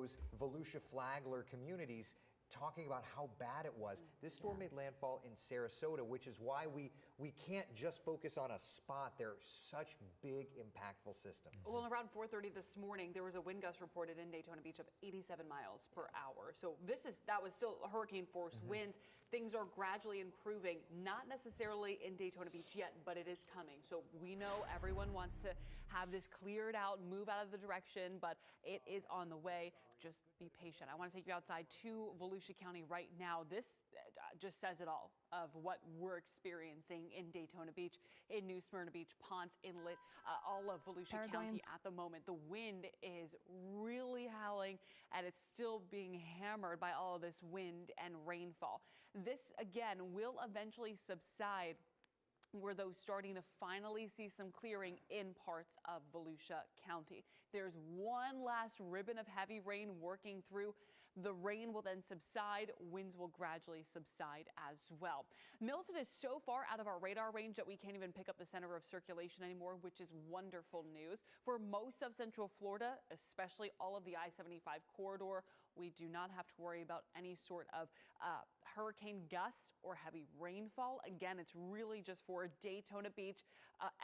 those Volusia Flagler communities, talking about how bad it was. This storm made landfall in Sarasota, which is why we can't just focus on a spot. They're such big, impactful systems. Well, around 4:30 this morning, there was a wind gust reported in Daytona Beach of 87 miles per hour. So that was still hurricane force winds. Things are gradually improving, not necessarily in Daytona Beach yet, but it is coming. So we know everyone wants to have this cleared out, move out of the direction, but it is on the way. Just be patient. I want to take you outside to Volusia County right now. This just says it all of what we're experiencing in Daytona Beach, in New Smyrna Beach, Ponce Inlet, all of Volusia County at the moment. The wind is really howling, and it's still being hammered by all of this wind and rainfall. This, again, will eventually subside. We're, though, starting to finally see some clearing in parts of Volusia County. There's one last ribbon of heavy rain working through. The rain will then subside. Winds will gradually subside as well. Milton is so far out of our radar range that we can't even pick up the center of circulation anymore, which is wonderful news. For most of Central Florida, especially all of the I-75 corridor, we do not have to worry about any sort of hurricane gusts or heavy rainfall. Again, it's really just for Daytona Beach,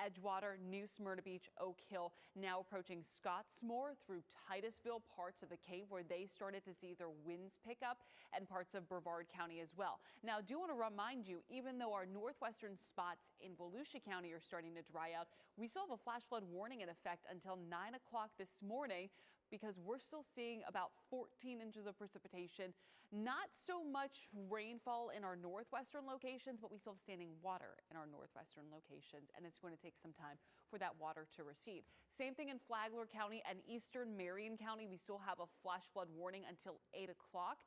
Edgewater, New Smyrna Beach, Oak Hill, now approaching Scottsmore through Titusville, parts of the Cape where they started to see their winds pick up, and parts of Brevard County as well. Now, I do want to remind you, even though our northwestern spots in Volusia County are starting to dry out, we still have a flash flood warning in effect until 9 o'clock this morning, because we're still seeing about 14 inches of precipitation. Not so much rainfall in our northwestern locations, but we still have standing water in our northwestern locations, and it's going to take some time for that water to recede. Same thing in Flagler County and eastern Marion County. We still have a flash flood warning until 8 o'clock.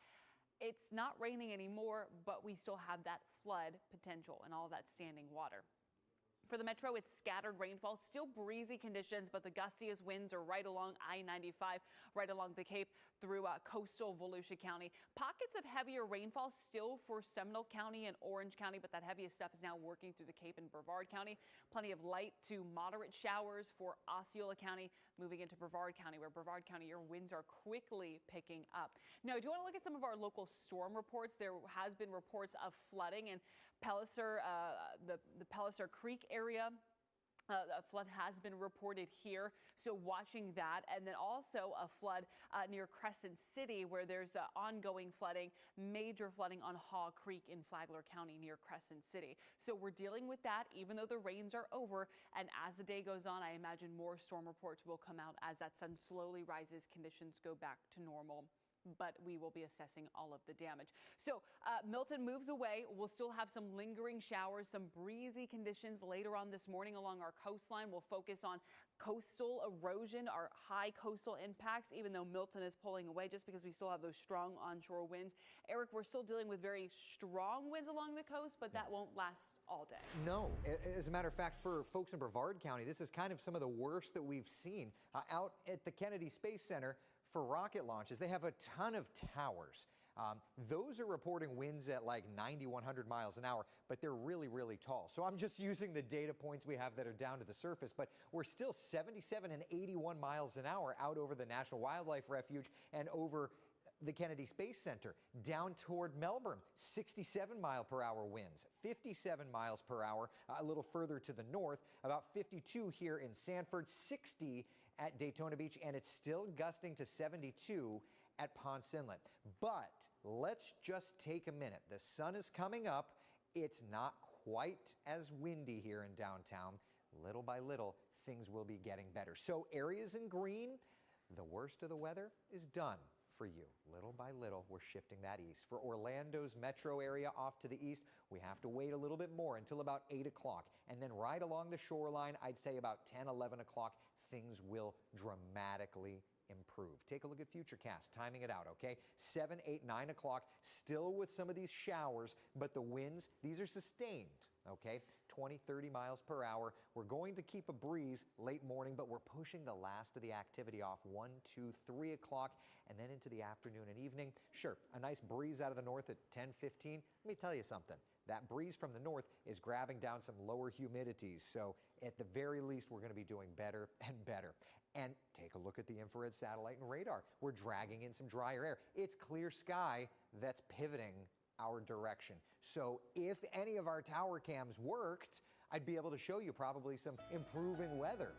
It's not raining anymore, but we still have that flood potential and all of that standing water. For the metro, it's scattered rainfall, still breezy conditions, but the gustiest winds are right along I-95, right along the Cape through coastal Volusia County. Pockets of heavier rainfall still for Seminole County and Orange County, but that heaviest stuff is now working through the Cape and Brevard County. Plenty of light to moderate showers for Osceola County, moving into Brevard County, where Brevard County, your winds are quickly picking up. Now, I do want to look at some of our local storm reports. There has been reports of flooding in Pellicer, the Pellicer Creek area. A flood has been reported here, so watching that. And then also a flood near Crescent City, where there's ongoing flooding, major flooding on Haw Creek in Flagler County near Crescent City. So we're dealing with that, even though the rains are over. And as the day goes on, I imagine more storm reports will come out as that sun slowly rises, conditions go back to normal. But we will be assessing all of the damage. So Milton moves away. We'll still have some lingering showers, some breezy conditions later on this morning along our coastline. We'll focus on coastal erosion, our high coastal impacts, even though Milton is pulling away, just because we still have those strong onshore winds. Eric, we're still dealing with very strong winds along the coast, but that won't last all day. No, as a matter of fact, for folks in Brevard County, this is kind of some of the worst that we've seen. Out at the Kennedy Space Center for rocket launches, they have a ton of towers. Those are reporting winds at like 90, 100 miles an hour, but they're really, really tall. So I'm just using the data points we have that are down to the surface, but we're still 77 and 81 miles an hour out over the National Wildlife Refuge and over the Kennedy Space Center. Down toward Melbourne, 67 mile per hour winds, 57 miles per hour a little further to the north, about 52 here in Sanford, 60 at Daytona Beach, and it's still gusting to 72 at Ponce Inlet. But let's just take a minute. The sun is coming up. It's not quite as windy here in downtown. Little by little, things will be getting better. So areas in green, the worst of the weather is done for you. Little by little, we're shifting that east. For Orlando's metro area off to the east, we have to wait a little bit more until about 8 o'clock. And then right along the shoreline, I'd say about 10, 11 o'clock, things will dramatically improve. Take a look at Futurecast, timing it out, okay? 7, 8, 9 o'clock, still with some of these showers, but the winds, these are sustained, okay? 20, 30 miles per hour. We're going to keep a breeze late morning, but we're pushing the last of the activity off 1, 2, 3 o'clock, and then into the afternoon and evening. Sure, a nice breeze out of the north at 10, 15. Let me tell you something. That breeze from the north is grabbing down some lower humidities. So at the very least, we're going to be doing better and better. And take a look at the infrared satellite and radar. We're dragging in some drier air. It's clear sky that's pivoting our direction. So if any of our tower cams worked, I'd be able to show you probably some improving weather.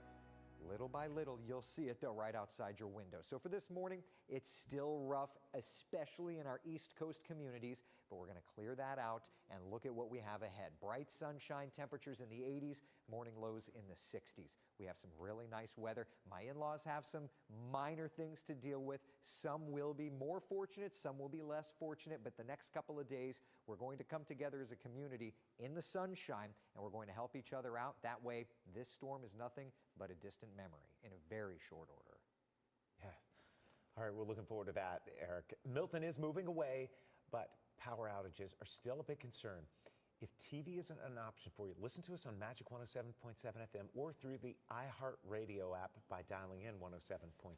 Little by little, you'll see it though right outside your window. So for this morning, it's still rough, especially in our East Coast communities, but we're going to clear that out and look at what we have ahead. Bright sunshine, temperatures in the 80s, morning lows in the 60s. We have some really nice weather. My in-laws have some minor things to deal with. Some will be more fortunate, some will be less fortunate, but the next couple of days, we're going to come together as a community in the sunshine, and we're going to help each other out. That way, this storm is nothing but a distant memory in a very short order. Yes. All right, we're looking forward to that, Eric. Milton is moving away, but power outages are still a big concern. If TV isn't an option for you, listen to us on Magic 107.7 FM or through the iHeartRadio app by dialing in 107.7.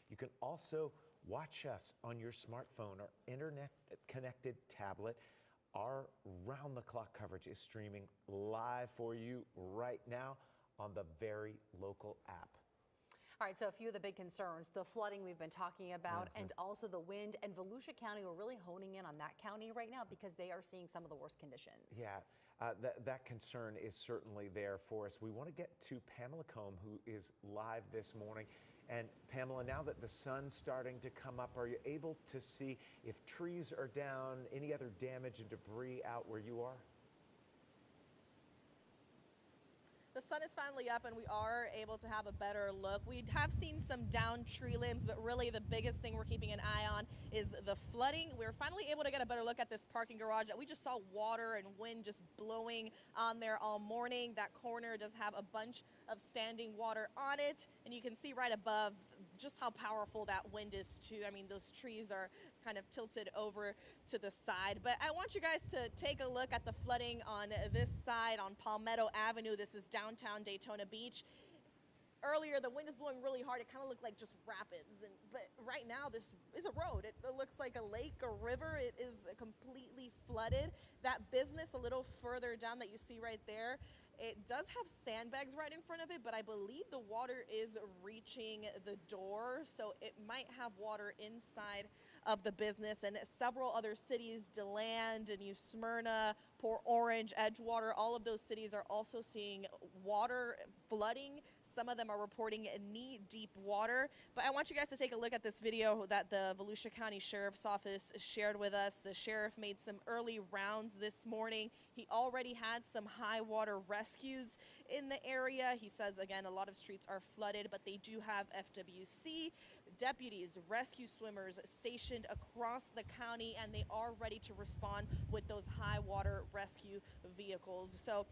You can also watch us on your smartphone or internet-connected tablet. Our round-the-clock coverage is streaming live for you right now on the very local app. All right, so a few of the big concerns, the flooding we've been talking about, and also the wind. And Volusia County, we're really honing in on that county right now because they are seeing some of the worst conditions. Yeah, that concern is certainly there for us. We want to get to Pamela Combe, who is live this morning. And Pamela, now that the sun's starting to come up, are you able to see if trees are down, any other damage and debris out where you are? The sun is finally up and we are able to have a better look. We have seen some downed tree limbs, but really the biggest thing we're keeping an eye on is the flooding. We're finally able to get a better look at this parking garage that we just saw water and wind just blowing on there all morning. That corner does have a bunch of standing water on it, and you can see right above just how powerful that wind is too. I mean, those trees are kind of tilted over to the side. But I want you guys to take a look at the flooding on this side on Palmetto Avenue. This is downtown Daytona Beach. Earlier, the wind is blowing really hard. It kind of looked like just rapids. But right now, this is a road. It looks like a lake, a river. It is completely flooded. That business a little further down that you see right there, it does have sandbags right in front of it, but I believe the water is reaching the door, so it might have water inside of the business. And several other cities, DeLand, New Smyrna, Port Orange, Edgewater, all of those cities are also seeing water flooding. Some of them are reporting knee-deep water. But I want you guys to take a look at this video that the Volusia County Sheriff's Office shared with us. The sheriff made some early rounds this morning. He already had some high water rescues in the area. He says, again, a lot of streets are flooded, but they do have FWC, deputies, rescue swimmers stationed across the county, and they are ready to respond with those high water rescue vehicles. So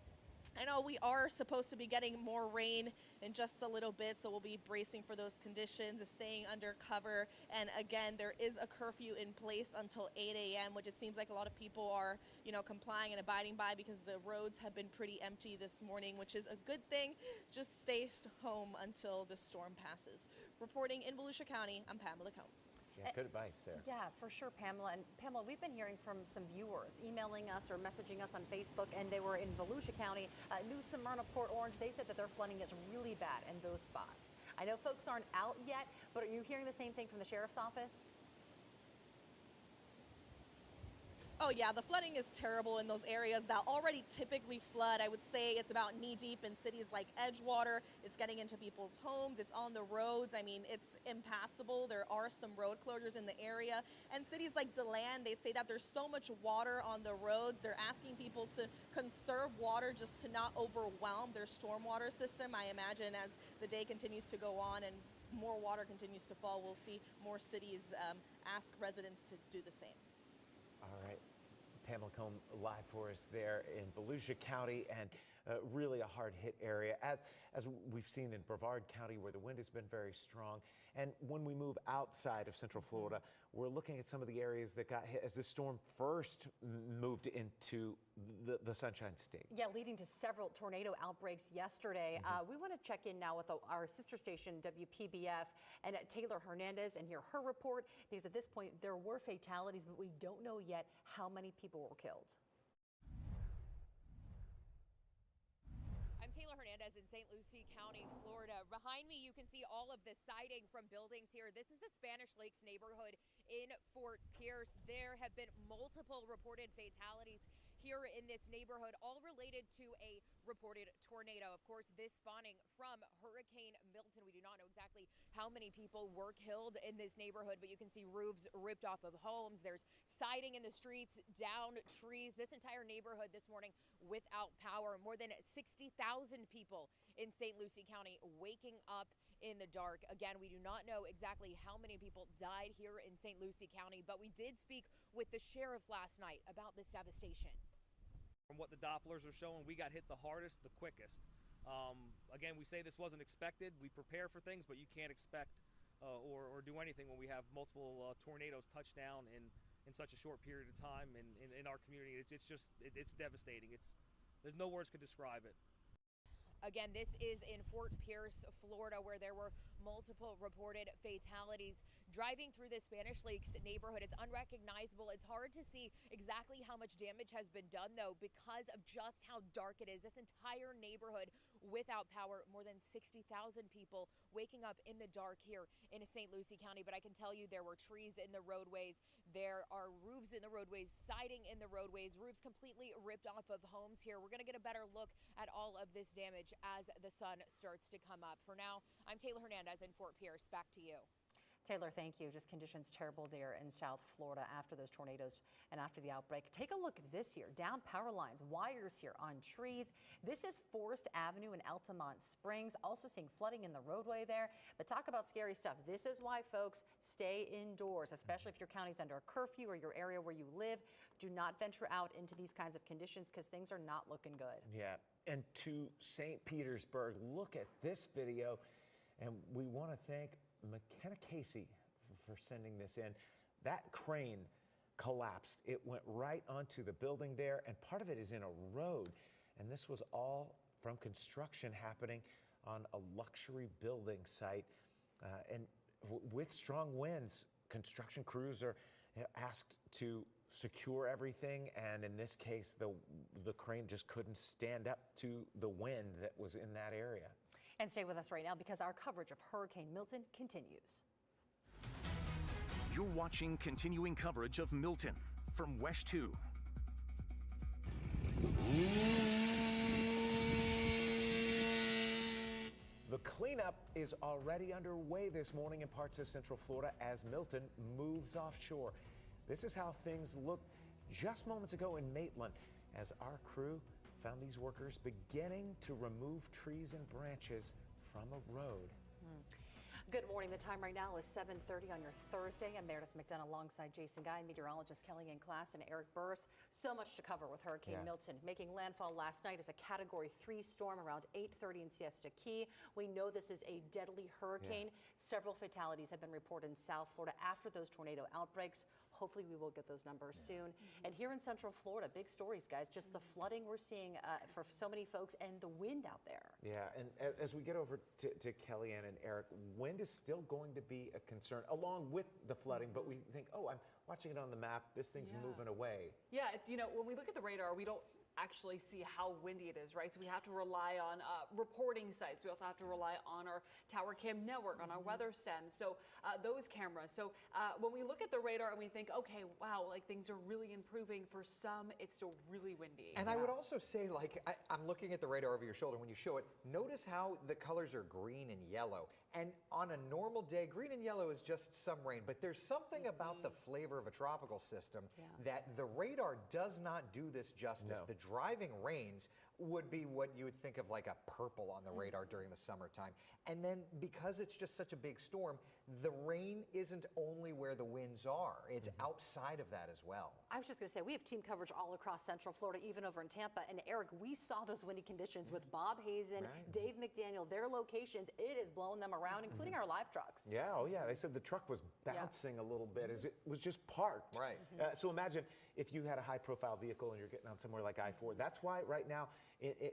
I know we are supposed to be getting more rain in just a little bit, so we'll be bracing for those conditions, staying under cover. And again, there is a curfew in place until 8 a.m., which it seems like a lot of people are, complying and abiding by because the roads have been pretty empty this morning, which is a good thing. Just stay home until the storm passes. Reporting in Volusia County, I'm Pamela Combe. Yeah, good advice there. Yeah, for sure, Pamela. And Pamela, we've been hearing from some viewers emailing us or messaging us on Facebook, and they were in Volusia County, New Smyrna, Port Orange. They said that their flooding is really bad in those spots. I know folks aren't out yet, but are you hearing the same thing from the sheriff's office? Oh yeah, the flooding is terrible in those areas that already typically flood. I would say it's about knee deep in cities like Edgewater. It's getting into people's homes. It's on the roads. I mean, it's impassable. There are some road closures in the area. And cities like DeLand, they say that there's so much water on the roads. They're asking people to conserve water just to not overwhelm their stormwater system. I imagine as the day continues to go on and more water continues to fall, we'll see more cities ask residents to do the same. All right. Pamela Combe live for us there in Volusia County, and really a hard-hit area, as we've seen in Brevard County, where the wind has been very strong. And when we move outside of Central Florida, we're looking at some of the areas that got hit as the storm first moved into the Sunshine State. Yeah, leading to several tornado outbreaks yesterday. We want to check in now with our sister station, WPBF, and Taylor Hernandez, and hear her report, because at this point there were fatalities, but we don't know yet how many people were killed. Hernandez in St. Lucie County, Florida. Behind me, you can see all of the siding from buildings here. This is the Spanish Lakes neighborhood in Fort Pierce. There have been multiple reported fatalities here in this neighborhood, all related to a reported tornado. Of course, this spawning from Hurricane Milton. We do not know exactly how many people were killed in this neighborhood, but you can see roofs ripped off of homes. There's siding in the streets, down trees. This entire neighborhood this morning without power. More than 60,000 people in St. Lucie County waking up in the dark. Again, we do not know exactly how many people died here in St. Lucie County, but we did speak with the sheriff last night about this devastation. From what the Dopplers are showing, we got hit the hardest, the quickest. Again, we say this wasn't expected. We prepare for things, but you can't expect or do anything when we have multiple tornadoes touch down in such a short period of time in our community. It's devastating. There's no words could describe it. Again, this is in Fort Pierce, Florida, where there were multiple reported fatalities. Driving through the Spanish Lakes neighborhood, it's unrecognizable. It's hard to see exactly how much damage has been done, though, because of just how dark it is. This entire neighborhood without power, more than 60,000 people waking up in the dark here in St. Lucie County. But I can tell you there were trees in the roadways. There are roofs in the roadways, siding in the roadways, roofs completely ripped off of homes here. We're going to get a better look at all of this damage as the sun starts to come up. For now, I'm Taylor Hernandez in Fort Pierce. Back to you. Taylor, thank you. Just conditions terrible there in South Florida after those tornadoes and after the outbreak. Take a look at this here. Down power lines, wires here on trees. This is Forest Avenue in Altamont Springs. Also seeing flooding in the roadway there. But talk about scary stuff. This is why, folks, stay indoors, especially if your county's under a curfew or your area where you live. Do not venture out into these kinds of conditions because things are not looking good. Yeah, and to St. Petersburg, look at this video. And we want to thank McKenna Casey for sending this in. That crane collapsed. It went right onto the building there, and part of it is in a road. And this was all from construction happening on a luxury building site. And with strong winds, construction crews are asked to secure everything. And in this case, the crane just couldn't stand up to the wind that was in that area. And stay with us right now because our coverage of Hurricane Milton continues. You're watching continuing coverage of Milton from WESH 2. The cleanup is already underway this morning in parts of Central Florida as Milton moves offshore. This is how things looked just moments ago in Maitland as our crew found these workers beginning to remove trees and branches from a road. Good morning. The time right now is 7:30 on your Thursday. I'm Meredith McDonough alongside Jason Guy, meteorologist Kellyanne Class, and Eric Burris. So much to cover with Hurricane Milton making landfall last night as a Category 3 storm around 8:30 in Siesta Key. We know this is a deadly hurricane. Several fatalities have been reported in South Florida after those tornado outbreaks. Hopefully we will get those numbers soon. And here in Central Florida, big stories, guys. Just the flooding we're seeing for so many folks and the wind out there. Yeah, and as we get over to Kellyanne and Eric, wind is still going to be a concern along with the flooding, but we think, oh, I'm watching it on the map. This thing's moving away. Yeah, when we look at the radar, we don't actually see how windy it is, right? So we have to rely on reporting sites. We also have to rely on our tower cam network, on our weather stems, so those cameras. So when we look at the radar and we think, okay, wow, like things are really improving, for some it's still really windy. And I would also say, like, I'm looking at the radar over your shoulder when you show it. Notice how the colors are green and yellow. And on a normal day, green and yellow is just some rain, but there's something about the flavor of a tropical system that the radar does not do this justice. The driving rains would be what you would think of like a purple on the radar during the summertime. And then because it's just such a big storm, the rain isn't only where the winds are, it's outside of that as well. I was just going to say, we have team coverage all across Central Florida, even over in Tampa. And Eric, we saw those windy conditions with Bob Hazen, Dave McDaniel, their locations. It is blowing them around, including our live trucks. Yeah, oh yeah, they said the truck was bouncing a little bit as it was just parked. Right. So imagine if you had a high profile vehicle and you're getting on somewhere like I-4. That's why right now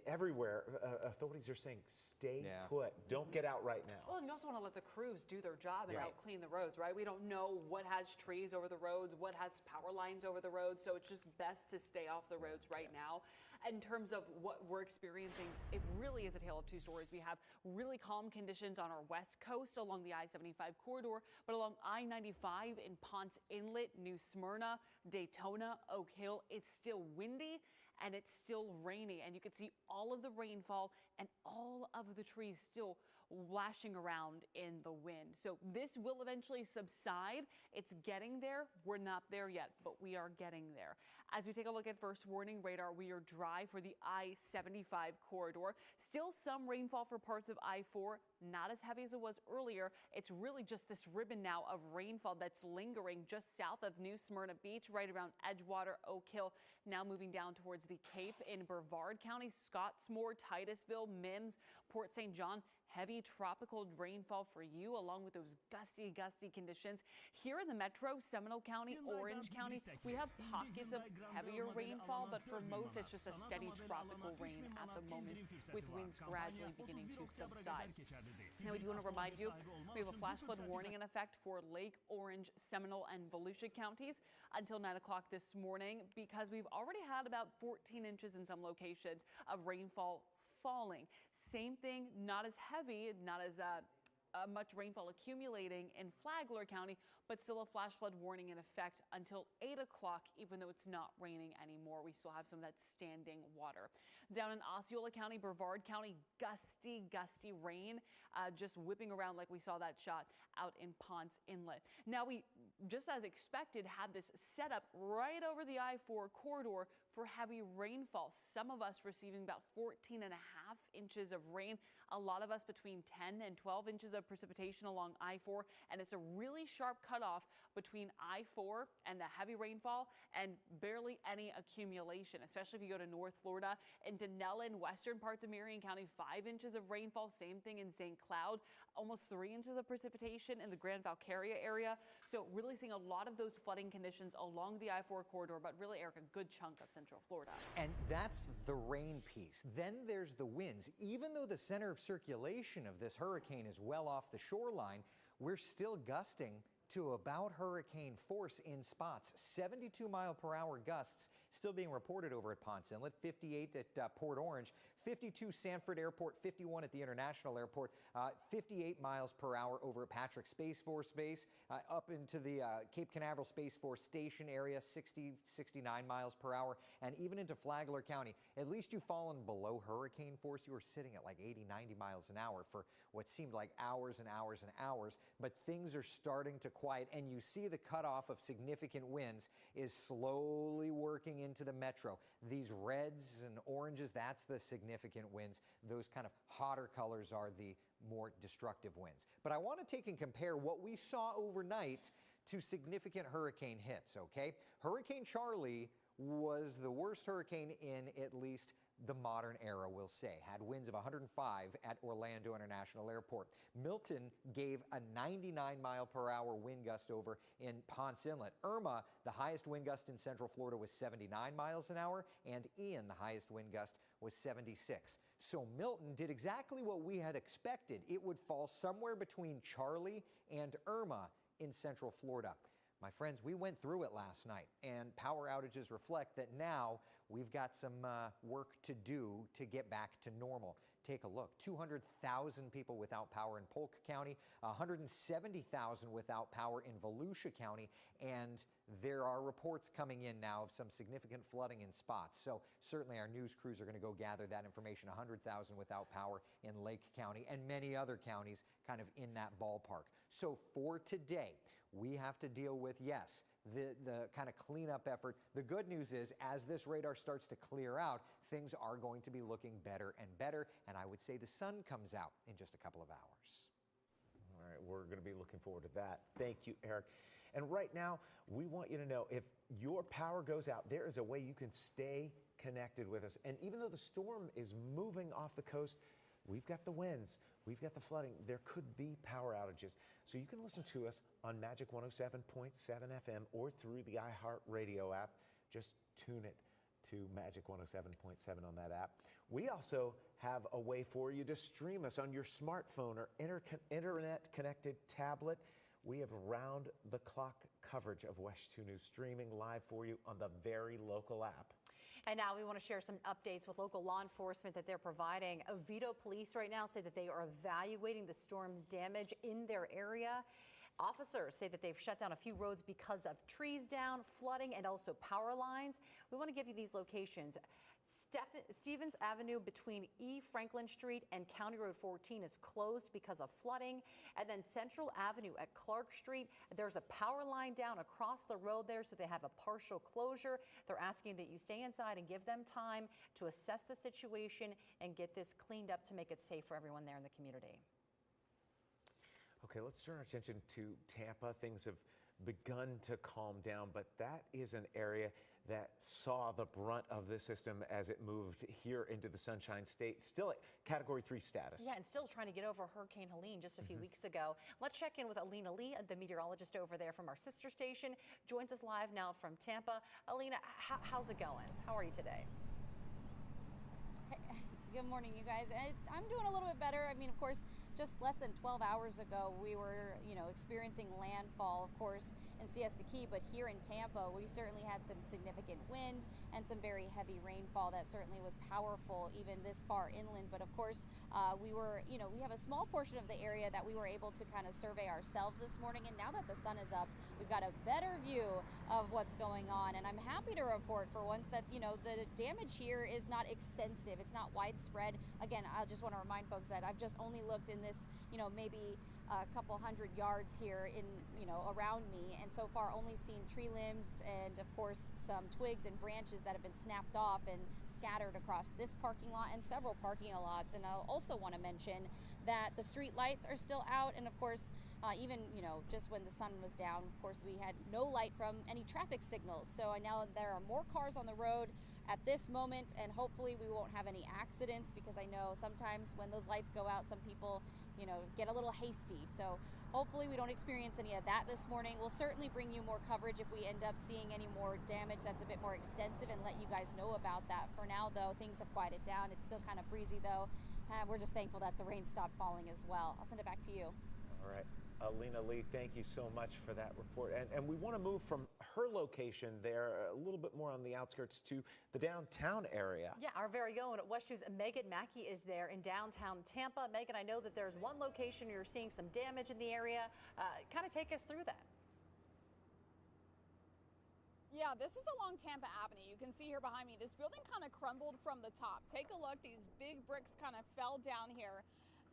everywhere, authorities are saying stay put. Don't get out right now. Well, and you also want to let the crews do their job and Right. out clean the roads, right? We don't know what has trees over the roads, what has power lines over the roads, so it's just best to stay off the roads right now. In terms of what we're experiencing, it really is a tale of two stories. We have really calm conditions on our west coast along the I-75 corridor, but along I-95 in Ponce Inlet, New Smyrna, Daytona, Oak Hill, it's still windy and it's still rainy, and you can see all of the rainfall and all of the trees still lashing around in the wind. So this will eventually subside. It's getting there. We're not there yet, but we are getting there. As we take a look at first warning radar, we are dry for the I-75 corridor. Still some rainfall for parts of I-4, not as heavy as it was earlier. It's really just this ribbon now of rainfall that's lingering just south of New Smyrna Beach, right around Edgewater, Oak Hill, now moving down towards the Cape in Brevard County, Scottsmore, Titusville, Mims, Port St. John. Heavy tropical rainfall for you, along with those gusty conditions. Here in the metro, Seminole County, Orange County, we have pockets of heavier rainfall, but for most, it's just a steady tropical rain at the moment, with winds gradually beginning to subside. Now, we do want to remind you, we have a flash flood warning in effect for Lake, Orange, Seminole, and Volusia counties until 9 o'clock this morning, because we've already had about 14 inches in some locations of rainfall falling. Same thing, not as heavy, not as much rainfall accumulating in Flagler County, but still a flash flood warning in effect until 8 o'clock, even though it's not raining anymore. We still have some of that standing water. Down in Osceola County, Brevard County, gusty rain, just whipping around like we saw that shot out in Ponce Inlet. Now, we, just as expected, had this set up right over the I-4 corridor for heavy rainfall. Some of us receiving about 14 and a half inches of rain. A lot of us between 10 and 12 inches of precipitation along I-4, and it's a really sharp cutoff between I-4 and the heavy rainfall and barely any accumulation, especially if you go to North Florida. In Denellen, western parts of Marion County, 5 inches of rainfall. Same thing in St. Cloud, almost 3 inches of precipitation in the Grand Valcaria area. So really seeing a lot of those flooding conditions along the I-4 corridor, but really, Eric, a good chunk of Central Florida. And that's the rain piece. Then there's the winds. Even though the center of circulation of this hurricane is well off the shoreline, we're still gusting to about hurricane force in spots. 72-mile-per-hour gusts still being reported over at Ponce Inlet, 58 at Port Orange, 52 Sanford Airport, 51 at the International Airport, 58 miles per hour over at Patrick Space Force Base, up into the Cape Canaveral Space Force Station area, 69 miles per hour, and even into Flagler County. At least you've fallen below hurricane force. You were sitting at like 80, 90 miles an hour for what seemed like hours and hours and hours, but things are starting to quiet, and you see the cutoff of significant winds is slowly working into the metro. These reds and oranges, that's the significant winds. Those kind of hotter colors are the more destructive winds. But I want to take and compare what we saw overnight to significant hurricane hits, okay? Hurricane Charlie was the worst hurricane in at least the modern era, we'll say. Had winds of 105 at Orlando International Airport. Milton gave a 99-mile-per-hour wind gust over in Ponce Inlet. Irma, the highest wind gust in Central Florida, was 79 miles an hour, and Ian, the highest wind gust, was 76. So Milton did exactly what we had expected. It would fall somewhere between Charlie and Irma in Central Florida. My friends, we went through it last night, and power outages reflect that now we've got some work to do to get back to normal. Take a look. 200,000 people without power in Polk County, 170,000 without power in Volusia County, and there are reports coming in now of some significant flooding in spots. So certainly our news crews are going to go gather that information. 100,000 without power in Lake County and many other counties kind of in that ballpark. So for today, we have to deal with, yes, the kind of cleanup effort. The good news is, as this radar starts to clear out, things are going to be looking better and better, and I would say the sun comes out in just a couple of hours. All right, we're going to be looking forward to that. Thank you, Eric. And right now, we want you to know, if your power goes out, there is a way you can stay connected with us. And even though the storm is moving off the coast, we've got the winds, we've got the flooding. There could be power outages. So you can listen to us on Magic 107.7 FM or through the iHeartRadio app. Just tune it to Magic 107.7 on that app. We also have a way for you to stream us on your smartphone or internet-connected tablet. We have round-the-clock coverage of WESH 2 News streaming live for you on the very local app. And now we want to share some updates with local law enforcement that they're providing. Oviedo police right now say that they are evaluating the storm damage in their area. Officers say that they've shut down a few roads because of trees down, flooding, and also power lines. We want to give you these locations. Stevens Avenue between E. Franklin Street and County Road 14 is closed because of flooding. And then Central Avenue at Clark Street, there's a power line down across the road there, so they have a partial closure. They're asking that you stay inside and give them time to assess the situation and get this cleaned up to make it safe for everyone there in the community. Okay, let's turn our attention to Tampa. Things have begun to calm down, but that is an area that saw the brunt of the system as it moved here into the Sunshine State, still at Category 3 status. Yeah, and still trying to get over Hurricane Helene just a few weeks ago. Let's check in with Alina Lee, the meteorologist over there from our sister station. Joins us live now from Tampa. Alina, how's it going? How are you today? Good morning, you guys. I'm doing a little bit better. I mean, of course, just less than 12 hours ago, we were, experiencing landfall, of course, in Siesta Key, but here in Tampa, we certainly had some significant wind and some very heavy rainfall that certainly was powerful even this far inland. But of course, we have a small portion of the area that we were able to kind of survey ourselves this morning. And now that the sun is up, we've got a better view of what's going on. And I'm happy to report for once that, the damage here is not extensive. It's not widespread. Again, I just want to remind folks that I've just only looked in this, maybe a couple hundred yards here in, around me, and so far only seen tree limbs and of course some twigs and branches that have been snapped off and scattered across this parking lot and several parking lots. And I'll also want to mention that the street lights are still out, and of course even just when the sun was down, of course we had no light from any traffic signals. So I know there are more cars on the road at this moment, and hopefully we won't have any accidents, because I know sometimes when those lights go out, some people get a little hasty. So hopefully we don't experience any of that this morning. We'll certainly bring you more coverage if we end up seeing any more damage that's a bit more extensive and let you guys know about that. For now though, things have quieted down. It's still kind of breezy though. We're just thankful that the rain stopped falling as well. I'll send it back to you. All right. Alina Lee, thank you so much for that report. And we want to move from her location there a little bit more on the outskirts to the downtown area. Yeah, our very own WESH 2's Megan Mackey is there in downtown Tampa. Megan, I know that there's one location you're seeing some damage in the area. Kind of take us through that. Yeah, this is along Tampa Avenue. You can see here behind me, this building kind of crumbled from the top. Take a look, these big bricks kind of fell down here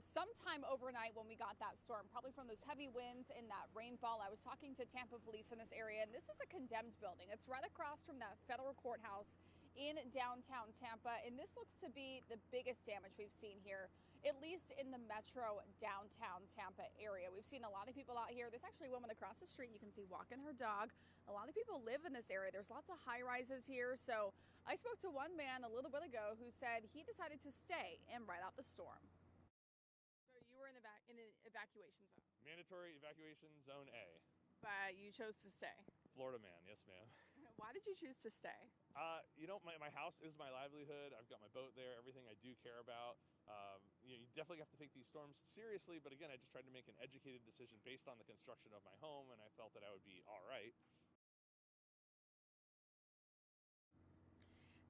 sometime overnight when we got that storm, probably from those heavy winds and that rainfall. I was talking to Tampa police in this area, and this is a condemned building. It's right across from that federal courthouse in downtown Tampa, and this looks to be the biggest damage we've seen here, at least in the metro downtown Tampa area. We've seen a lot of people out here. There's actually a woman across the street you can see walking her dog. A lot of people live in this area. There's lots of high rises here. So I spoke to one man a little bit ago who said he decided to stay and ride out the storm. You were in an evacuation zone. Mandatory evacuation zone A. But you chose to stay. Florida man, yes ma'am. Why did you choose to stay? My house is my livelihood. I've got my boat there, everything I do care about. You definitely have to take these storms seriously, but again, I just tried to make an educated decision based on the construction of my home, and I felt that I would be all right.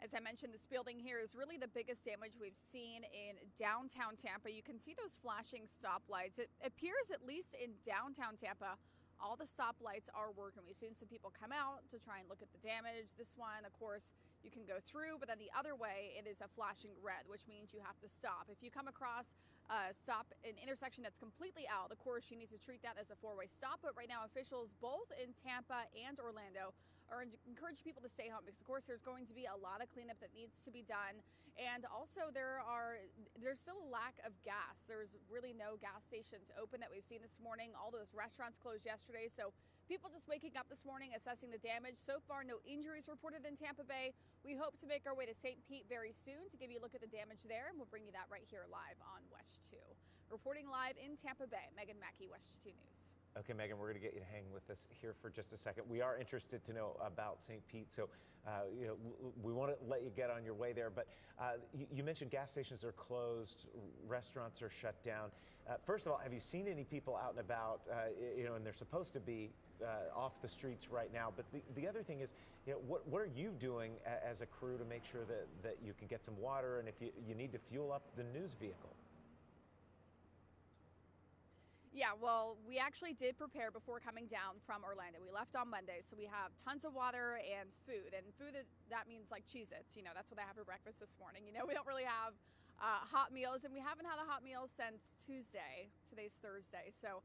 As I mentioned, this building here is really the biggest damage we've seen in downtown Tampa. You can see those flashing stoplights. It appears, at least in downtown Tampa, all the stoplights are working. We've seen some people come out to try and look at the damage. This one, of course, you can go through, but then the other way, it is a flashing red, which means you have to stop. If you come across an intersection that's completely out, of course, you need to treat that as a four-way stop. But right now, officials both in Tampa and Orlando are encouraging people to stay home, because of course there's going to be a lot of cleanup that needs to be done. And also there's still a lack of gas. There's really no gas stations open that we've seen this morning. All those restaurants closed yesterday. So people just waking up this morning, assessing the damage. So far, no injuries reported in Tampa Bay. We hope to make our way to St. Pete very soon to give you a look at the damage there, and we'll bring you that right here live on WESH 2. Reporting live in Tampa Bay, Megan Mackey, WESH 2 News. Okay, Megan, we're going to get you to hang with us here for just a second. We are interested to know about St. Pete, so we want to let you get on your way there. But you mentioned gas stations are closed, restaurants are shut down. First of all, have you seen any people out and about? And they're supposed to be off the streets right now. But the other thing is, what are you doing as a crew to make sure that you can get some water, and if you need to fuel up the news vehicle? Yeah, well, we actually did prepare before coming down from Orlando. We left on Monday, so we have tons of water and food. And food, that means like Cheez-Its. That's what I have for breakfast this morning. We don't really have hot meals, and we haven't had a hot meal since Tuesday. Today's Thursday. So,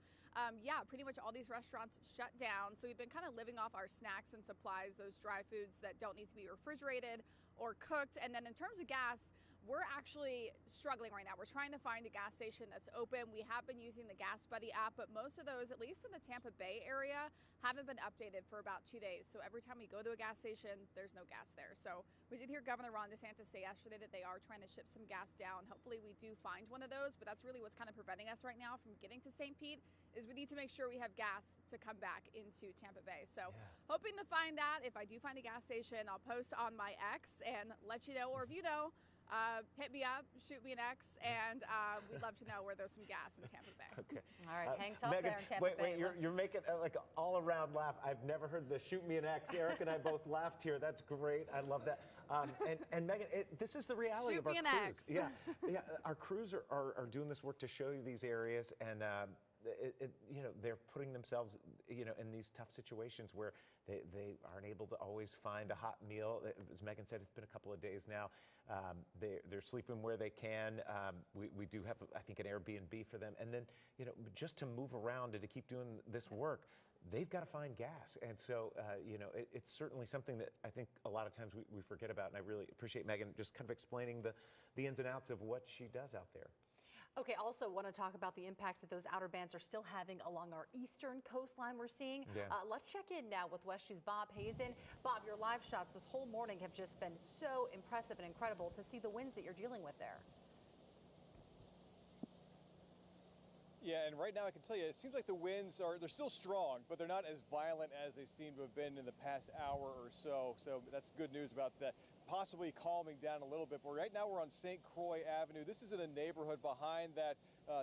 yeah, pretty much all these restaurants shut down. So we've been kind of living off our snacks and supplies, those dry foods that don't need to be refrigerated or cooked. And then in terms of gas, we're actually struggling right now. We're trying to find a gas station that's open. We have been using the Gas Buddy app, but most of those, at least in the Tampa Bay area, haven't been updated for about 2 days. So every time we go to a gas station, there's no gas there. So we did hear Governor Ron DeSantis say yesterday that they are trying to ship some gas down. Hopefully we do find one of those, but that's really what's kind of preventing us right now from getting to St. Pete, is we need to make sure we have gas to come back into Tampa Bay. So hoping to find that. If I do find a gas station, I'll post on my X and let you know, or if you know, hit me up, shoot me an X, and we'd love to know where there's some gas in Tampa Bay. Okay. All right, hang tough Megan, there in Tampa Bay. you're making like an all-around laugh. I've never heard the shoot me an X. Eric and I both laughed here. That's great. I love that. And Megan, this is the reality of our crews. Shoot me an X. Yeah, our crews are doing this work to show you these areas, and they're putting themselves in these tough situations where they aren't able to always find a hot meal. As Megan said, it's been a couple of days now. They're sleeping where they can. We do have, I think, an Airbnb for them, and then just to move around and to keep doing this work, they've got to find gas. And so it's certainly something that I think a lot of times we forget about, and I really appreciate Megan just kind of explaining the ins and outs of what she does out there. Okay, also want to talk about the impacts that those outer bands are still having along our eastern coastline we're seeing. Yeah. Let's check in now with West 2's Bob Hazen. Bob, your live shots this whole morning have just been so impressive and incredible to see the winds that you're dealing with there. Yeah, and right now I can tell you, it seems like the winds they're still strong, but they're not as violent as they seem to have been in the past hour or so. So that's good news about that. Possibly calming down a little bit. But right now we're on St. Croix Avenue. This is in a neighborhood behind that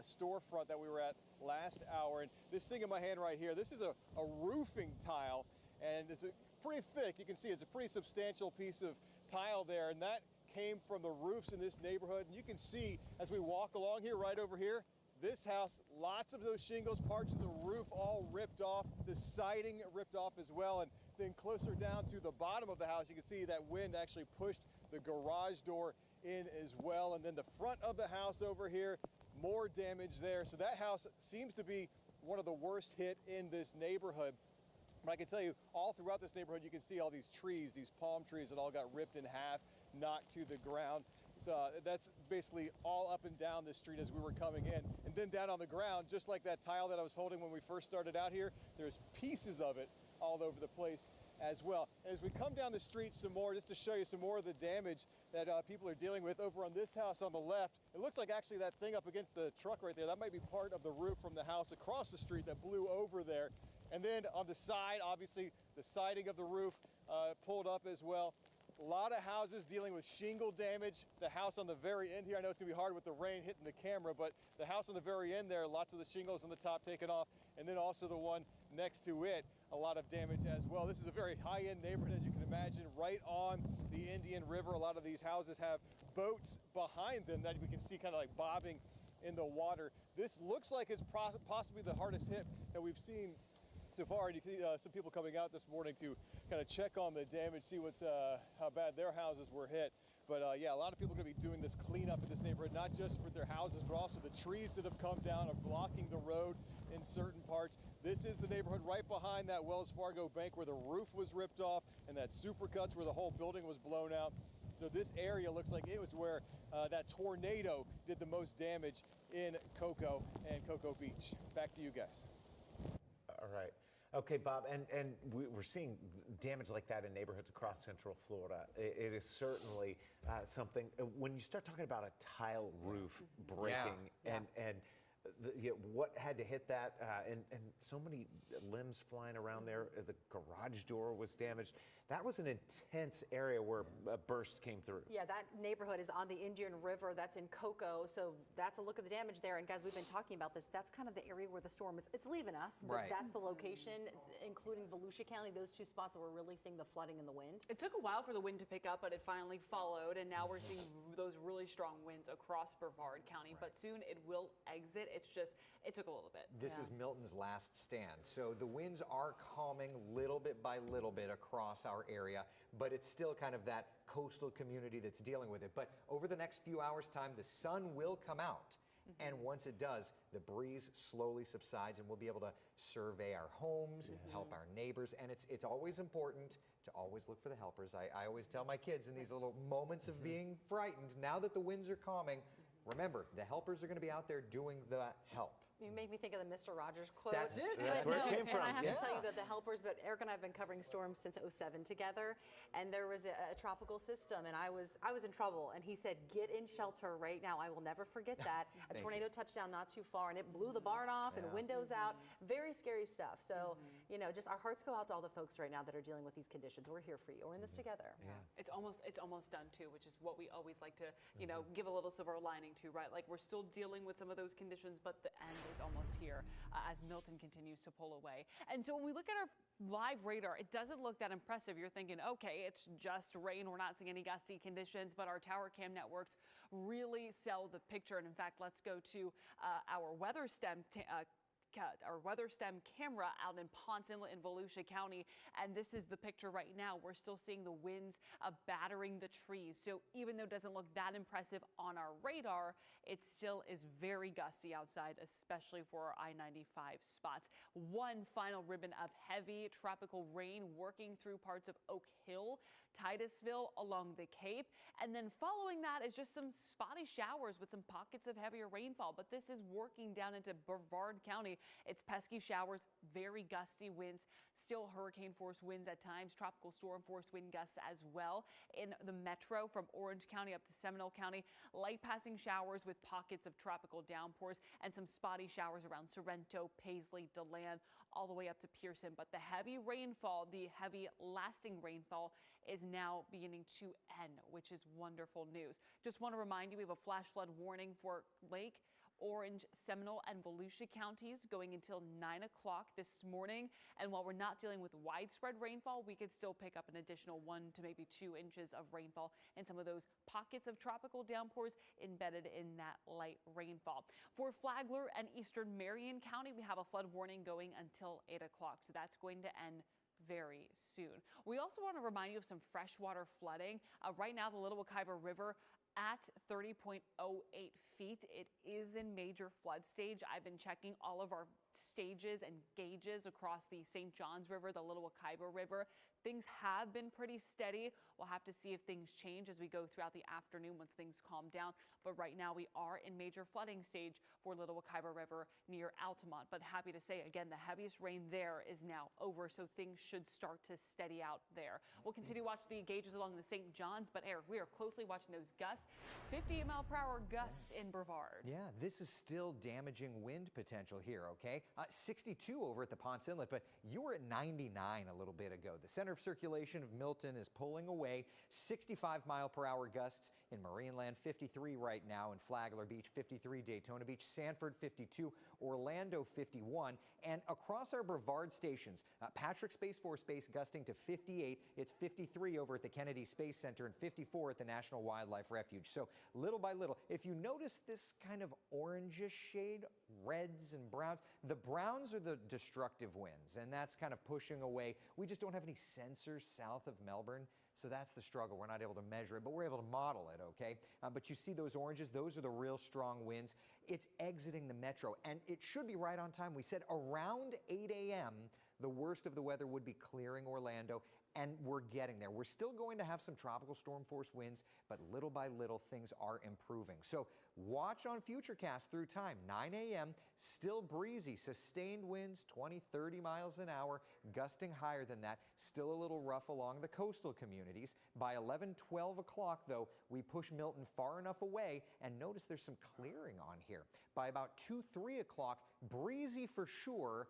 storefront that we were at last hour. And this thing in my hand right here, this is a roofing tile, and it's pretty thick. You can see it's a pretty substantial piece of tile there, and that came from the roofs in this neighborhood. And you can see as we walk along here, right over here, this house, lots of those shingles, parts of the roof all ripped off, the siding ripped off as well. And then closer down to the bottom of the house, you can see that wind actually pushed the garage door in as well. And then the front of the house over here, more damage there. So that house seems to be one of the worst hit in this neighborhood. But I can tell you, all throughout this neighborhood, you can see all these trees, these palm trees that all got ripped in half, knocked to the ground. So that's basically all up and down this street as we were coming in. And then down on the ground, just like that tile that I was holding when we first started out here, there's pieces of it all over the place as well. And as we come down the street some more, just to show you some more of the damage that people are dealing with over on this house on the left, it looks like actually that thing up against the truck right there, that might be part of the roof from the house across the street that blew over there. And then on the side, obviously the siding of the roof pulled up as well. A lot of houses dealing with shingle damage. The house on the very end here, I know it's gonna be hard with the rain hitting the camera, but the house on the very end there, lots of the shingles on the top taken off, and then also the one next to it, a lot of damage as well. This is a very high-end neighborhood, as you can imagine, right on the Indian River. A lot of these houses have boats behind them that we can see kind of like bobbing in the water. This looks like it's possibly the hardest hit that we've seen so far. And you see some people coming out this morning to kind of check on the damage, see what's how bad their houses were hit. But yeah, a lot of people are going to be doing this cleanup in this neighborhood, not just for their houses, but also the trees that have come down are blocking the road in certain parts. This is the neighborhood right behind that Wells Fargo bank where the roof was ripped off, and that Supercuts where the whole building was blown out. So this area looks like it was where that tornado did the most damage in Cocoa and Cocoa Beach. Back to you guys. All right. Okay, Bob, and we're seeing damage like that in neighborhoods across Central Florida. It is certainly something. When you start talking about a tile roof breaking, and what had to hit that, and so many limbs flying around there. The garage door was damaged. That was an intense area where a burst came through. Yeah, that neighborhood is on the Indian River. That's in Cocoa, so that's a look at the damage there. And guys, we've been talking about this. That's kind of the area where the storm is. It's leaving us, but Right. that's the location, including Volusia County. Those two spots that we're really seeing the flooding and the wind. It took a while for the wind to pick up, but it finally followed, and now we're seeing those really strong winds across Brevard County. But soon it will exit. It's just, it took a little bit. This is Milton's last stand. So the winds are calming little bit by little bit across our area, but it's still kind of that coastal community that's dealing with it. But over the next few hours' time, the sun will come out. And once it does, the breeze slowly subsides and we'll be able to survey our homes, help our neighbors. And it's always important to always look for the helpers. I always tell my kids in these little moments of being frightened, now that the winds are calming, remember, the helpers are going to be out there doing the help. You make me think of the Mr. Rogers quote. That's it. That's where it came from. And I have to tell you that the helpers, but Eric and I have been covering storms since '07 together, and there was a tropical system, and I was in trouble, and he said, "Get in shelter right now." I will never forget that. A tornado touchdown not too far, and it blew the barn off and windows out. Very scary stuff. So, you know, just our hearts go out to all the folks right now that are dealing with these conditions. We're here for you. We're in this together. Yeah. It's almost done too, which is what we always like to, you know, give a little silver lining to, right? Like we're still dealing with some of those conditions, but the end is almost here as Milton continues to pull away. And so when we look at our live radar, it doesn't look that impressive. You're thinking, okay, it's just rain. We're not seeing any gusty conditions, but our tower cam networks really sell the picture. And in fact, let's go to our weather stem camera out in Ponce Inlet in Volusia County, and this is the picture right now. We're still seeing the winds battering the trees. So even though it doesn't look that impressive on our radar, it still is very gusty outside, especially for our I-95 spots. One final ribbon of heavy tropical rain working through parts of Oak Hill, Titusville, along the Cape. And then following that is just some spotty showers with some pockets of heavier rainfall. But this is working down into Brevard County. It's pesky showers, very gusty winds, still hurricane force winds at times, tropical storm force wind gusts as well. In the metro from Orange County up to Seminole County, light passing showers with pockets of tropical downpours and some spotty showers around Sorrento, Paisley, DeLand, all the way up to Pearson. But the heavy rainfall, the heavy lasting rainfall is now beginning to end, which is wonderful news. Just want to remind you, we have a flash flood warning for Lake, Orange, Seminole, and Volusia counties going until 9 o'clock this morning. And while we're not dealing with widespread rainfall, we could still pick up an additional 1 to maybe 2 inches of rainfall and some of those pockets of tropical downpours embedded in that light rainfall. For Flagler and Eastern Marion County, we have a flood warning going until 8 o'clock. So that's going to end very soon. We also want to remind you of some freshwater flooding. Right now, the Little Wekiva River at 30.08 feet. It is in major flood stage. I've been checking all of our stages and gauges across the St. Johns River, the Little Wekiva River. Things have been pretty steady. We'll have to see if things change as we go throughout the afternoon once things calm down. But right now we are in major flooding stage for Little Wekiva River near Altamont. But happy to say, again, the heaviest rain there is now over, so things should start to steady out there. We'll continue to watch the gauges along the St. Johns, but Eric, we are closely watching those gusts. 50-mile-per-hour gusts in Brevard. Yeah, this is still damaging wind potential here, okay? 62 over at the Ponce Inlet, but you were at 99 a little bit ago. The center of circulation of Milton is pulling away. 65-mile-per-hour gusts in Marineland, 53 right now in Flagler Beach, 53 Daytona Beach, Sanford 52, Orlando 51, and across our Brevard stations, Patrick Space Force Base gusting to 58. It's 53 over at the Kennedy Space Center and 54 at the National Wildlife Refuge. So little by little, if you notice this kind of orangish shade, reds and browns, the browns are the destructive winds, and that's kind of pushing away. We just don't have any sensors south of Melbourne, so that's the struggle. We're not able to measure it, but we're able to model it, okay? But you see those oranges, those are the real strong winds. It's exiting the metro, and it should be right on time. We said around 8 a.m., the worst of the weather would be clearing Orlando. and we're getting there. We're still going to have some tropical storm force winds, but little by little things are improving. So watch on Futurecast through time. 9 a.m., still breezy, sustained winds 20, 30 miles an hour, gusting higher than that. Still a little rough along the coastal communities. By 11, 12 o'clock, though, we push Milton far enough away, and notice there's some clearing on here. By about 2, 3 o'clock, breezy for sure.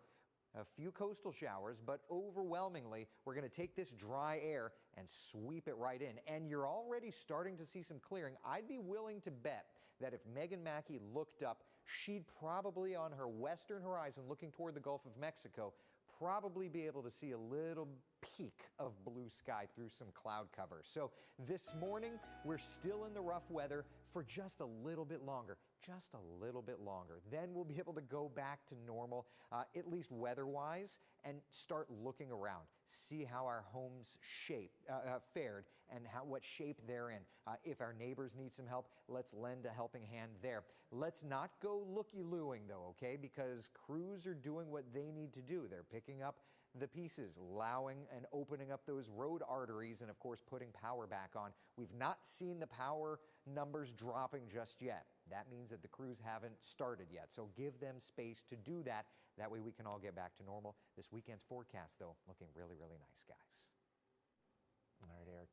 A few coastal showers, but overwhelmingly, we're going to take this dry air and sweep it right in. And you're already starting to see some clearing. I'd be willing to bet that if Megan Mackey looked up, she'd probably on her western horizon looking toward the Gulf of Mexico, probably be able to see a little peak of blue sky through some cloud cover. So this morning, we're still in the rough weather for just a little bit longer. Just a little bit longer. Then we'll be able to go back to normal, at least weather-wise, and start looking around, see how our homes fared, and what shape they're in. If our neighbors need some help, let's lend a helping hand there. Let's not go looky-looing, though, okay? Because crews are doing what they need to do. They're picking up the pieces, allowing and opening up those road arteries, and of course putting power back on. We've not seen the power numbers dropping just yet. That means that the crews haven't started yet. So give them space to do that. That way we can all get back to normal. This weekend's forecast, though, looking really, really nice, guys. All right, Eric.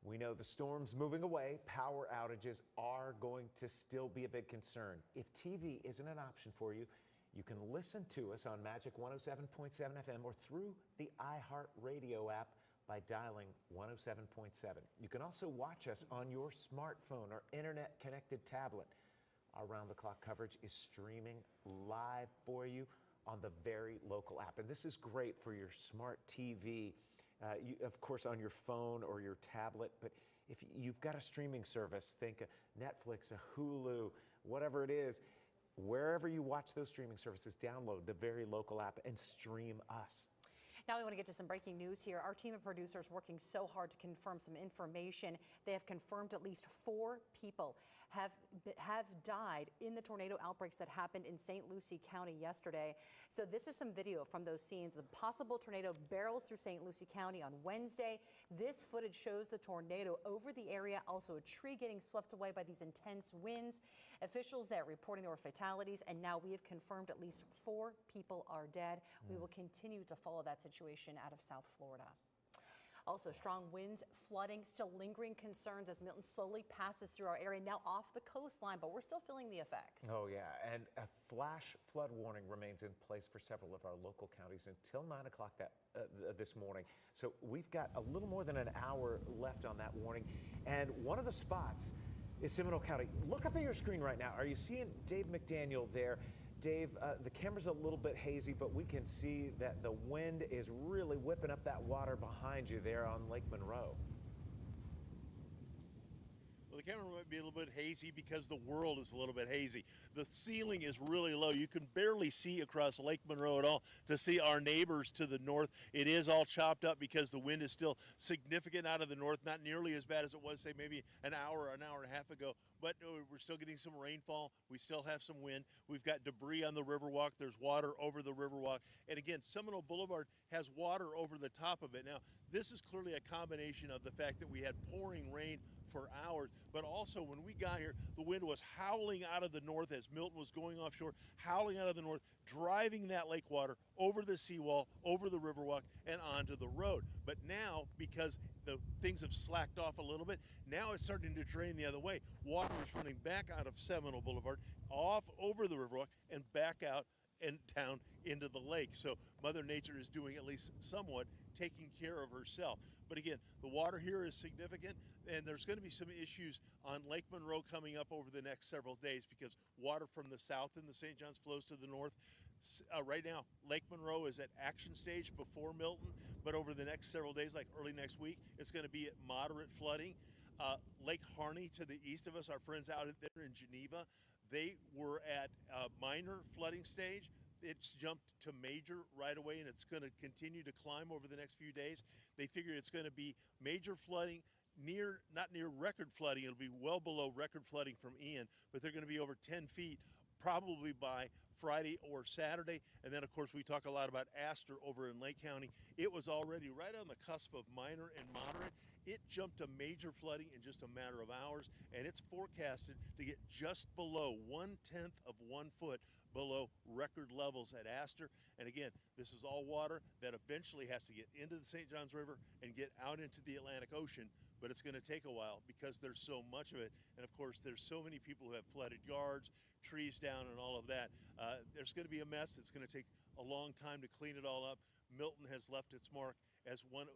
We know the storm's moving away. Power outages are going to still be a big concern. If TV isn't an option for you, you can listen to us on Magic 107.7 FM or through the iHeartRadio app by dialing 107.7. You can also watch us on your smartphone or internet-connected tablet. Our round-the-clock coverage is streaming live for you on the very local app. And this is great for your smart TV, of course, on your phone or your tablet. But if you've got a streaming service, think a Netflix, a Hulu, whatever it is, wherever you watch those streaming services, download the very local app and stream us. Now we want to get to some breaking news here. Our team of producers working so hard to confirm some information. They have confirmed at least 4 people have died in the tornado outbreaks that happened in St. Lucie County yesterday. So this is some video from those scenes. The possible tornado barrels through St. Lucie County on Wednesday. This footage shows the tornado over the area, also a tree getting swept away by these intense winds. Officials there reporting there were fatalities, and now we have confirmed at least 4 people are dead. We will continue to follow that situation out of South Florida. Also, strong winds, flooding, still lingering concerns as Milton slowly passes through our area, now off the coastline, but we're still feeling the effects. Oh, yeah, and a flash flood warning remains in place for several of our local counties until 9 o'clock this morning. So we've got a little more than an hour left on that warning, and one of the spots is Seminole County. Look up at your screen right now. Are you seeing Dave McDaniel there? Dave, the camera's a little bit hazy, but we can see that the wind is really whipping up that water behind you there on Lake Monroe. Well, the camera might be a little bit hazy because the world is a little bit hazy. The ceiling is really low. You can barely see across Lake Monroe at all to see our neighbors to the north. It is all chopped up because the wind is still significant out of the north, not nearly as bad as it was, say, maybe an hour and a half ago. But we're still getting some rainfall. We still have some wind. We've got debris on the Riverwalk. There's water over the Riverwalk. And again, Seminole Boulevard has water over the top of it. Now, this is clearly a combination of the fact that we had pouring rain for hours, but also when we got here, the wind was howling out of the north as Milton was going offshore, howling out of the north, driving that lake water over the seawall, over the Riverwalk, and onto the road. But now, because the things have slacked off a little bit, now it's starting to drain the other way. Water is running back out of Seminole Boulevard, off over the Riverwalk, and back out and down into the lake. So Mother Nature is doing at least somewhat taking care of herself. But again, the water here is significant, and there's going to be some issues on Lake Monroe coming up over the next several days because water from the south in the St. Johns flows to the north. Right now, Lake Monroe is at action stage before Milton, but over the next several days, like early next week, it's going to be at moderate flooding. Lake Harney to the east of us, our friends out there in Geneva, they were at minor flooding stage. It's jumped to major right away, and it's going to continue to climb over the next few days. They figure it's going to be major flooding, not near record flooding. It'll be well below record flooding from Ian, but they're going to be over 10 feet probably by Friday or Saturday. And then, of course, we talk a lot about Astor over in Lake County. It was already right on the cusp of minor and moderate. It jumped to major flooding in just a matter of hours, and it's forecasted to get just below 1/10 of 1 foot below record levels at Astor. And again, this is all water that eventually has to get into the St. Johns River and get out into the Atlantic Ocean, but it's going to take a while because there's so much of it. And of course, there's so many people who have flooded yards, trees down, and all of that. There's going to be a mess. It's going to take a long time to clean it all up. Milton has left its mark as one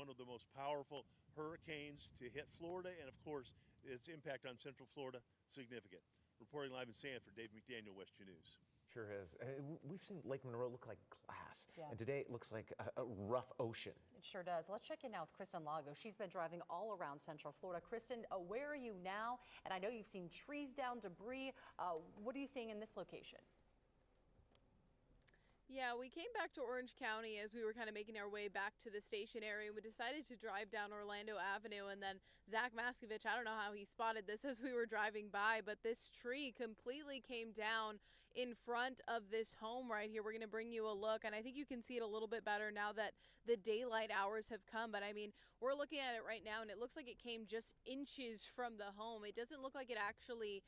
of the most powerful hurricanes to hit Florida, and of course, its impact on Central Florida, significant. Reporting live in Sanford, Dave McDaniel, West 2 News. Sure is. We've seen Lake Monroe look like glass, Yeah. and today it looks like a rough ocean. It sure does. Let's check in now with Kristen Lago. She's been driving all around Central Florida. Kristen, where are you now? And I know you've seen trees down, debris. What are you seeing in this location? Yeah, we came back to Orange County as we were kind of making our way back to the station area, and we decided to drive down Orlando Avenue. And then Zach Maskovich, I don't know how he spotted this as we were driving by, but this tree completely came down in front of this home right here. We're going to bring you a look, and I think you can see it a little bit better now that the daylight hours have come. But I mean, we're looking at it right now, and it looks like it came just inches from the home. It doesn't look like it actually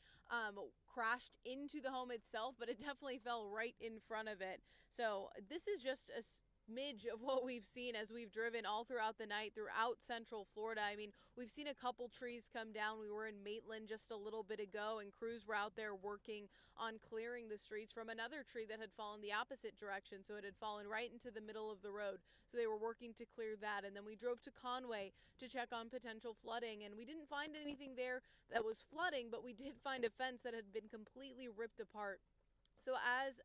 crashed into the home itself, but it definitely fell right in front of it. So this is just a smidge of what we've seen as we've driven all throughout the night throughout Central Florida. I mean, we've seen a couple trees come down. We were in Maitland just a little bit ago, and crews were out there working on clearing the streets from another tree that had fallen the opposite direction. So it had fallen right into the middle of the road. So they were working to clear that. And then we drove to Conway to check on potential flooding, and we didn't find anything there that was flooding, but we did find a fence that had been completely ripped apart. So as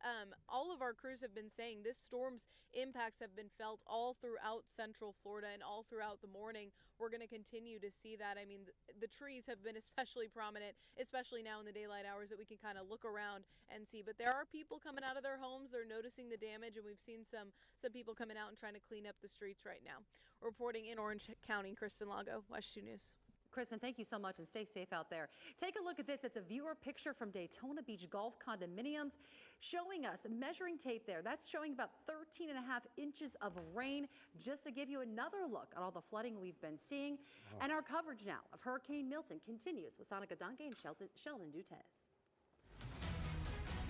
all of our crews have been saying, this storm's impacts have been felt all throughout Central Florida and all throughout the morning. We're going to continue to see that. I mean, the trees have been especially prominent, especially now in the daylight hours that we can kind of look around and see. But there are people coming out of their homes. They're noticing the damage, and we've seen some people coming out and trying to clean up the streets right now. Reporting in Orange County, Kristen Lago, West 2 News. Kristen, thank you so much, and stay safe out there. Take a look at this. It's a viewer picture from Daytona Beach Golf Condominiums showing us measuring tape there. That's showing about 13.5 inches of rain, just to give you another look at all the flooding we've been seeing. Oh. And our coverage now of Hurricane Milton continues with Sonica Duncan and Sheldon Dutez.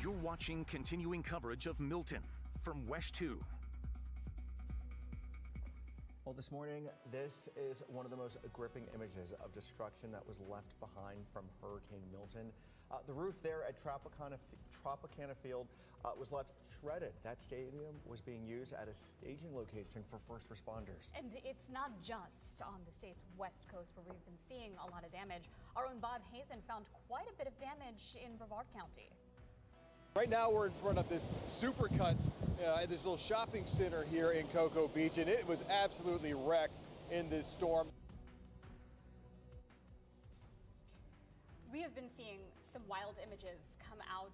You're watching continuing coverage of Milton from West 2. Well, this morning, this is one of the most gripping images of destruction that was left behind from Hurricane Milton. The roof there at Tropicana Field was left shredded. That stadium was being used at a staging location for first responders. And it's not just on the state's west coast where we've been seeing a lot of damage. Our own Bob Hazen found quite a bit of damage in Brevard County. Right now we're in front of this Supercuts, this little shopping center here in Cocoa Beach, and it was absolutely wrecked in this storm. We have been seeing some wild images come out.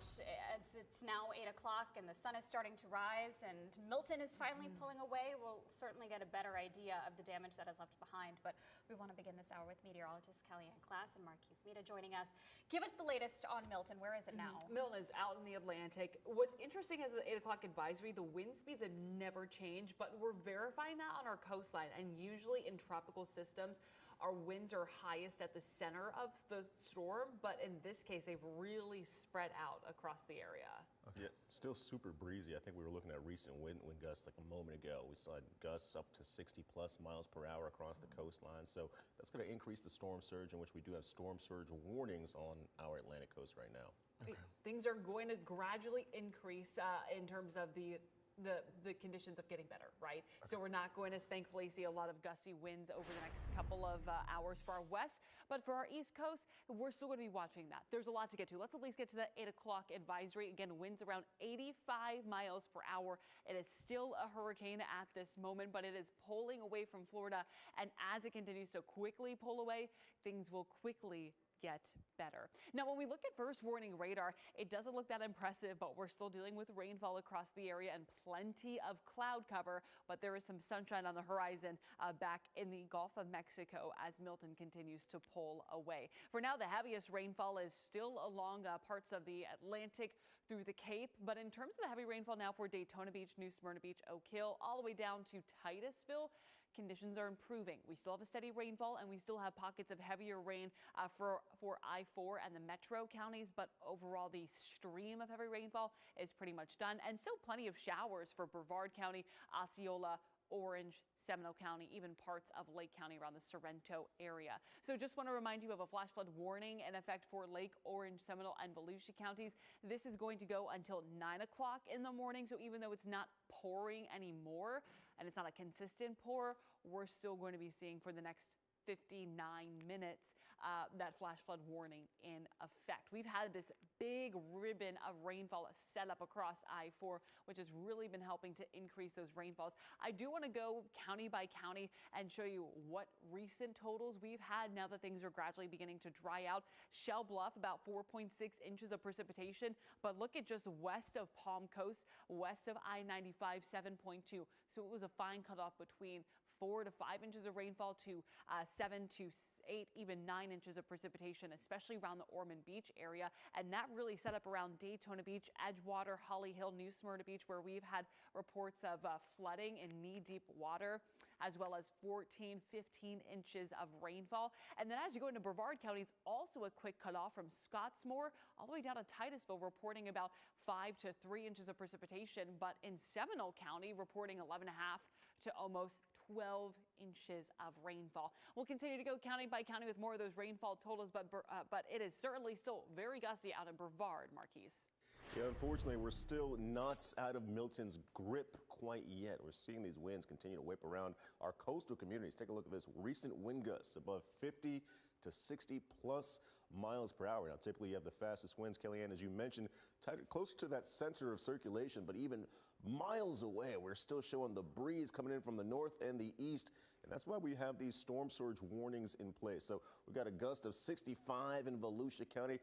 It's now 8 o'clock and the sun is starting to rise, and Milton is finally pulling away. We'll certainly get a better idea of the damage that is left behind, but we want to begin this hour with meteorologist Kellyanne Klass and Marquise Mita joining us. Give us the latest on Milton. Where is it now? Milton is out in the Atlantic. What's interesting is the 8 o'clock advisory, the wind speeds have never changed, but we're verifying that on our coastline, and usually in tropical systems, our winds are highest at the center of the storm, but in this case, they've really spread out across the area. Yeah, still super breezy. I think we were looking at recent wind gusts like a moment ago. We saw gusts up to 60+ miles per hour across the coastline. So that's going to increase the storm surge, in which we do have storm surge warnings on our Atlantic coast right now. Okay. Things are going to gradually increase in terms of the conditions of getting better, right? Okay. So we're not going to thankfully see a lot of gusty winds over the next couple of hours for our west, but for our east coast, we're still going to be watching that. There's a lot to get to. Let's at least get to that 8 o'clock advisory. Again, winds around 85 miles per hour. It is still a hurricane at this moment, but it is pulling away from Florida, and as it continues to quickly pull away, things will quickly get better. Now, when we look at first warning radar, it doesn't look that impressive, but we're still dealing with rainfall across the area and plenty of cloud cover, but there is some sunshine on the horizon back in the Gulf of Mexico as Milton continues to pull away. For now, the heaviest rainfall is still along parts of the Atlantic through the Cape, but in terms of the heavy rainfall now for Daytona Beach, New Smyrna Beach, Oak Hill, all the way down to Titusville, conditions are improving. We still have a steady rainfall and we still have pockets of heavier rain for I-4 and the metro counties, but overall the stream of heavy rainfall is pretty much done, and still plenty of showers for Brevard County, Osceola, Orange, Seminole County, even parts of Lake County around the Sorrento area. So just want to remind you of a flash flood warning in effect for Lake, Orange, Seminole, and Volusia counties. This is going to go until 9 o'clock in the morning. So even though it's not pouring anymore and it's not a consistent pour, we're still going to be seeing for the next 59 minutes that flash flood warning in effect. We've had this big ribbon of rainfall set up across I-4, which has really been helping to increase those rainfalls. I do want to go county by county and show you what recent totals we've had now that things are gradually beginning to dry out. Shell Bluff, about 4.6 inches of precipitation, but look at just west of Palm Coast, west of I-95, 7.2. So it was a fine cutoff between 4 to 5 inches of rainfall to 7 to 8, even 9 inches of precipitation, especially around the Ormond Beach area. And that really set up around Daytona Beach, Edgewater, Holly Hill, New Smyrna Beach, where we've had reports of flooding in knee-deep water, as well as 14, 15 inches of rainfall. And then as you go into Brevard County, it's also a quick cutoff from Scottsmore all the way down to Titusville, reporting about 5 to 3 inches of precipitation. But in Seminole County, reporting 11.5 to almost 12 inches of rainfall. We'll continue to go county by county with more of those rainfall totals, but it is certainly still very gusty out in Brevard, Marquise. Yeah, unfortunately, we're still not out of Milton's grip quite yet. We're seeing these winds continue to whip around our coastal communities. Take a look at this recent wind gusts above 50 to 60 plus miles per hour. Now, typically you have the fastest winds, Kellyanne, as you mentioned, closer to that center of circulation, but even miles away, we're still showing the breeze coming in from the north and the east. And that's why we have these storm surge warnings in place. So we've got a gust of 65 in Volusia County,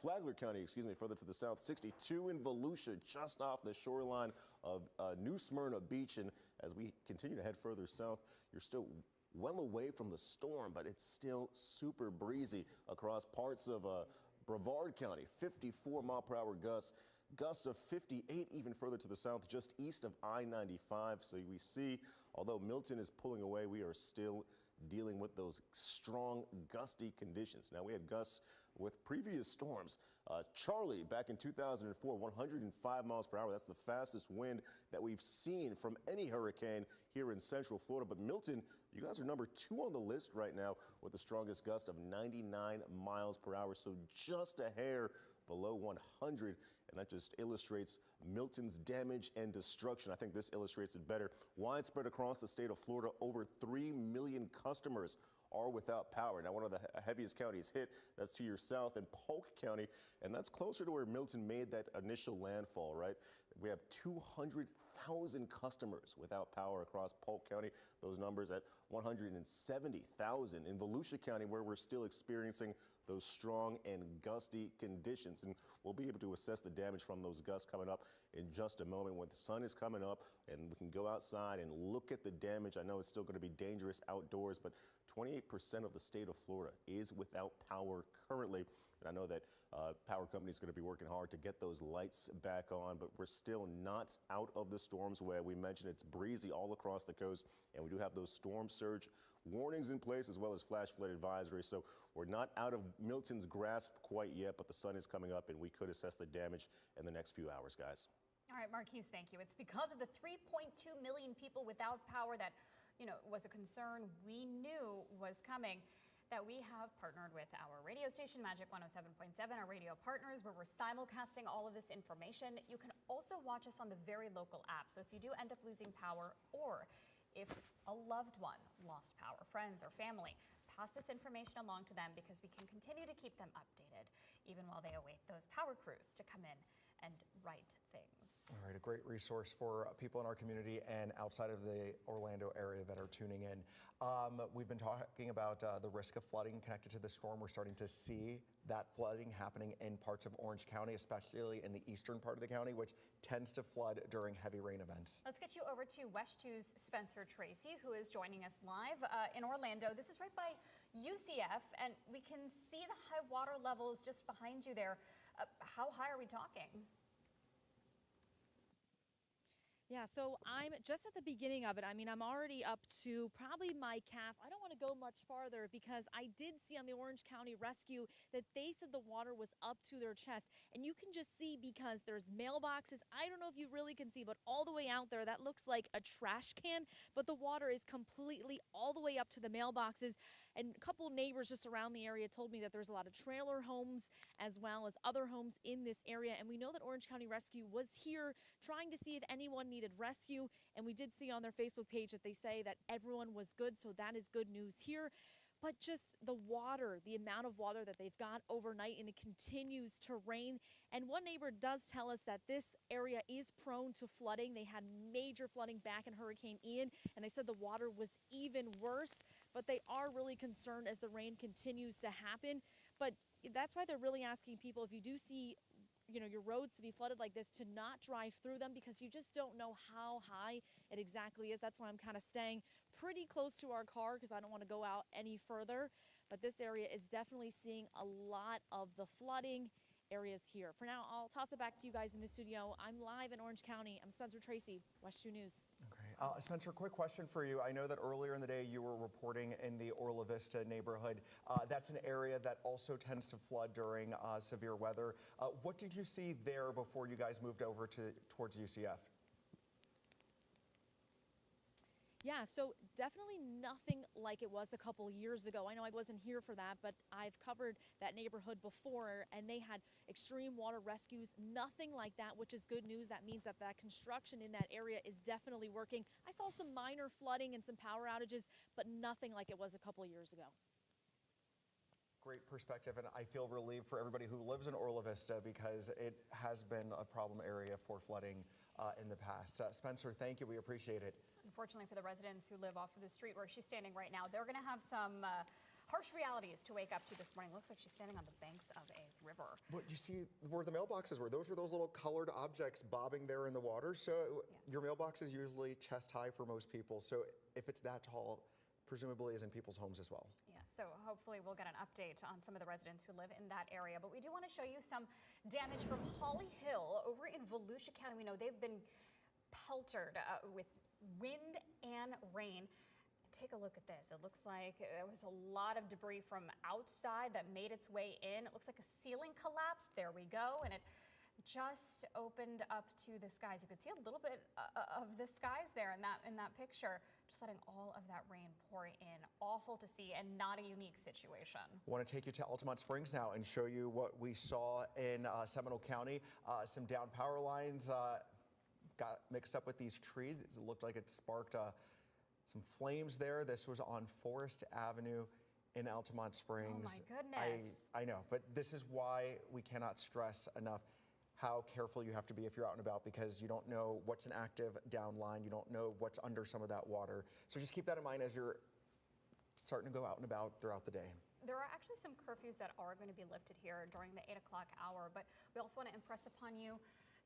Flagler County, further to the south, 62 in Volusia, just off the shoreline of New Smyrna Beach. And as we continue to head further south, you're still well away from the storm, but it's still super breezy across parts of Brevard County, 54 mile per hour gusts. Gusts of 58 even further to the south, just east of I-95. So we see, although Milton is pulling away, we are still dealing with those strong gusty conditions. Now, we had gusts with previous storms. Charlie, back in 2004, 105 miles per hour. That's the fastest wind that we've seen from any hurricane here in Central Florida. But Milton, you guys are number 2 on the list right now with the strongest gust of 99 miles per hour. So just a hair below 100. And that just illustrates Milton's damage and destruction. I think this illustrates it better. Widespread across the state of Florida, over 3 million customers are without power. Now, one of the heaviest counties hit, that's to your south in Polk County, and that's closer to where Milton made that initial landfall, right? We have 200,000 customers without power across Polk County. Those numbers at 170,000 in Volusia County, where we're still experiencing those strong and gusty conditions. And we'll be able to assess the damage from those gusts coming up in just a moment when the sun is coming up and we can go outside and look at the damage. I know it's still going to be dangerous outdoors, but 28% of the state of Florida is without power currently. And I know that power companies are going to be working hard to get those lights back on, but we're still not out of the storm's way. We mentioned it's breezy all across the coast, and we do have those storm surge warnings in place as well as flash flood advisories. So we're not out of Milton's grasp quite yet, but the sun is coming up and we could assess the damage in the next few hours, guys. All right, Marquise, thank you. It's because of the 3.2 million people without power that, was a concern we knew was coming, that we have partnered with our radio station, Magic 107.7, our radio partners, where we're simulcasting all of this information. You can also watch us on the very local app. So if you do end up losing power, or if a loved one lost power, friends or family, pass this information along to them, because we can continue to keep them updated even while they await those power crews to come in and right things. All right, a great resource for people in our community and outside of the Orlando area that are tuning in. We've been talking about the risk of flooding connected to the storm. We're starting to see that flooding happening in parts of Orange County, especially in the eastern part of the county, which tends to flood during heavy rain events. Let's get you over to West 2's Spencer Tracy, who is joining us live in Orlando. This is right by UCF, and we can see the high water levels just behind you there. How high are we talking? Yeah, so I'm just at the beginning of it. I mean, I'm already up to probably my calf. I don't want to go much farther because I did see on the Orange County Rescue that they said the water was up to their chest. And you can just see because there's mailboxes. I don't know if you really can see, but all the way out there, that looks like a trash can. But the water is completely all the way up to the mailboxes. And a couple neighbors just around the area told me that there's a lot of trailer homes as well as other homes in this area. And we know that Orange County Rescue was here trying to see if anyone needed rescue. And we did see on their Facebook page that they say that everyone was good. So that is good news here. But just the water, the amount of water that they've got overnight, and it continues to rain. And one neighbor does tell us that this area is prone to flooding. They had major flooding back in Hurricane Ian, and they said the water was even worse. But they are really concerned as the rain continues to happen. But that's why they're really asking people, if you do see your roads to be flooded like this, to not drive through them, because you just don't know how high it exactly is. That's why I'm kind of staying pretty close to our car because I don't want to go out any further. But this area is definitely seeing a lot of the flooding areas here. For now, I'll toss it back to you guys in the studio. I'm live in Orange County. I'm Spencer Tracy, West 2 News. Okay. Spencer, quick question for you. I know that earlier in the day you were reporting in the Orla Vista neighborhood. That's an area that also tends to flood during severe weather. What did you see there before you guys moved over towards UCF? Yeah, so definitely nothing like it was a couple years ago. I know I wasn't here for that, but I've covered that neighborhood before, and they had extreme water rescues, nothing like that, which is good news. That means that construction in that area is definitely working. I saw some minor flooding and some power outages, but nothing like it was a couple years ago. Great perspective, and I feel relieved for everybody who lives in Orla Vista because it has been a problem area for flooding in the past. Spencer, thank you. We appreciate it. Unfortunately for the residents who live off of the street where she's standing right now, they're going to have some harsh realities to wake up to this morning. Looks like she's standing on the banks of a river. But you see where the mailboxes were. Those were those little colored objects bobbing there in the water. So your mailbox is usually chest high for most people. So if it's that tall, presumably is in people's homes as well. Yeah, so hopefully we'll get an update on some of the residents who live in that area. But we do want to show you some damage from Holly Hill over in Volusia County. We know they've been peltered with wind and rain. Take a look at this. It looks like there was a lot of debris from outside that made its way in. It looks like a ceiling collapsed. There we go. And it just opened up to the skies. You could see a little bit of the skies there in that picture, just letting all of that rain pour in. Awful to see and not a unique situation. I want to take you to Altamont Springs now and show you what we saw in Seminole County. Some down power lines got mixed up with these trees. It looked like it sparked some flames there. This was on Forest Avenue in Altamont Springs. Oh my goodness. I know, but this is why we cannot stress enough how careful you have to be if you're out and about, because you don't know what's an active downline. You don't know what's under some of that water. So just keep that in mind as you're starting to go out and about throughout the day. There are actually some curfews that are going to be lifted here during the 8 o'clock hour, but we also want to impress upon you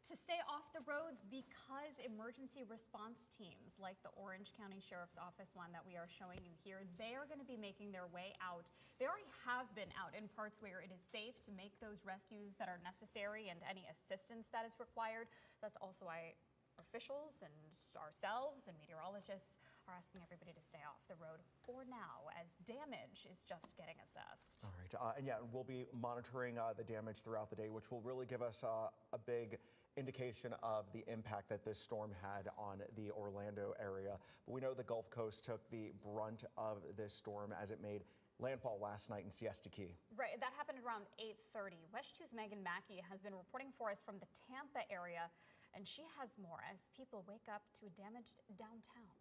to stay off the roads, because emergency response teams like the Orange County Sheriff's Office one that we are showing you here, they are going to be making their way out. They already have been out in parts where it is safe to make those rescues that are necessary and any assistance that is required. That's also why officials and ourselves and meteorologists are asking everybody to stay off the road for now, as damage is just getting assessed. All right, and yeah, we'll be monitoring the damage throughout the day, which will really give us a big indication of the impact that this storm had on the Orlando area. But we know the Gulf Coast took the brunt of this storm as it made landfall last night in Siesta Key. Right, that happened around 8:30. West 2's Megan Mackey has been reporting for us from the Tampa area, and she has more as people wake up to a damaged downtown.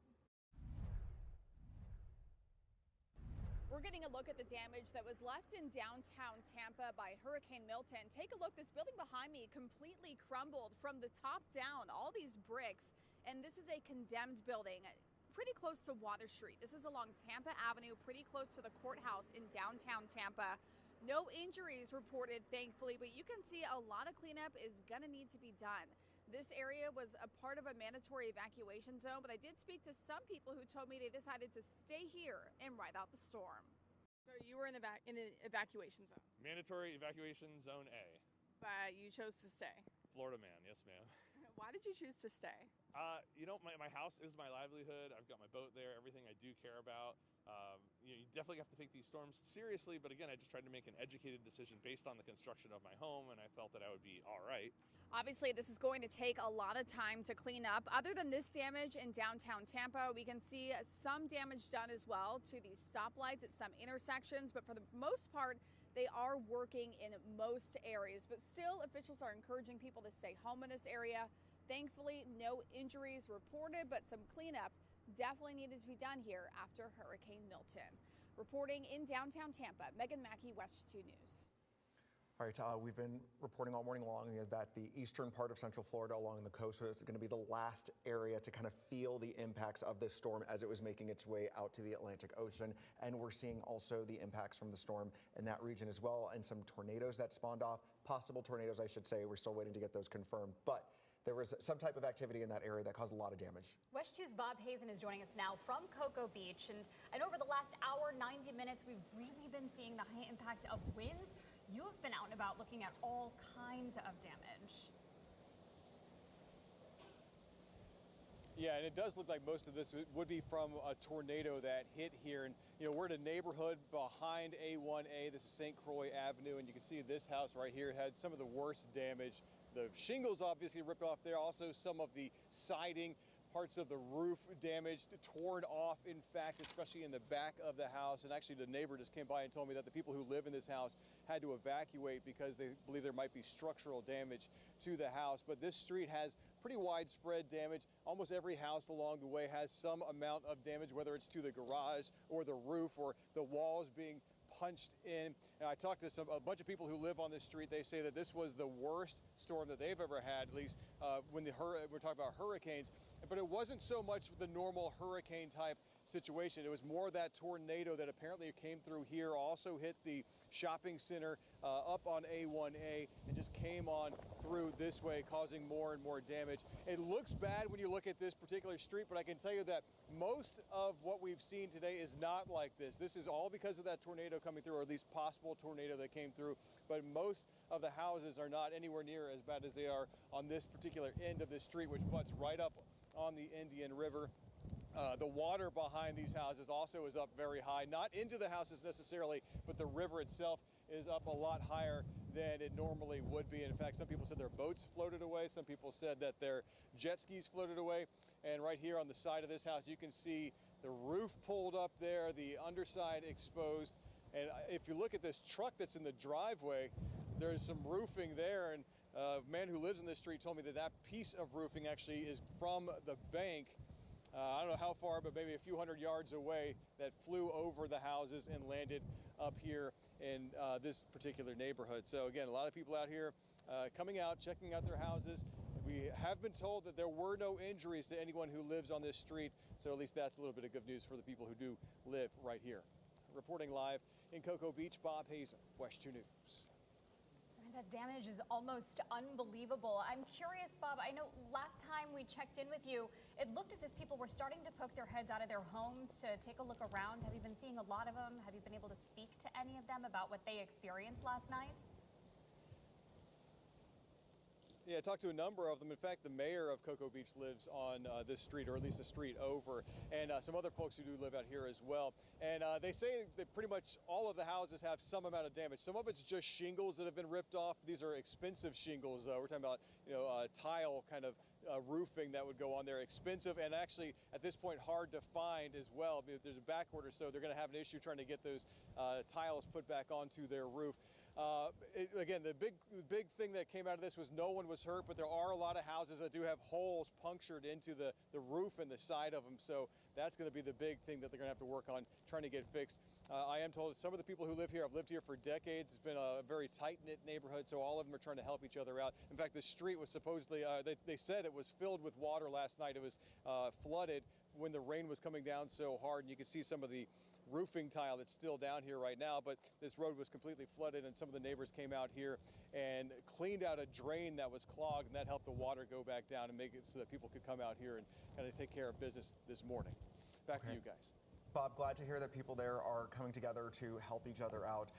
We're getting a look at the damage that was left in downtown Tampa by Hurricane Milton. Take a look. This building behind me completely crumbled from the top down, all these bricks. And this is a condemned building pretty close to Water Street. This is along Tampa Avenue, pretty close to the courthouse in downtown Tampa. No injuries reported, thankfully, but you can see a lot of cleanup is going to need to be done. This area was a part of a mandatory evacuation zone, but I did speak to some people who told me they decided to stay here and ride out the storm. So you were in an evacuation zone? Mandatory evacuation zone A. But you chose to stay? Florida man, yes ma'am. Why did you choose to stay? You know, my house is my livelihood. I've got my boat there, everything I do care about. You definitely have to take these storms seriously, but again, I just tried to make an educated decision based on the construction of my home, and I felt that I would be all right. Obviously, this is going to take a lot of time to clean up. Other than this damage in downtown Tampa, we can see some damage done as well to these stoplights at some intersections, but for the most part, they are working in most areas. But still, officials are encouraging people to stay home in this area. Thankfully, no injuries reported, but some cleanup definitely needed to be done here after Hurricane Milton. Reporting in downtown Tampa, Megan Mackey, West 2 News. All right, we've been reporting all morning long that the eastern part of Central Florida along the coast is going to be the last area to kind of feel the impacts of this storm as it was making its way out to the Atlantic Ocean. And we're seeing also the impacts from the storm in that region as well, and some tornadoes that spawned off, possible tornadoes, I should say. We're still waiting to get those confirmed. But there was some type of activity in that area that caused a lot of damage. West 2's Bob Hazen is joining us now from Cocoa Beach. And over the last hour, 90 minutes, we've really been seeing the high impact of winds. You have been out and about looking at all kinds of damage. Yeah, and it does look like most of this would be from a tornado that hit here. And, you know, we're in a neighborhood behind A1A. This is St. Croix Avenue, and you can see this house right here had some of the worst damage. The shingles obviously ripped off there. Also, some of the siding, parts of the roof damaged, torn off, in fact, especially in the back of the house. And actually, the neighbor just came by and told me that the people who live in this house had to evacuate because they believe there might be structural damage to the house. But this street has pretty widespread damage. Almost every house along the way has some amount of damage, whether it's to the garage or the roof or the walls being punched in. And I talked to a bunch of people who live on this street. They say that this was the worst storm that they've ever had, at least when we're talking about hurricanes. But it wasn't so much the normal hurricane type situation. It was more that tornado that apparently came through here, also hit the shopping center up on A1A and just came on through this way, causing more and more damage. It looks bad when you look at this particular street, but I can tell you that most of what we've seen today is not like this. This is all because of that tornado coming through, or at least possible tornado that came through. But most of the houses are not anywhere near as bad as they are on this particular end of the street, which butts right up on the Indian River. The water behind these houses also is up very high, not into the houses necessarily, but the river itself is up a lot higher than it normally would be. In fact, some people said their boats floated away. Some people said that their jet skis floated away. And right here on the side of this house, you can see the roof pulled up there, the underside exposed. And if you look at this truck that's in the driveway, there's some roofing there. And a man who lives in this street told me that that piece of roofing actually is from the bank. I don't know how far, but maybe a few hundred yards away, that flew over the houses and landed up here in this particular neighborhood. So again, a lot of people out here coming out, checking out their houses. We have been told that there were no injuries to anyone who lives on this street. So at least that's a little bit of good news for the people who do live right here. Reporting live in Cocoa Beach, Bob Hazen, West 2 News. That damage is almost unbelievable. I'm curious, Bob, I know last time we checked in with you, it looked as if people were starting to poke their heads out of their homes to take a look around. Have you been seeing a lot of them? Have you been able to speak to any of them about what they experienced last night? Yeah, I talked to a number of them. In fact, the mayor of Cocoa Beach lives on this street, or at least a street over, and some other folks who do live out here as well. And they say that pretty much all of the houses have some amount of damage. Some of it's just shingles that have been ripped off. These are expensive shingles. We're talking about, tile kind of roofing that would go on there, expensive, and actually at this point hard to find as well. There's a back order, so they're going to have an issue trying to get those tiles put back onto their roof. Again, the big thing that came out of this was no one was hurt, but there are a lot of houses that do have holes punctured into the roof and the side of them. So that's going to be the big thing that they're going to have to work on trying to get fixed. I am told that some of the people who live here have lived here for decades. It's been a very tight-knit neighborhood, so all of them are trying to help each other out. In fact, the street was supposedly, they said it was filled with water last night. It was flooded when the rain was coming down so hard, and you can see some of the roofing tile that's still down here right now, but this road was completely flooded, and some of the neighbors came out here and cleaned out a drain that was clogged, and that helped the water go back down and make it so that people could come out here and kind of take care of business this morning. Back to you guys. Bob, glad to hear that people there are coming together to help each other out.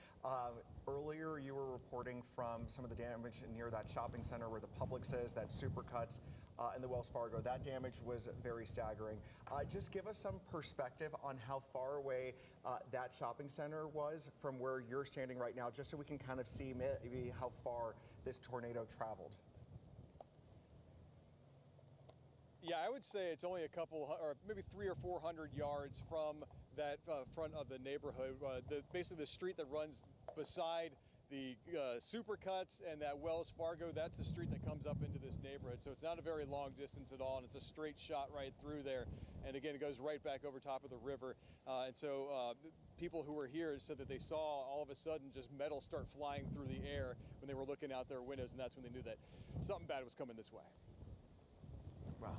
Earlier, you were reporting from some of the damage near that shopping center where the Publix is, that Supercuts, and the Wells Fargo. That damage was very staggering. Just give us some perspective on how far away that shopping center was from where you're standing right now, just so we can kind of see maybe how far this tornado traveled. Yeah, I would say it's only a couple, or maybe 300 or 400 yards from that front of the neighborhood. Basically, the street that runs beside the Supercuts and that Wells Fargo, that's the street that comes up into this neighborhood. So it's not a very long distance at all, and it's a straight shot right through there. And again, it goes right back over top of the river. And so people who were here said that they saw all of a sudden just metal start flying through the air when they were looking out their windows, and that's when they knew that something bad was coming this way. Wow.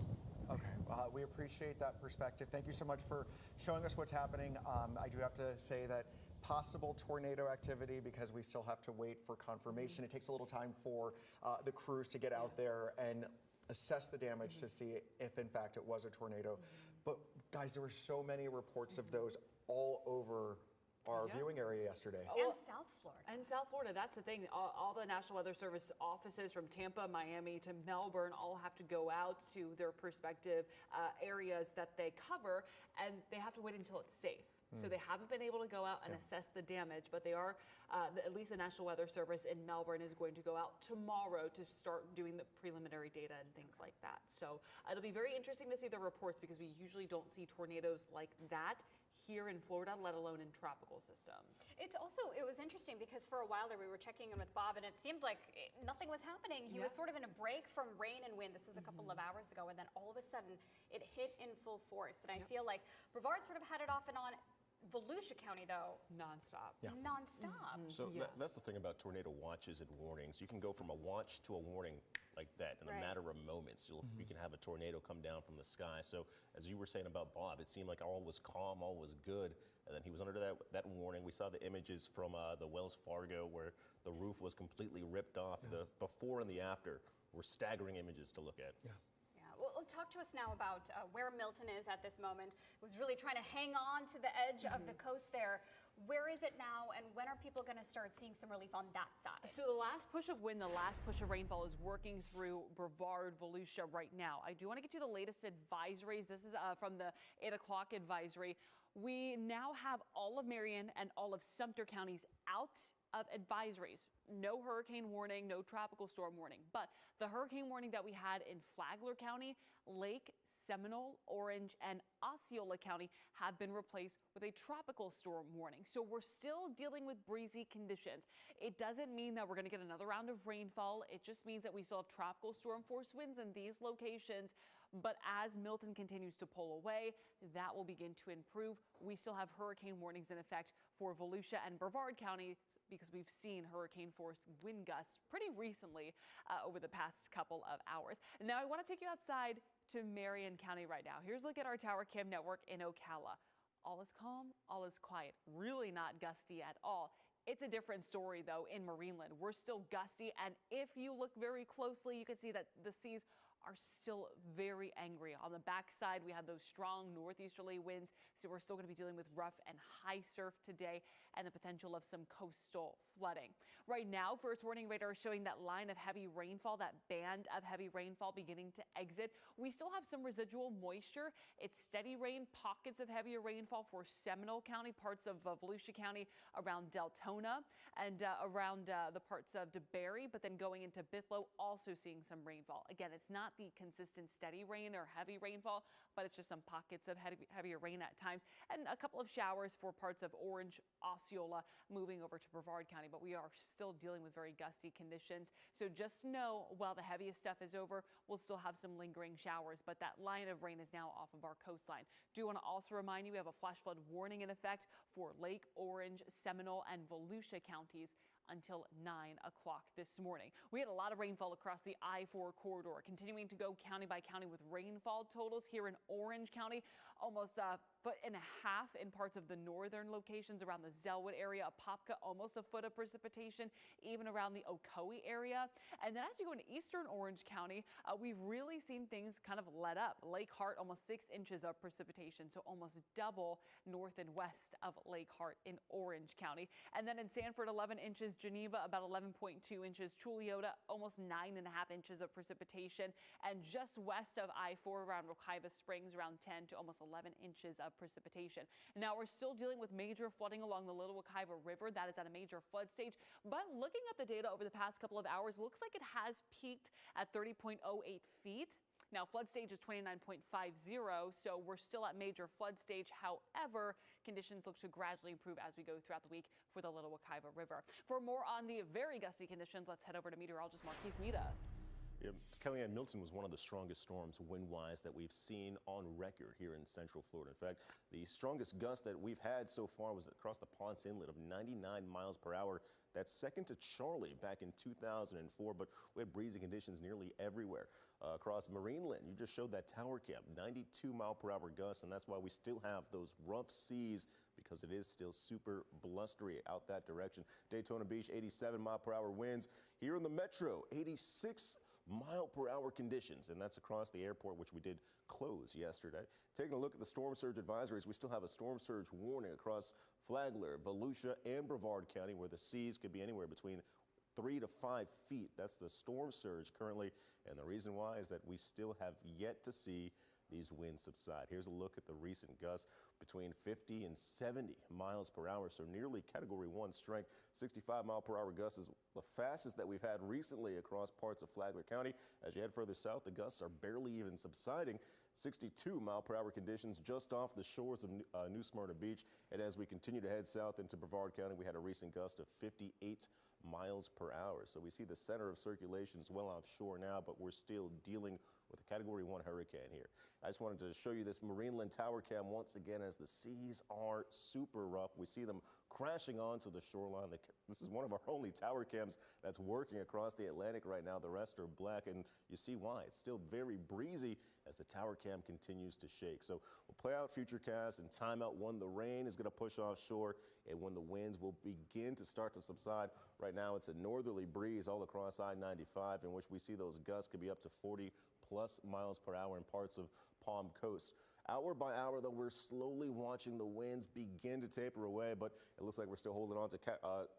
Okay. We appreciate that perspective. Thank you so much for showing us what's happening. I do have to say that possible tornado activity, because we still have to wait for confirmation. It takes a little time for the crews to get out there and assess the damage to see if in fact it was a tornado. But guys, there were so many reports of those all over our viewing area yesterday. And South Florida. And South Florida, that's the thing. All the National Weather Service offices from Tampa, Miami to Melbourne all have to go out to their respective areas that they cover, and they have to wait until it's safe. So they haven't been able to go out and assess the damage, but they are, at least the National Weather Service in Melbourne is going to go out tomorrow to start doing the preliminary data and things like that. So it'll be very interesting to see the reports, because we usually don't see tornadoes like that here in Florida, let alone in tropical systems. It was interesting because for a while there we were checking in with Bob, and it seemed like nothing was happening. He was sort of in a break from rain and wind. This was a couple of hours ago, and then all of a sudden it hit in full force. And I feel like Brevard sort of had it off and on. Volusia County, though, nonstop. Yeah. Nonstop. So that's the thing about tornado watches and warnings. You can go from a watch to a warning like that in a matter of moments. You can have a tornado come down from the sky. So as you were saying about Bob, it seemed like all was calm, all was good, and then he was under that warning. We saw the images from the Wells Fargo where the roof was completely ripped off. The before and the after were staggering images to look at. Well, talk to us now about where Milton is at this moment. It was really trying to hang on to the edge of the coast there. Where is it now, and when are people going to start seeing some relief on that side? So the last push of wind, the last push of rainfall is working through Brevard, Volusia right now. I do want to get you the latest advisories. This is from the 8 o'clock advisory. We now have all of Marion and all of Sumter counties out of advisories. No hurricane warning, no tropical storm warning. But the hurricane warning that we had in Flagler County, Lake, Seminole, Orange, and Osceola County have been replaced with a tropical storm warning. So we're still dealing with breezy conditions. It doesn't mean that we're going to get another round of rainfall. It just means that we still have tropical storm force winds in these locations. But as Milton continues to pull away, that will begin to improve. We still have hurricane warnings in effect for Volusia and Brevard County, because we've seen hurricane force wind gusts pretty recently over the past couple of hours. And now I want to take you outside to Marion County right now. Here's a look at our tower cam network in Ocala. All is calm, all is quiet, really not gusty at all. It's a different story though in Marineland. We're still gusty, and if you look very closely, you can see that the seas are still very angry. On the backside, we have those strong northeasterly winds, so we're still going to be dealing with rough and high surf today and the potential of some coastal flooding. Right now, first warning radar is showing that line of heavy rainfall, that band of heavy rainfall beginning to exit. We still have some residual moisture. It's steady rain, pockets of heavier rainfall for Seminole County, parts of Volusia County, around Deltona, and around the parts of DeBary, but then going into Bithlo, also seeing some rainfall. Again, it's not not the consistent steady rain or heavy rainfall, but it's just some pockets of heavier rain at times, and a couple of showers for parts of Orange, Osceola, moving over to Brevard County. But we are still dealing with very gusty conditions. So just know, while the heaviest stuff is over, we'll still have some lingering showers, but that line of rain is now off of our coastline. Do want to also remind you we have a flash flood warning in effect for Lake Orange, Seminole, and Volusia counties until 9 o'clock this morning. We had a lot of rainfall across the I-4 corridor, continuing to go county by county with rainfall totals here in Orange County, almost a foot and a half in parts of the northern locations around the Zellwood area, Apopka, almost a foot of precipitation, even around the Ocoee area. And then as you go into eastern Orange County, we've really seen things kind of let up. Lake Hart, almost 6 inches of precipitation, so almost double north and west of Lake Hart in Orange County. And then in Sanford, 11 inches, Geneva, about 11.2 inches, Chuliota, almost 9.5 inches of precipitation, and just west of I-4 around Wekiva Springs, around 10 to almost 11 inches of precipitation. Now we're still dealing with major flooding along the Little Wekiva River. That is at a major flood stage, but looking at the data over the past couple of hours, looks like it has peaked at 30.08 feet. Now, flood stage is 29.50, so we're still at major flood stage. However, conditions look to gradually improve as we go throughout the week for the Little Wekiva River. For more on the very gusty conditions, let's head over to meteorologist Marquise Mita. Yeah, Kellyanne, Milton was one of the strongest storms wind-wise that we've seen on record here in Central Florida. In fact, the strongest gust that we've had so far was across the Ponce Inlet of 99 miles per hour. That's second to Charlie back in 2004, but we had breezy conditions nearly everywhere. Across Marineland, you just showed that tower cam, 92 mile per hour gusts, and that's why we still have those rough seas, because it is still super blustery out that direction. Daytona Beach, 87 mile per hour winds. Here in the metro, 86 mile per hour conditions, and that's across the airport, which we did close yesterday. Taking a look at the storm surge advisories, we still have a storm surge warning across Flagler, Volusia, and Brevard County, where the seas could be anywhere between 3 to 5 feet. That's the storm surge currently, and the reason why is that we still have yet to see these winds subside. Here's a look at the recent gusts between 50 and 70 miles per hour, so nearly Category 1 strength. 65 mile per hour gusts is the fastest that we've had recently across parts of Flagler County. As you head further south, the gusts are barely even subsiding. 62 mile per hour conditions just off the shores of New Smyrna Beach. And as we continue to head south into Brevard County, we had a recent gust of 58 miles per hour. So we see the center of circulation is well offshore now, but we're still dealing with a Category 1 hurricane here. I just wanted to show you this Marineland tower cam once again as the seas are super rough. We see them crashing onto the shoreline. This is one of our only tower cams that's working across the Atlantic right now. The rest are black, and you see why. It's still very breezy as the tower cam continues to shake. So we'll play out future casts and time out when the rain is going to push offshore and when the winds will begin to start to subside. Right now, it's a northerly breeze all across I-95, in which we see those gusts could be up to 40+ miles per hour in parts of Palm Coast. Hour by hour, though, we're slowly watching the winds begin to taper away, but it looks like we're still holding on to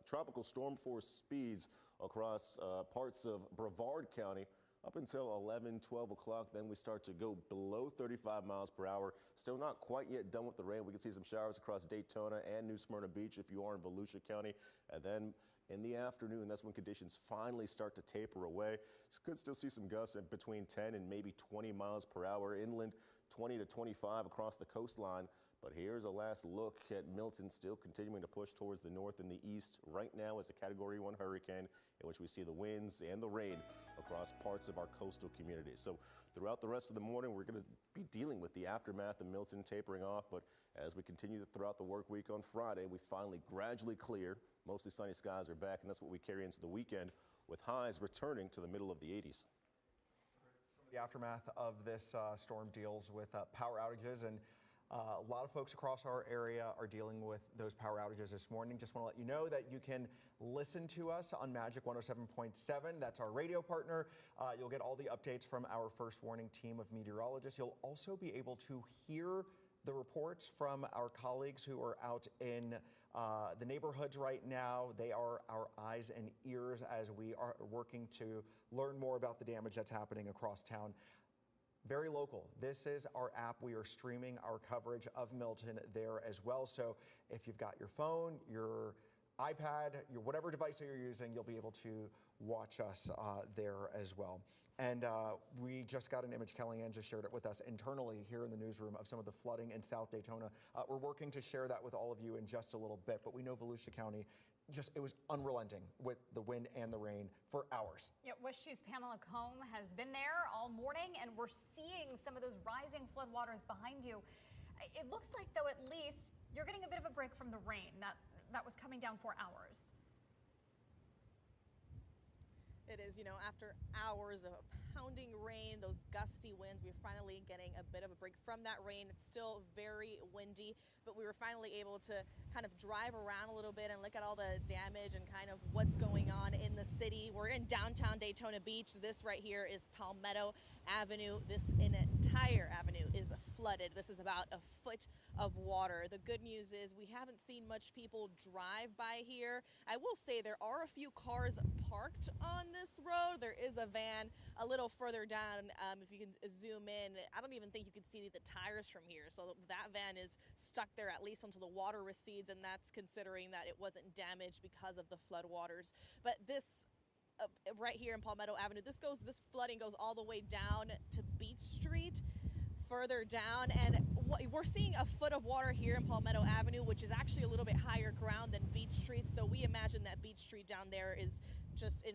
tropical storm force speeds across parts of Brevard County up until 11, 12 o'clock. Then we start to go below 35 miles per hour. Still not quite yet done with the rain. We can see some showers across Daytona and New Smyrna Beach if you are in Volusia County. And then in the afternoon, that's when conditions finally start to taper away. Could still see some gusts at between 10 and maybe 20 miles per hour. Inland, 20 to 25 across the coastline. But here's a last look at Milton, still continuing to push towards the north and the east. Right now is a Category 1 hurricane, in which we see the winds and the rain across parts of our coastal communities. So throughout the rest of the morning, we're going to be dealing with the aftermath of Milton tapering off. But as we continue throughout the work week on Friday, we finally gradually clear. Mostly sunny skies are back, and that's what we carry into the weekend, with highs returning to the middle of the 80s. The aftermath of this storm deals with power outages, and a lot of folks across our area are dealing with those power outages this morning. Just want to let you know that you can listen to us on Magic 107.7. That's our radio partner. You'll get all the updates from our First Warning team of meteorologists. You'll also be able to hear the reports from our colleagues who are out in the neighborhoods right now. They are our eyes and ears as we are working to learn more about the damage that's happening across town. Very local. This is our app. We are streaming our coverage of Milton there as well. So if you've got your phone, your iPad, whatever device that you're using, you'll be able to watch us there as well. And we just got an image. Kellyanne just shared it with us internally here in the newsroom of some of the flooding in South Daytona. We're working to share that with all of you in just a little bit, but we know Volusia County, it was unrelenting with the wind and the rain for hours. Yeah, West 2's Pamela Combe has been there all morning, and we're seeing some of those rising floodwaters behind you. It looks like, though, at least you're getting a bit of a break from the rain that was coming down for hours. It is, after hours of pounding rain, those gusty winds, we're finally getting a bit of a break from that rain. It's still very windy, but we were finally able to kind of drive around a little bit and look at all the damage and kind of what's going on in the city. We're in downtown Daytona Beach. This right here is Palmetto Avenue. This entire avenue is flooded. This is about a foot of water. The good news is we haven't seen much people drive by here. I will say there are a few cars parked on this road. There is a van a little further down. If you can zoom in, I don't even think you can see the tires from here. So that van is stuck there at least until the water recedes, and that's considering that it wasn't damaged because of the flood waters. But this right here in Palmetto Avenue, this flooding goes all the way down to Beach Street, further down, and we're seeing a foot of water here in Palmetto Avenue, which is actually a little bit higher ground than Beach Street. So we imagine that Beach Street down there is just in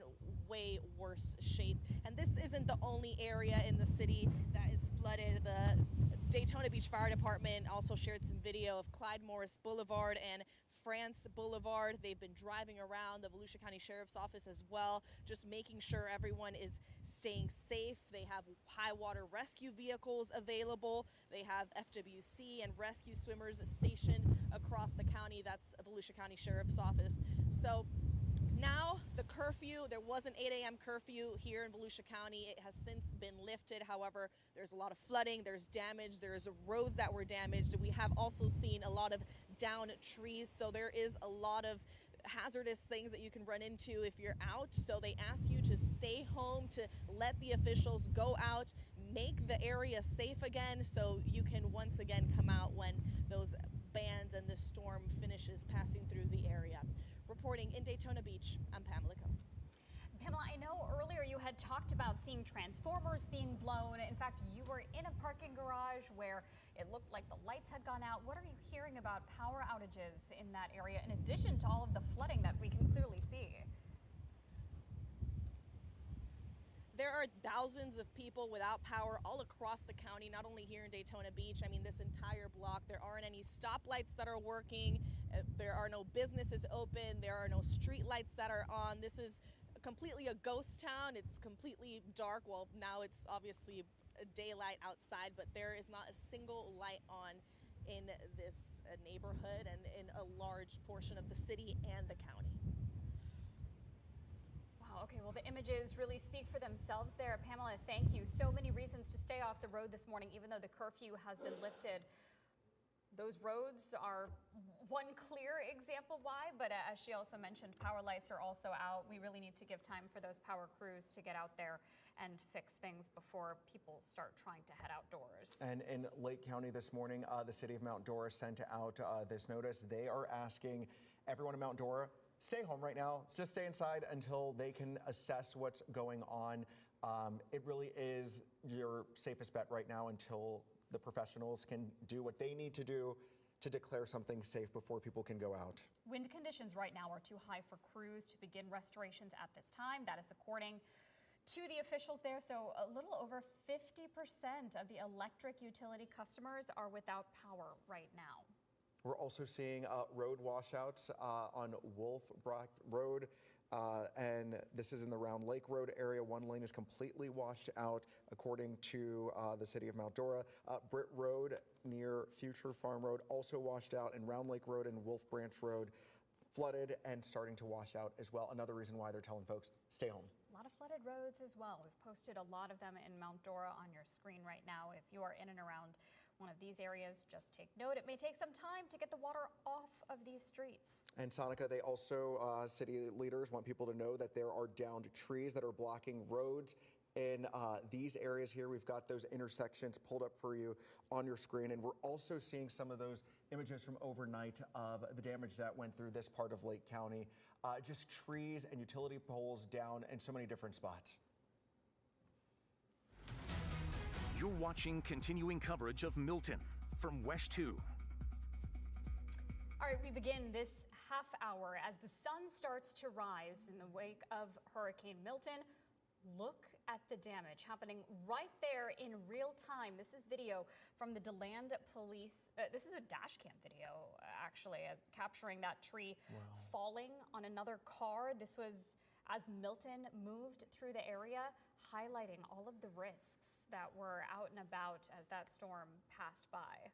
way worse shape. And this isn't the only area in the city that is flooded. The Daytona Beach Fire Department also shared some video of Clyde Morris Boulevard and France Boulevard. They've been driving around the Volusia County Sheriff's Office as well, just making sure everyone is staying safe. They have high water rescue vehicles available. They have FWC and rescue swimmers stationed across the county. That's Volusia County Sheriff's Office. So now the curfew, there was an 8 a.m. curfew here in Volusia County. It has since been lifted. However, there's a lot of flooding, there's damage, there's roads that were damaged. We have also seen a lot of downed trees, so there is a lot of hazardous things that you can run into if you're out. So they ask you to stay home, to let the officials go out, make the area safe again, so you can once again come out when those bands and the storm finishes passing through the area. Reporting in Daytona Beach, I'm Pamela Combe. Pamela, I know earlier you had talked about seeing transformers being blown. In fact, you were in a parking garage where it looked like the lights had gone out. What are you hearing about power outages in that area, in addition to all of the flooding that we can clearly see? There are thousands of people without power all across the county, not only here in Daytona Beach. I mean, this entire block, there aren't any stoplights that are working. There are no businesses open. There are no street lights that are on. This is completely a ghost town. It's completely dark. Well, now it's obviously daylight outside, but there is not a single light on in this neighborhood and in a large portion of the city and the county. Okay, well, the images really speak for themselves there. Pamela, thank you. So many reasons to stay off the road this morning, even though the curfew has been lifted. Those roads are one clear example why, but as she also mentioned, power lights are also out. We really need to give time for those power crews to get out there and fix things before people start trying to head outdoors. And in Lake County this morning, the city of Mount Dora sent out this notice. They are asking everyone in Mount Dora, stay home right now. Just stay inside until they can assess what's going on. It really is your safest bet right now until the professionals can do what they need to do to declare something safe before people can go out. Wind conditions right now are too high for crews to begin restorations at this time. That is according to the officials there. So a little over 50% of the electric utility customers are without power right now. We're also seeing road washouts on Wolf Road, and this is in the Round Lake Road area. One lane is completely washed out, according to the city of Mount Dora. Britt Road near Future Farm Road also washed out, and Round Lake Road and Wolf Branch Road flooded and starting to wash out as well. Another reason why they're telling folks, stay home. A lot of flooded roads as well. We've posted a lot of them in Mount Dora on your screen right now. If you are in and around one of these areas, just take note. It may take some time to get the water off of these streets. And Sonica, they also, city leaders want people to know that there are downed trees that are blocking roads in these areas here. We've got those intersections pulled up for you on your screen, and we're also seeing some of those images from overnight of the damage that went through this part of Lake County. Just trees and utility poles down in so many different spots. You're watching continuing coverage of Milton from WESH 2. All right, we begin this half hour as the sun starts to rise in the wake of Hurricane Milton. Look at the damage happening right there in real time. This is video from the DeLand police. This is a dash cam video, actually, capturing that tree falling on another car. This was as Milton moved through the area, highlighting all of the risks that were out and about as that storm passed by.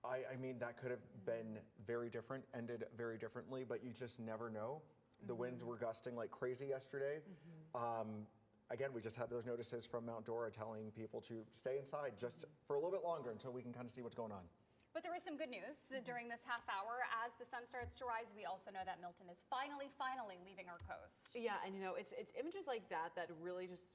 I mean, that could have been very different, ended very differently, but you just never know. The winds were gusting like crazy yesterday. Again, we just had those notices from Mount Dora telling people to stay inside just for a little bit longer until we can kind of see what's going on. But there is some good news during this half hour. As the sun starts to rise, we also know that Milton is finally leaving our coast. Yeah, and you know, it's images like that that really just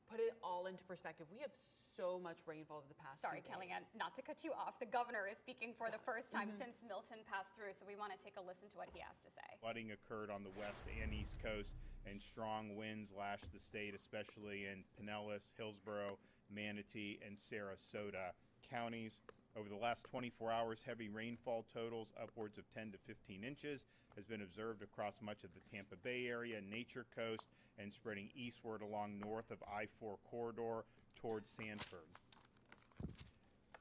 put it all into perspective. We have so much rainfall over the past Sorry, few days. Kellyanne, not to cut you off. The governor is speaking for the first time since Milton passed through, so we want to take a listen to what he has to say. Flooding occurred on the west and east coast, and strong winds lashed the state, especially in Pinellas, Hillsborough, Manatee, and Sarasota counties. Over the last 24 hours, heavy rainfall totals upwards of 10 to 15 inches has been observed across much of the Tampa Bay area, Nature Coast, and spreading eastward along north of I-4 corridor towards Sanford.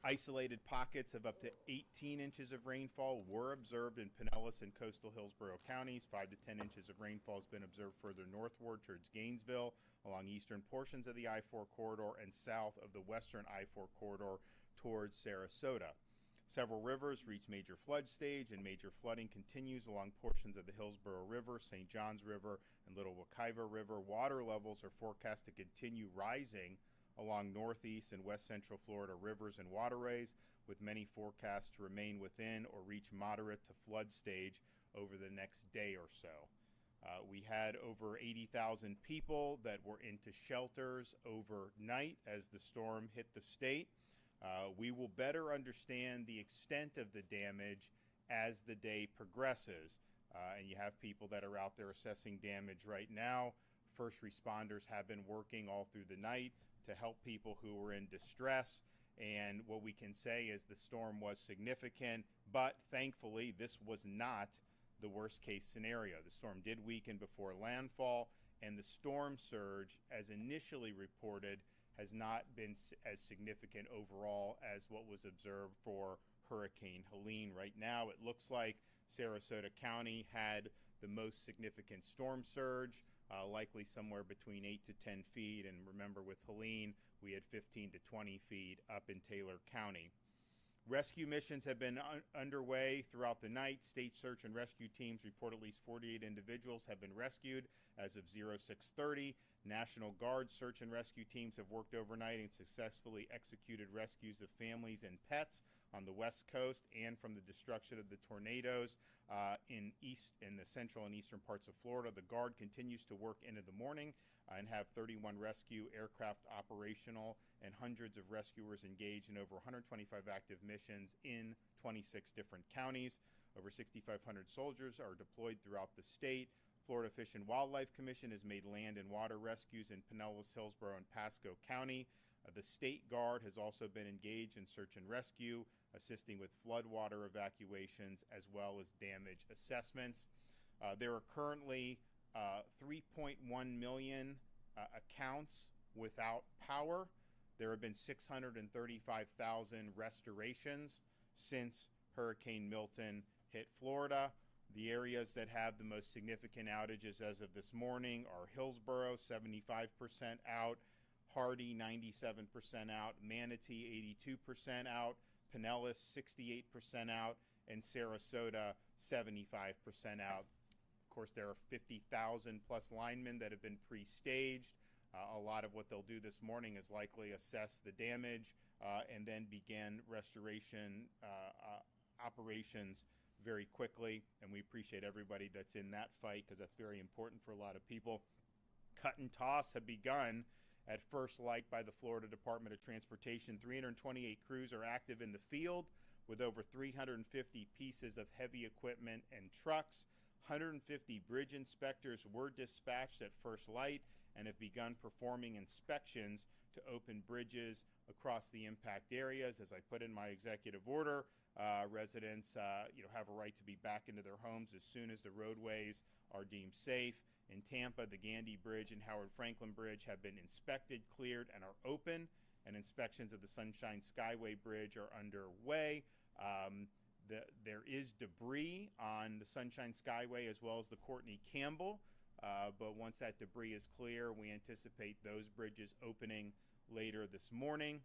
Isolated pockets of up to 18 inches of rainfall were observed in Pinellas and coastal Hillsborough counties. 5 to 10 inches of rainfall has been observed further northward towards Gainesville, along eastern portions of the I-4 corridor, and south of the western I-4 corridor towards Sarasota. Several rivers reach major flood stage, and major flooding continues along portions of the Hillsborough River, St. Johns River, and Little Wekiva River. Water levels are forecast to continue rising along northeast and west central Florida rivers and waterways, with many forecasts to remain within or reach moderate to flood stage over the next day or so. We had over 80,000 people that were into shelters overnight as the storm hit the state. We will better understand the extent of the damage as the day progresses. And you have people that are out there assessing damage right now. First responders have been working all through the night to help people who were in distress. And what we can say is the storm was significant, but thankfully this was not the worst case scenario. The storm did weaken before landfall, and the storm surge, as initially reported, has not been as significant overall as what was observed for Hurricane Helene. Right now, it looks like Sarasota County had the most significant storm surge, likely somewhere between 8 to 10 feet. And remember, with Helene, we had 15 to 20 feet up in Taylor County. Rescue missions have been underway throughout the night. State search and rescue teams report at least 48 individuals have been rescued as of 0630. National Guard search and rescue teams have worked overnight and successfully executed rescues of families and pets on the west coast and from the destruction of the tornadoes in the central and eastern parts of Florida. The Guard continues to work into the morning and have 31 rescue aircraft operational and hundreds of rescuers engaged in over 125 active missions in 26 different counties. Over 6,500 soldiers are deployed throughout the state. Florida Fish and Wildlife Commission has made land and water rescues in Pinellas, Hillsborough, and Pasco County. The State Guard has also been engaged in search and rescue, assisting with floodwater evacuations as well as damage assessments. There are currently 3.1 million accounts without power. There have been 635,000 restorations since Hurricane Milton hit Florida. The areas that have the most significant outages as of this morning are Hillsborough, 75% out, Hardy, 97% out, Manatee, 82% out, Pinellas, 68% out, and Sarasota, 75% out. Of course, there are 50,000 plus linemen that have been pre-staged. A lot of what they'll do this morning is likely assess the damage and then begin restoration operations very quickly. And we appreciate everybody that's in that fight because that's very important for a lot of people. Cut and toss have begun at first light by the Florida Department of Transportation. 328 crews are active in the field with over 350 pieces of heavy equipment and trucks. 150 bridge inspectors were dispatched at first light and have begun performing inspections to open bridges across the impact areas. As I put in my executive order, residents have a right to be back into their homes as soon as the roadways are deemed safe. In Tampa, the Gandy Bridge and Howard Franklin Bridge have been inspected, cleared, and are open, and inspections of the Sunshine Skyway Bridge are underway. There is debris on the Sunshine Skyway as well as the Courtney Campbell, but once that debris is clear, we anticipate those bridges opening later this morning.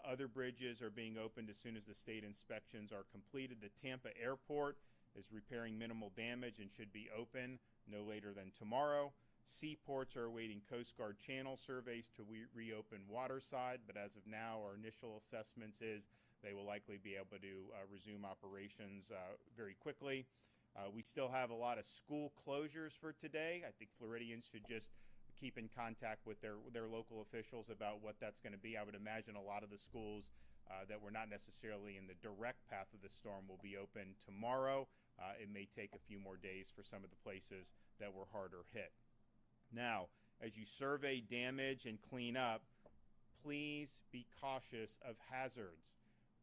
Other bridges are being opened as soon as the state inspections are completed. The Tampa Airport is repairing minimal damage and should be open no later than tomorrow. Seaports are awaiting Coast Guard channel surveys to reopen waterside, but as of now, our initial assessments is they will likely be able to resume operations very quickly. We still have a lot of school closures for today. I think Floridians should just keep in contact with their local officials about what that's going to be. I would imagine a lot of the schools that were not necessarily in the direct path of the storm will be open tomorrow. It may take a few more days for some of the places that were harder hit. Now, as you survey damage and clean up, please be cautious of hazards.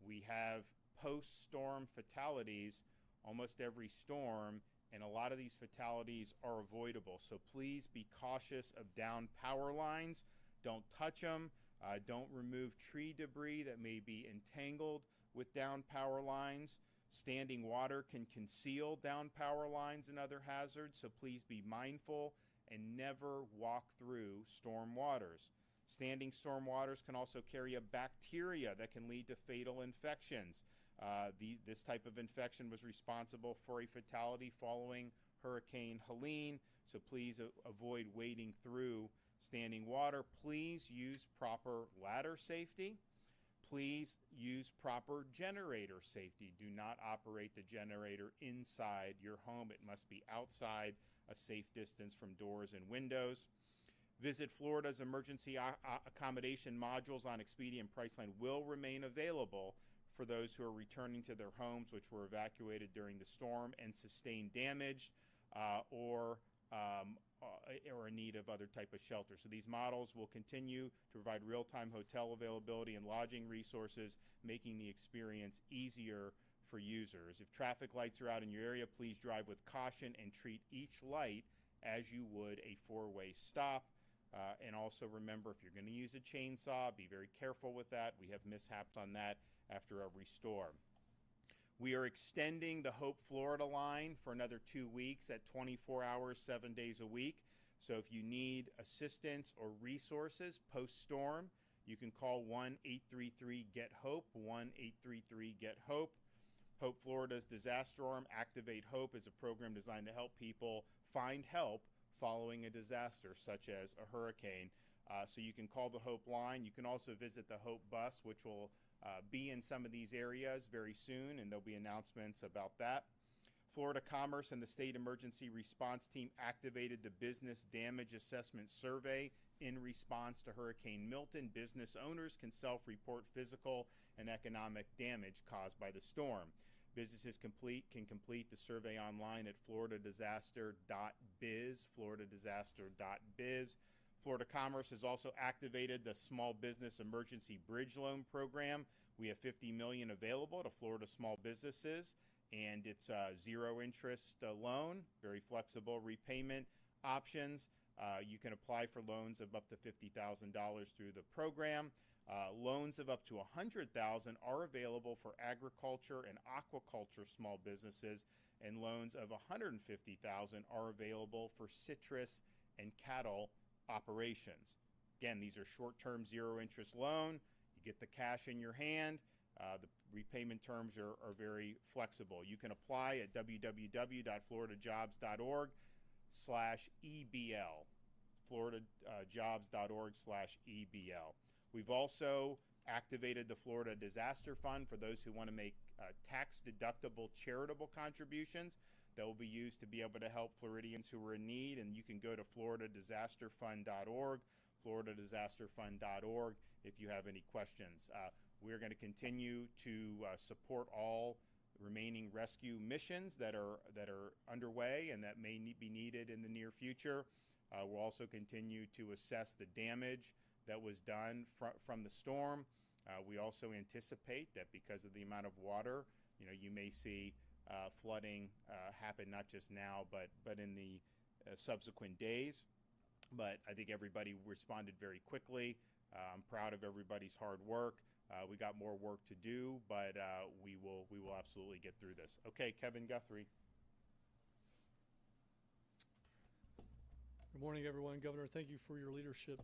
We have post-storm fatalities almost every storm, and a lot of these fatalities are avoidable. So please be cautious of downed power lines. Don't touch them. Don't remove tree debris that may be entangled with downed power lines. Standing water can conceal downed power lines and other hazards, so please be mindful and never walk through storm waters. Standing storm waters can also carry a bacteria that can lead to fatal infections. This type of infection was responsible for a fatality following Hurricane Helene, so please avoid wading through standing water. Please use proper ladder safety. Please use proper generator safety. Do not operate the generator inside your home. It must be outside, a safe distance from doors and windows. Visit Florida's emergency accommodation modules on Expedia and Priceline will remain available for those who are returning to their homes which were evacuated during the storm and sustained damage or in need of other type of shelter. So these models will continue to provide real-time hotel availability and lodging resources, making the experience easier for users. If traffic lights are out in your area, please drive with caution and treat each light as you would a four-way stop. And also remember, if you're going to use a chainsaw, be very careful with that. We have mishaps on that after every storm. We are extending the Hope Florida line for another 2 weeks at 24 hours, 7 days a week. So if you need assistance or resources post-storm, you can call 1-833-GET-HOPE, 1-833-GET-HOPE. Hope Florida's disaster arm, Activate Hope, is a program designed to help people find help following a disaster such as a hurricane. So you can call the Hope line. You can also visit the Hope bus, which will be in some of these areas very soon, and there'll be announcements about that. Florida Commerce and the State Emergency Response Team activated the Business Damage Assessment Survey in response to Hurricane Milton. Business owners can self-report physical and economic damage caused by the storm. Businesses can complete the survey online at floridadisaster.biz, floridadisaster.biz. Florida Commerce has also activated the Small Business Emergency Bridge Loan Program. We have $50 million available to Florida small businesses, and it's a zero interest loan, very flexible repayment options. You can apply for loans of up to $50,000 through the program. Loans of up to $100,000 are available for agriculture and aquaculture small businesses, and loans of $150,000 are available for citrus and cattle operations. Again, these are short-term zero-interest loan. You get the cash in your hand. The repayment terms are very flexible. You can apply at www.floridajobs.org/EBL, floridajobs.org/EBL. We've also activated the Florida Disaster Fund for those who want to make tax-deductible charitable contributions that will be used to be able to help Floridians who are in need, and you can go to floridadisasterfund.org, floridadisasterfund.org, if you have any questions. We're going to continue to support all remaining rescue missions that are underway and that may be needed in the near future. We'll also continue to assess the damage that was done from the storm. We also anticipate that because of the amount of water, you may see flooding happen not just now, but in the subsequent days. But I think everybody responded very quickly. I'm proud of everybody's hard work. We got more work to do, but we will absolutely get through this. Okay, Kevin Guthrie. Good morning, everyone. Governor, thank you for your leadership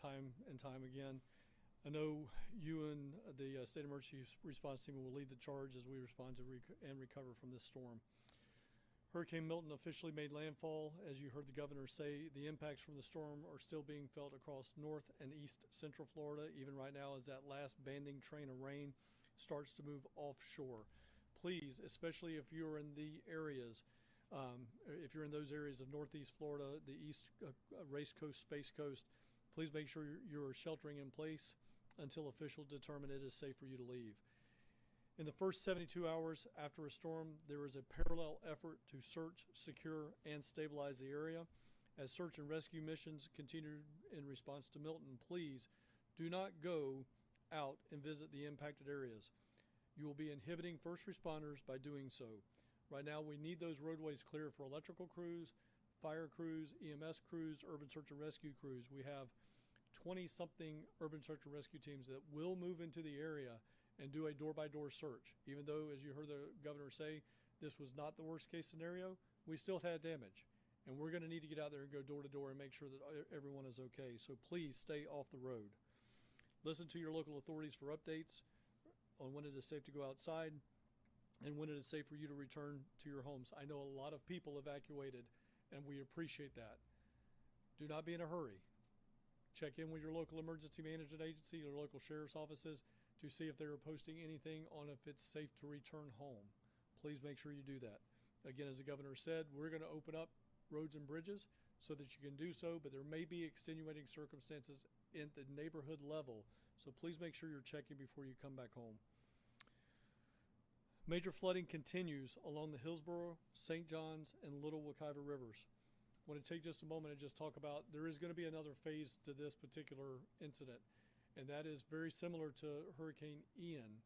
time and time again. I know you and the State Emergency Response Team will lead the charge as we respond to and recover from this storm. Hurricane Milton officially made landfall. As you heard the governor say, the impacts from the storm are still being felt across north and east central Florida, even right now as that last banding train of rain starts to move offshore. Please, especially if you're in the areas, if you're in those areas of northeast Florida, the east race coast, space coast, please make sure you're sheltering in place until officials determine it is safe for you to leave. In the first 72 hours after a storm, there is a parallel effort to search, secure, and stabilize the area. As search and rescue missions continue in response to Milton, please do not go out and visit the impacted areas. You will be inhibiting first responders by doing so. Right now, we need those roadways clear for electrical crews, fire crews, EMS crews, urban search and rescue crews. We have 20-something urban search and rescue teams that will move into the area and do a door-by-door search. Even though, as you heard the governor say, this was not the worst-case scenario, we still had damage. And we're going to need to get out there and go door-to-door and make sure that everyone is okay. So please stay off the road. Listen to your local authorities for updates on when it is safe to go outside and when it is safe for you to return to your homes. I know a lot of people evacuated, and we appreciate that. Do not be in a hurry. Check in with your local emergency management agency, your local sheriff's offices, to see if they are posting anything on if it's safe to return home. Please make sure you do that. Again, as the governor said, we're going to open up roads and bridges so that you can do so, but there may be extenuating circumstances at the neighborhood level. So please make sure you're checking before you come back home. Major flooding continues along the Hillsborough, St. Johns, and Little Wekiva rivers. I want to take just a moment and just talk about there is going to be another phase to this particular incident, and that is very similar to Hurricane Ian.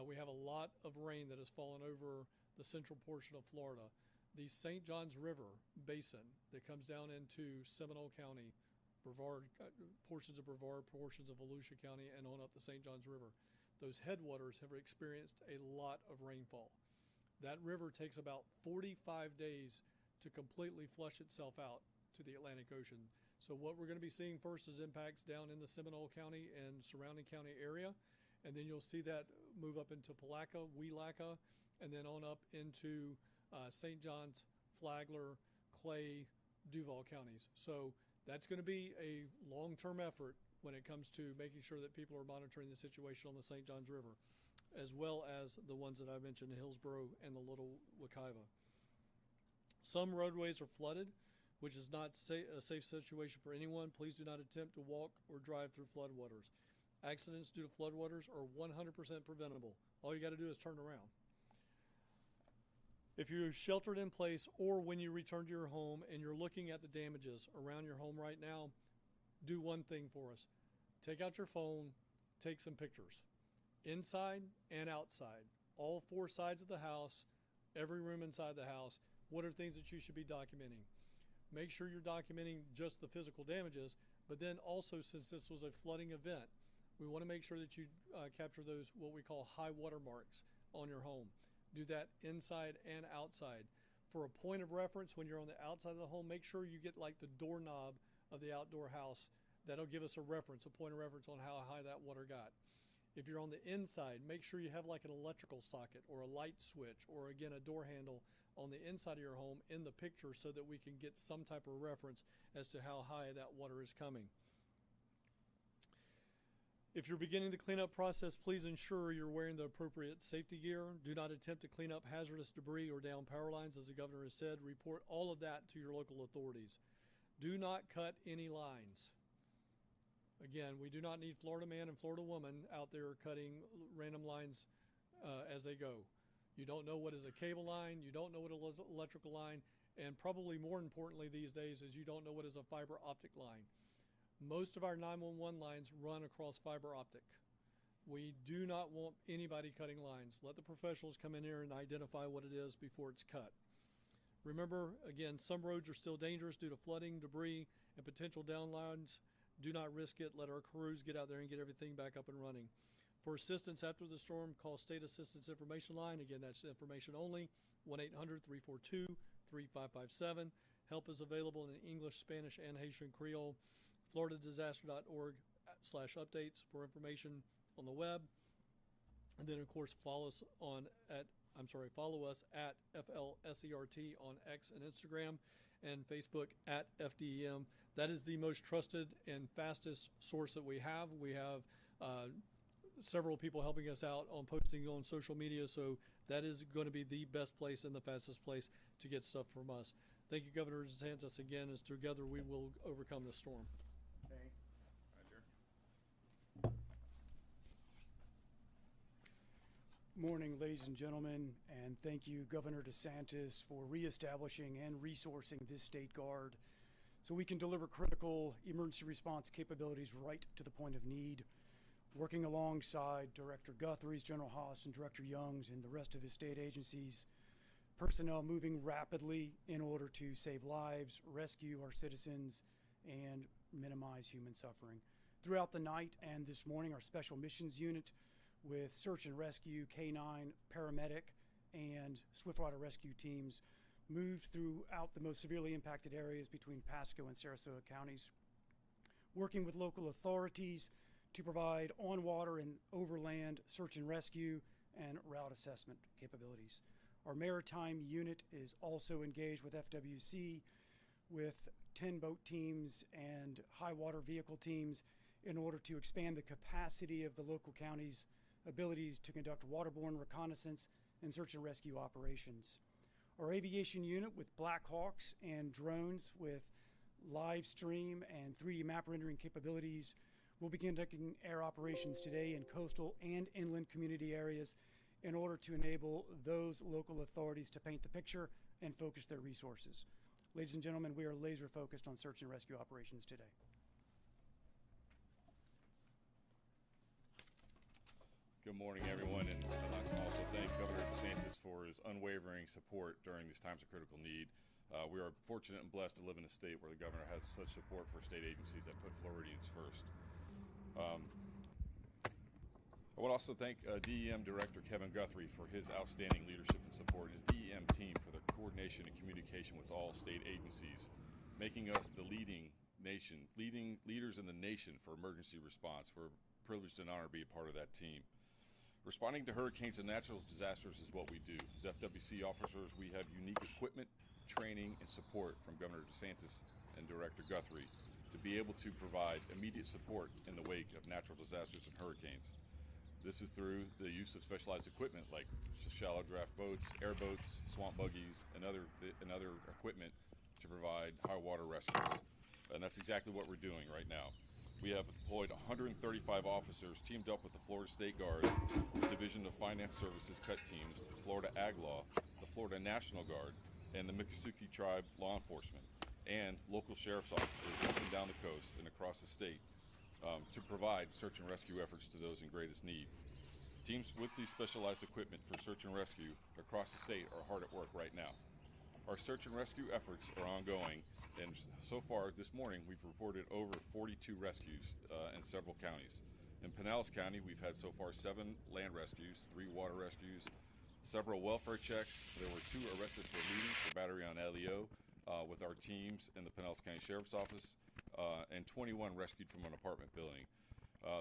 We have a lot of rain that has fallen over the central portion of Florida. The St. Johns River basin that comes down into Seminole County, Brevard, portions of Brevard, portions of Volusia County, and on up the St. Johns River. Those headwaters have experienced a lot of rainfall. That river takes about 45 days to completely flush itself out to the Atlantic Ocean. So what we're going to be seeing first is impacts down in the Seminole County and surrounding county area, and then you'll see that move up into Palatka, Weelacka, and then on up into St. John's, Flagler, Clay, Duval counties. So that's going to be a long-term effort when it comes to making sure that people are monitoring the situation on the St. Johns River, as well as the ones that I mentioned, the Hillsborough and the Little Wekiva. Some roadways are flooded, which is not a safe situation for anyone. Please do not attempt to walk or drive through floodwaters. Accidents due to floodwaters are 100% preventable. All you got to do is turn around. If you're sheltered in place or when you return to your home and you're looking at the damages around your home right now, do one thing for us. Take out your phone, take some pictures. Inside and outside. All four sides of the house, every room inside the house. What are things that you should be documenting? Make sure you're documenting just the physical damages, but then also, since this was a flooding event, we want to make sure that you capture those what we call high water marks on your home. Do that inside and outside. For a point of reference, when you're on the outside of the home, make sure you get like the doorknob of the outdoor house. That'll give us a reference, a point of reference on how high that water got. If you're on the inside, make sure you have like an electrical socket or a light switch or again a door handle on the inside of your home in the picture so that we can get some type of reference as to how high that water is coming. If you're beginning the cleanup process, please ensure you're wearing the appropriate safety gear. Do not attempt to clean up hazardous debris or down power lines, as the governor has said. Report all of that to your local authorities. Do not cut any lines. Again, we do not need Florida man and Florida woman out there cutting random lines as they go. You don't know what is a cable line, you don't know what is an electrical line, and probably more importantly these days is you don't know what is a fiber optic line. Most of our 911 lines run across fiber optic. We do not want anybody cutting lines. Let the professionals come in here and identify what it is before it's cut. Remember, again, some roads are still dangerous due to flooding, debris, and potential downlines. Do not risk it. Let our crews get out there and get everything back up and running. For assistance after the storm, call State Assistance Information Line. Again, that's information only, 1-800-342-3557. Help is available in English, Spanish, and Haitian Creole. FloridaDisaster.org/updates for information on the web. And then, of course, follow us at FLSERT on X and Instagram, and Facebook at FDEM. That is the most trusted and fastest source that we have. We have several people helping us out on posting on social media, so that is going to be the best place and the fastest place to get stuff from us. Thank you, Governor DeSantis, again, as together we will overcome this storm. Morning, ladies and gentlemen, and thank you, Governor DeSantis, for reestablishing and resourcing this state guard so we can deliver critical emergency response capabilities right to the point of need. Working alongside Director Guthrie's, General Haas, and Director Young's and the rest of his state agencies, personnel moving rapidly in order to save lives, rescue our citizens, and minimize human suffering. Throughout the night and this morning, our Special Missions Unit with search and rescue, K-9, paramedic, and swiftwater rescue teams moved throughout the most severely impacted areas between Pasco and Sarasota counties, working with local authorities to provide on-water and overland search and rescue and route assessment capabilities. Our maritime unit is also engaged with FWC with 10 boat teams and high water vehicle teams in order to expand the capacity of the local counties' abilities to conduct waterborne reconnaissance and search and rescue operations. Our aviation unit with Black Hawks and drones with live stream and 3D map rendering capabilities will be conducting air operations today in coastal and inland community areas in order to enable those local authorities to paint the picture and focus their resources. Ladies and gentlemen, we are laser focused on search and rescue operations today. Good morning, everyone, and I'd like to also thank Governor DeSantis for his unwavering support during these times of critical need. We are fortunate and blessed to live in a state where the governor has such support for state agencies that put Floridians first. I want to also thank DEM Director Kevin Guthrie for his outstanding leadership and support, and his DEM team for their coordination and communication with all state agencies, making us the leading leaders in the nation for emergency response. We're privileged and honored to be a part of that team. Responding to hurricanes and natural disasters is what we do. As FWC officers, we have unique equipment, training, and support from Governor DeSantis and Director Guthrie to be able to provide immediate support in the wake of natural disasters and hurricanes. This is through the use of specialized equipment like shallow draft boats, airboats, swamp buggies, and other equipment to provide high water rescues. And that's exactly what we're doing right now. We have deployed 135 officers teamed up with the Florida State Guard, Division of Finance Services cut teams, Florida Ag Law, the Florida National Guard, and the Miccosukee Tribe Law Enforcement, and local sheriff's officers up and down the coast and across the state to provide search and rescue efforts to those in greatest need. Teams with these specialized equipment for search and rescue across the state are hard at work right now. Our search and rescue efforts are ongoing, and so far this morning we've reported over 42 rescues in several counties. In Pinellas County, we've had so far 7 land rescues, 3 water rescues, several welfare checks. There were 2 arrested for leading for battery on LEO with our teams in the Pinellas County Sheriff's Office, and 21 rescued from an apartment building.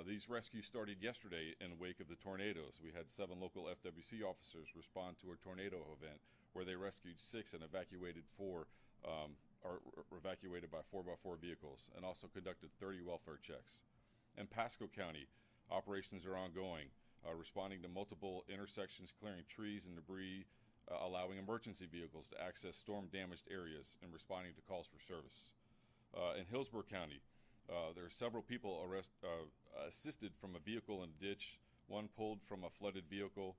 These rescues started yesterday in the wake of the tornadoes. We had 7 local FWC officers respond to a tornado event where they rescued 6 and evacuated 4, or evacuated by 4x4 vehicles, and also conducted 30 welfare checks. In Pasco County, operations are ongoing, responding to multiple intersections, clearing trees and debris, allowing emergency vehicles to access storm-damaged areas, and responding to calls for service. In Hillsborough County, There are several people assisted from a vehicle in a ditch, one pulled from a flooded vehicle,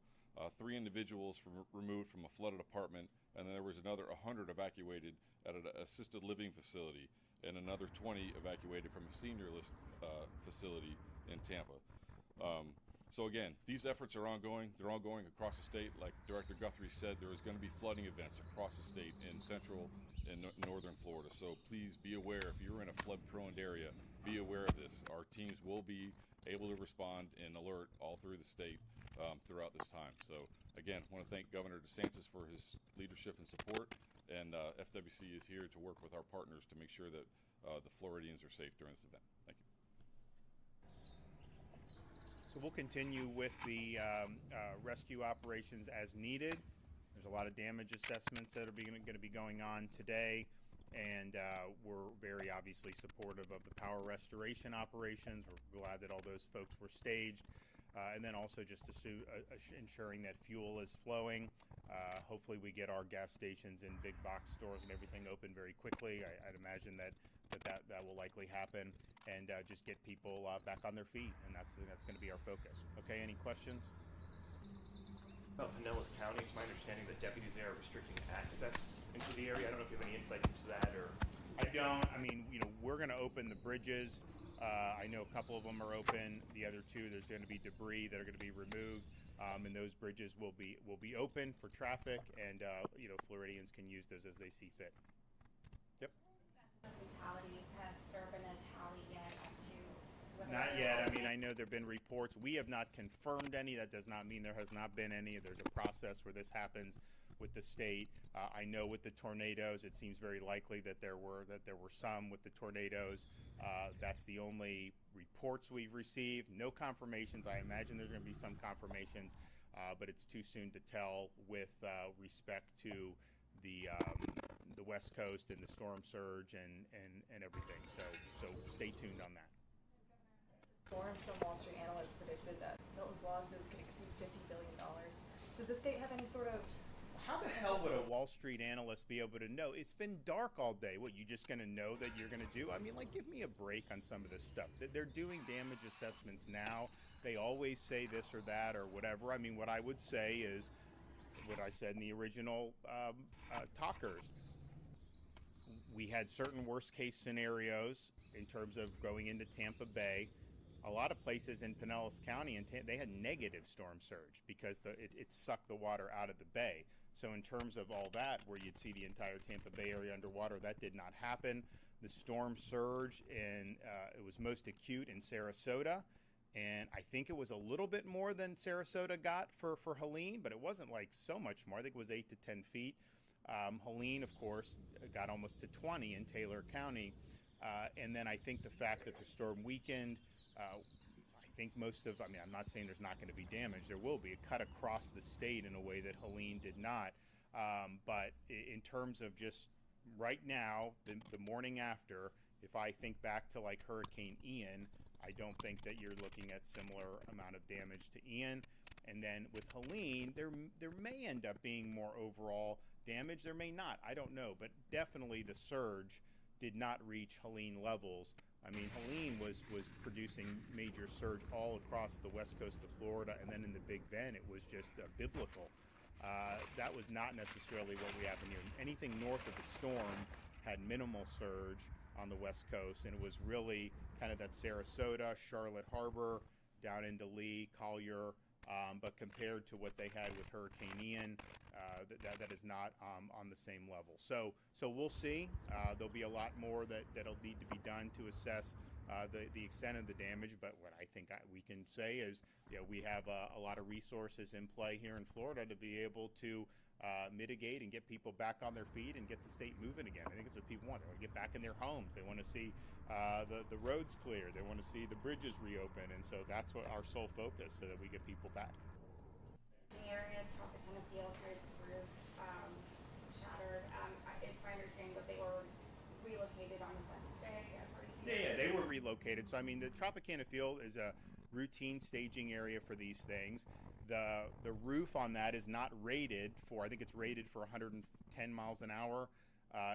3 individuals removed from a flooded apartment, and then there was another 100 evacuated at an assisted living facility, and another 20 evacuated from a senior facility in Tampa. So again, these efforts are ongoing. They're ongoing across the state. Like Director Guthrie said, there is going to be flooding events across the state in central and northern Florida. So please be aware, if you're in a flood-prone area, be aware of this. Our teams will be able to respond and alert all through the state throughout this time. So again, I want to thank Governor DeSantis for his leadership and support, and FWC is here to work with our partners to make sure that the Floridians are safe during this event. Thank you. So we'll continue with the rescue operations as needed. There's a lot of damage assessments that are going to be going on today, and we're very obviously supportive of the power restoration operations. We're glad that all those folks were staged, and then also just ensuring that fuel is flowing. Hopefully we get our gas stations and big box stores and everything open very quickly. I'd imagine that will likely happen, and just get people back on their feet, and that's going to be our focus. Okay, any questions? Pinellas County, it's my understanding that deputies there are restricting access into the area. I don't know if you have any insight into that, or... I don't. I mean, we're going to open the bridges. I know a couple of them are open. The other 2, there's going to be debris that are going to be removed, and those bridges will be open for traffic, and Floridians can use those as they see fit. Yep. Fatalities, has there been a tally yet as to whether... Not yet. I mean, I know there have been reports. We have not confirmed any. That does not mean there has not been any. There's a process where this happens with the state. I know with the tornadoes, it seems very likely that there were some with the tornadoes. That's the only reports we've received. No confirmations. I imagine there's going to be some confirmations, but it's too soon to tell with respect to the West Coast and the storm surge and everything. So stay tuned on that. Storm, some Wall Street analysts predicted that Milton's losses could exceed $50 billion. Does the state have any sort of... How the hell would a Wall Street analyst be able to know? It's been dark all day. What, you just going to know that you're going to do? I mean, like, give me a break on some of this stuff. They're doing damage assessments now. They always say this or that or whatever. I mean, what I would say is what I said in the original talkers. We had certain worst case scenarios in terms of going into Tampa Bay. A lot of places in Pinellas County, they had negative storm surge because it sucked the water out of the bay. So in terms of all that, where you'd see the entire Tampa Bay area underwater, that did not happen. The storm surge, it was most acute in Sarasota, and I think it was a little bit more than Sarasota got for Helene, but it wasn't like so much more. I think it was 8 to 10 feet. Helene, of course, got almost to 20 in Taylor County. And then I think the fact that the storm weakened, I think I'm not saying there's not going to be damage. There will be. It cut across the state in a way that Helene did not. But in terms of just right now, the morning after, if I think back to like Hurricane Ian, I don't think that you're looking at similar amount of damage to Ian. And then with Helene, there may end up being more overall damage. There may not. I don't know. But definitely the surge did not reach Helene levels. I mean, Helene was producing major surge all across the west coast of Florida, and then in the Big Bend, it was just biblical. That was not necessarily what we have in here. Anything north of the storm had minimal surge on the west coast, and it was really kind of that Sarasota, Charlotte Harbor, down into Lee, Collier, but compared to what they had with Hurricane Ian, that is not on the same level. So we'll see. There'll be a lot more that'll need to be done to assess the extent of the damage. But what I think we can say is, we have a lot of resources in play here in Florida to be able to mitigate and get people back on their feet and get the state moving again. I think it's what people want. They want to get back in their homes. They want to see the roads clear. They want to see the bridges reopen. And so that's what our sole focus, so that we get people back. The areas, Tropicana Field, its roof shattered. It's my understanding that they were relocated on Wednesday. Yeah, they were relocated. So, I mean, the Tropicana Field is a routine staging area for these things. The roof on that is not rated for, I think it's rated for 110 miles an hour.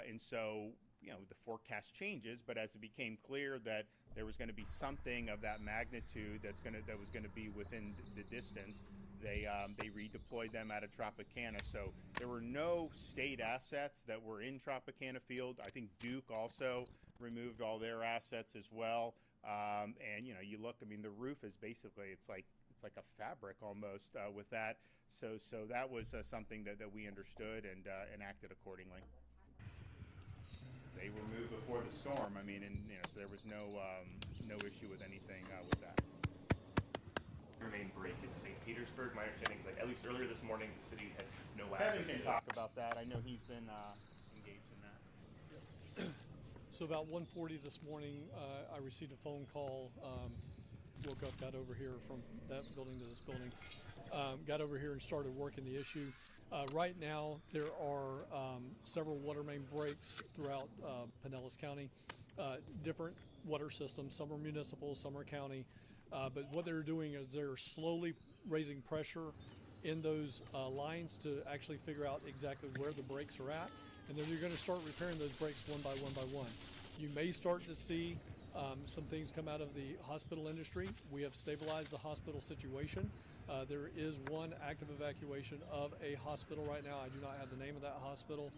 And so the forecast changes, but as it became clear that there was going to be something of that magnitude that was going to be within the distance, they redeployed them out of Tropicana. So there were no state assets that were in Tropicana Field. I think Duke also removed all their assets as well. And you look, I mean, the roof is basically it's like a fabric almost with that. So that was something that we understood and acted accordingly. They were moved before the storm. I mean, and so there was no issue with anything with that. Remain break in St. Petersburg. My understanding is at least earlier this morning, the city had no Kevin access can to talk about that. I know he's been engaged in that. So about 1:40 this morning, I received a phone call. Woke up, got over here from that building to this building, got over here and started working the issue. Right now, there are several water main breaks throughout Pinellas County, different water systems. Some are municipal, some are county. But what they're doing is they're slowly raising pressure in those lines to actually figure out exactly where the breaks are at. And then you're going to start repairing those breaks one by one by one. You may start to see some things come out of the hospital industry. We have stabilized the hospital situation. There is one active evacuation of a hospital right now. I do not have the name of that hospital.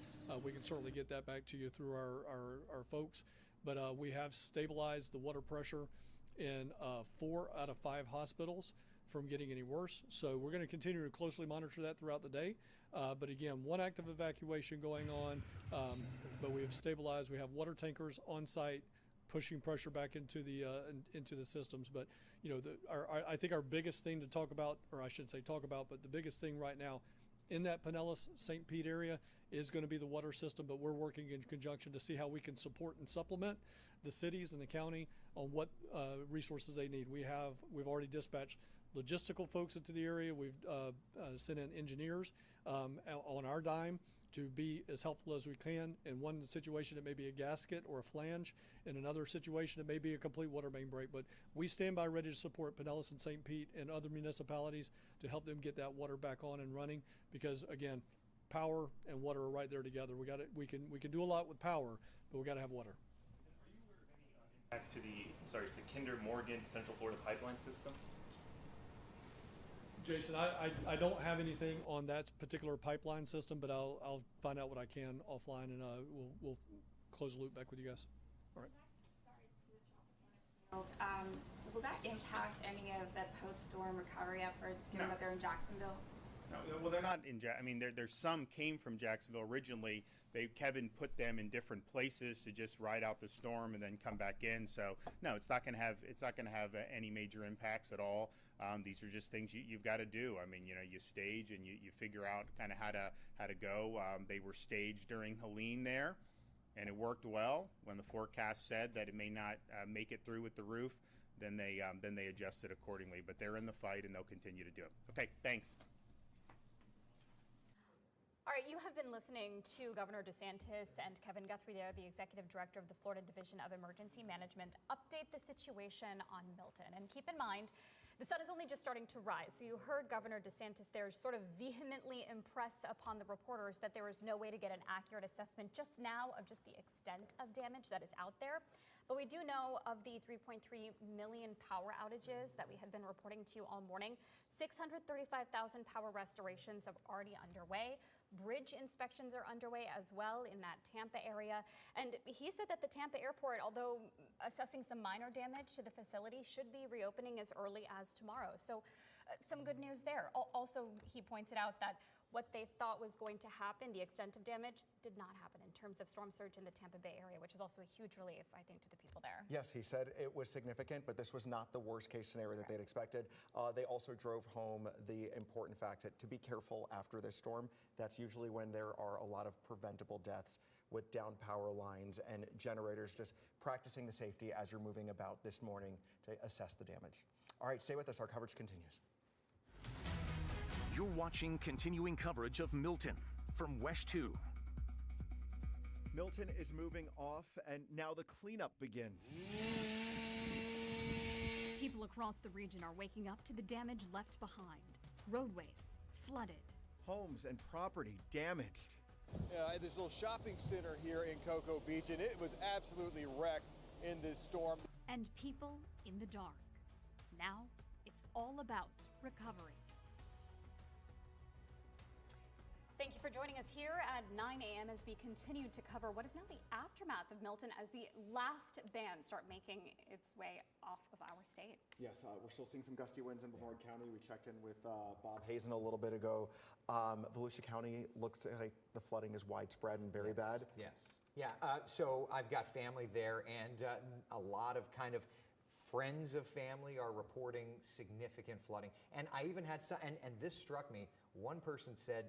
We can certainly get that back to you through our folks. But we have stabilized the water pressure in 4 out of 5 hospitals from getting any worse. So we're going to continue to closely monitor that throughout the day. But again, one active evacuation going on, but we have stabilized. We have water tankers on site pushing pressure back into the systems. But I think our biggest thing to talk about, or I should say talk about, but the biggest thing right now in that Pinellas St. Pete area is going to be the water system. But we're working in conjunction to see how we can support and supplement the cities and the county on what resources they need. We've already dispatched logistical folks into the area. We've sent in engineers on our dime to be as helpful as we can. In one situation, it may be a gasket or a flange. In another situation, it may be a complete water main break. But we stand by ready to support Pinellas and St. Pete and other municipalities to help them get that water back on and running. Because again, power and water are right there together. We can do a lot with power, but we got to have water. Impacts to it's the Kinder Morgan Central Florida pipeline system. Jason, I don't have anything on that particular pipeline system, but I'll find out what I can offline, and we'll close the loop back with you guys. All right. Will that impact any of the post-storm recovery efforts, given that they're in Jacksonville? No, well, they're not in I mean, there's some came from Jacksonville originally. Kevin put them in different places to just ride out the storm and then come back in. So no, it's not going to have any major impacts at all. These are just things you've got to do. I mean, you stage and you figure out kind of how to go. They were staged during Helene there, and it worked well. When the forecast said that it may not make it through with the roof, then they adjusted accordingly. But they're in the fight and they'll continue to do it. Okay, thanks. All right, you have been listening to Governor DeSantis and Kevin Guthrie there, the Executive Director of the Florida Division of Emergency Management, update the situation on Milton. And keep in mind, the sun is only just starting to rise. So you heard Governor DeSantis there sort of vehemently impress upon the reporters that there is no way to get an accurate assessment just now of just the extent of damage that is out there. But we do know of the 3.3 million power outages that we had been reporting to you all morning. 635,000 power restorations are already underway. Bridge inspections are underway as well in that Tampa area. And he said that the Tampa airport, although assessing some minor damage to the facility, should be reopening as early as tomorrow. So some good news there. Also, he pointed out that what they thought was going to happen, the extent of damage, did not happen in terms of storm surge in the Tampa Bay area, which is also a huge relief, I think, to the people there. Yes, he said it was significant, but this was not the worst case scenario that they'd expected. They also drove home the important fact that to be careful after this storm. That's usually when there are a lot of preventable deaths with down power lines and generators, just practicing the safety as you're moving about this morning to assess the damage. All right, stay with us. Our coverage continues. You're watching continuing coverage of Milton from WESH 2. Milton is moving off, and now the cleanup begins. People across the region are waking up to the damage left behind. Roadways flooded. Homes and property damaged. This little shopping center here in Cocoa Beach, and it was absolutely wrecked in this storm. And people in the dark. Now it's all about recovery. Thank you for joining us here at 9 a.m. as we continue to cover what is now the aftermath of Milton as the last bands start making its way off of our state. Yes, we're still seeing some gusty winds in Brevard County. We checked in with Bob Hazen a little bit ago. Volusia County looks like the flooding is widespread and very bad. Yes. Yeah, so I've got family there, and a lot of kind of friends of family are reporting significant flooding. And I even had some, and this struck me, one person said,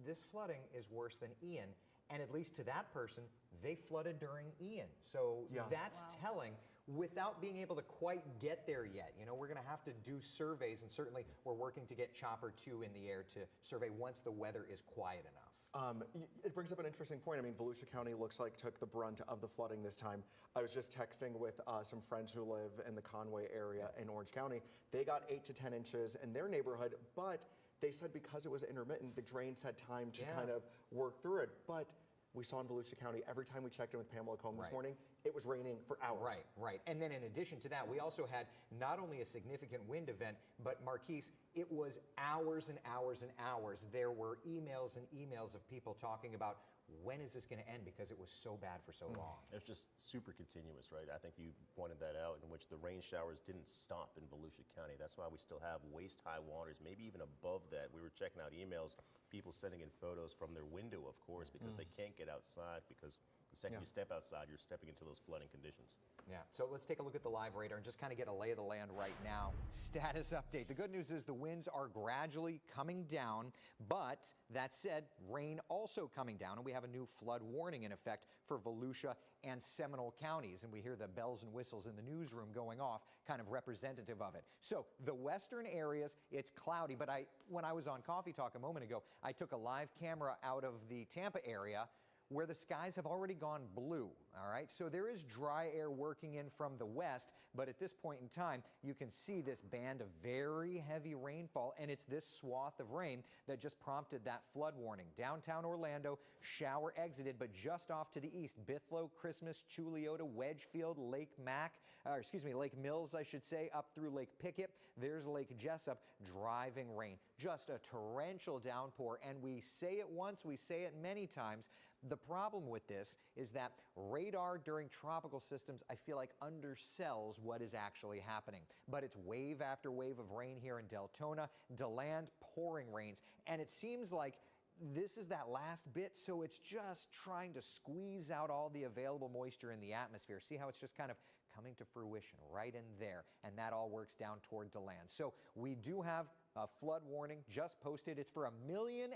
this flooding is worse than Ian. And at least to that person, they flooded during Ian. So that's telling without being able to quite get there yet. You know, we're going to have to do surveys, and certainly we're working to get Chopper 2 in the air to survey once the weather is quiet enough. It brings up an interesting point. I mean, Volusia County looks like took the brunt of the flooding this time. I was just texting with some friends who live in the Conway area in Orange County. They got 8 to 10 inches in their neighborhood, but they said because it was intermittent, the drains had time to kind of work through it. But we saw in Volusia County, every time we checked in with Pamela Combe this morning, it was raining for hours. Right. And then in addition to that, we also had not only a significant wind event, but Marquise, it was hours and hours and hours. There were emails and emails of people talking about when is this going to end because it was so bad for so long. It was just super continuous, right? I think you pointed that out, in which the rain showers didn't stop in Volusia County. That's why we still have waist-high waters, maybe even above that. We were checking out emails, people sending in photos from their window, of course, because they can't get outside, because the second you step outside, you're stepping into those flooding conditions. Yeah, so let's take a look at the live radar and just kind of get a lay of the land right now. Status update. The good news is the winds are gradually coming down, but that said, rain also coming down, and we have a new flood warning in effect for Volusia and Seminole counties, and we hear the bells and whistles in the newsroom going off, kind of representative of it. So the western areas, it's cloudy, but when I was on Coffee Talk a moment ago, I took a live camera out of the Tampa area where the skies have already gone blue, all right? So there is dry air working in from the west, but at this point in time, you can see this band of very heavy rainfall, and it's this swath of rain that just prompted that flood warning. Downtown Orlando, shower exited, but just off to the east, Bithlo, Christmas, Chuliota, Wedgefield, Lake Mills, I should say, up through Lake Pickett. There's Lake Jessup, driving rain. Just a torrential downpour, and we say it once, we say it many times. The problem with this is that radar during tropical systems, I feel like, undersells what is actually happening. But it's wave after wave of rain here in Deltona, DeLand, pouring rains, and it seems like this is that last bit, so it's just trying to squeeze out all the available moisture in the atmosphere. See how it's just kind of coming to fruition right in there, and that all works down toward DeLand. So we do have a flood warning just posted. It's for 1.5 million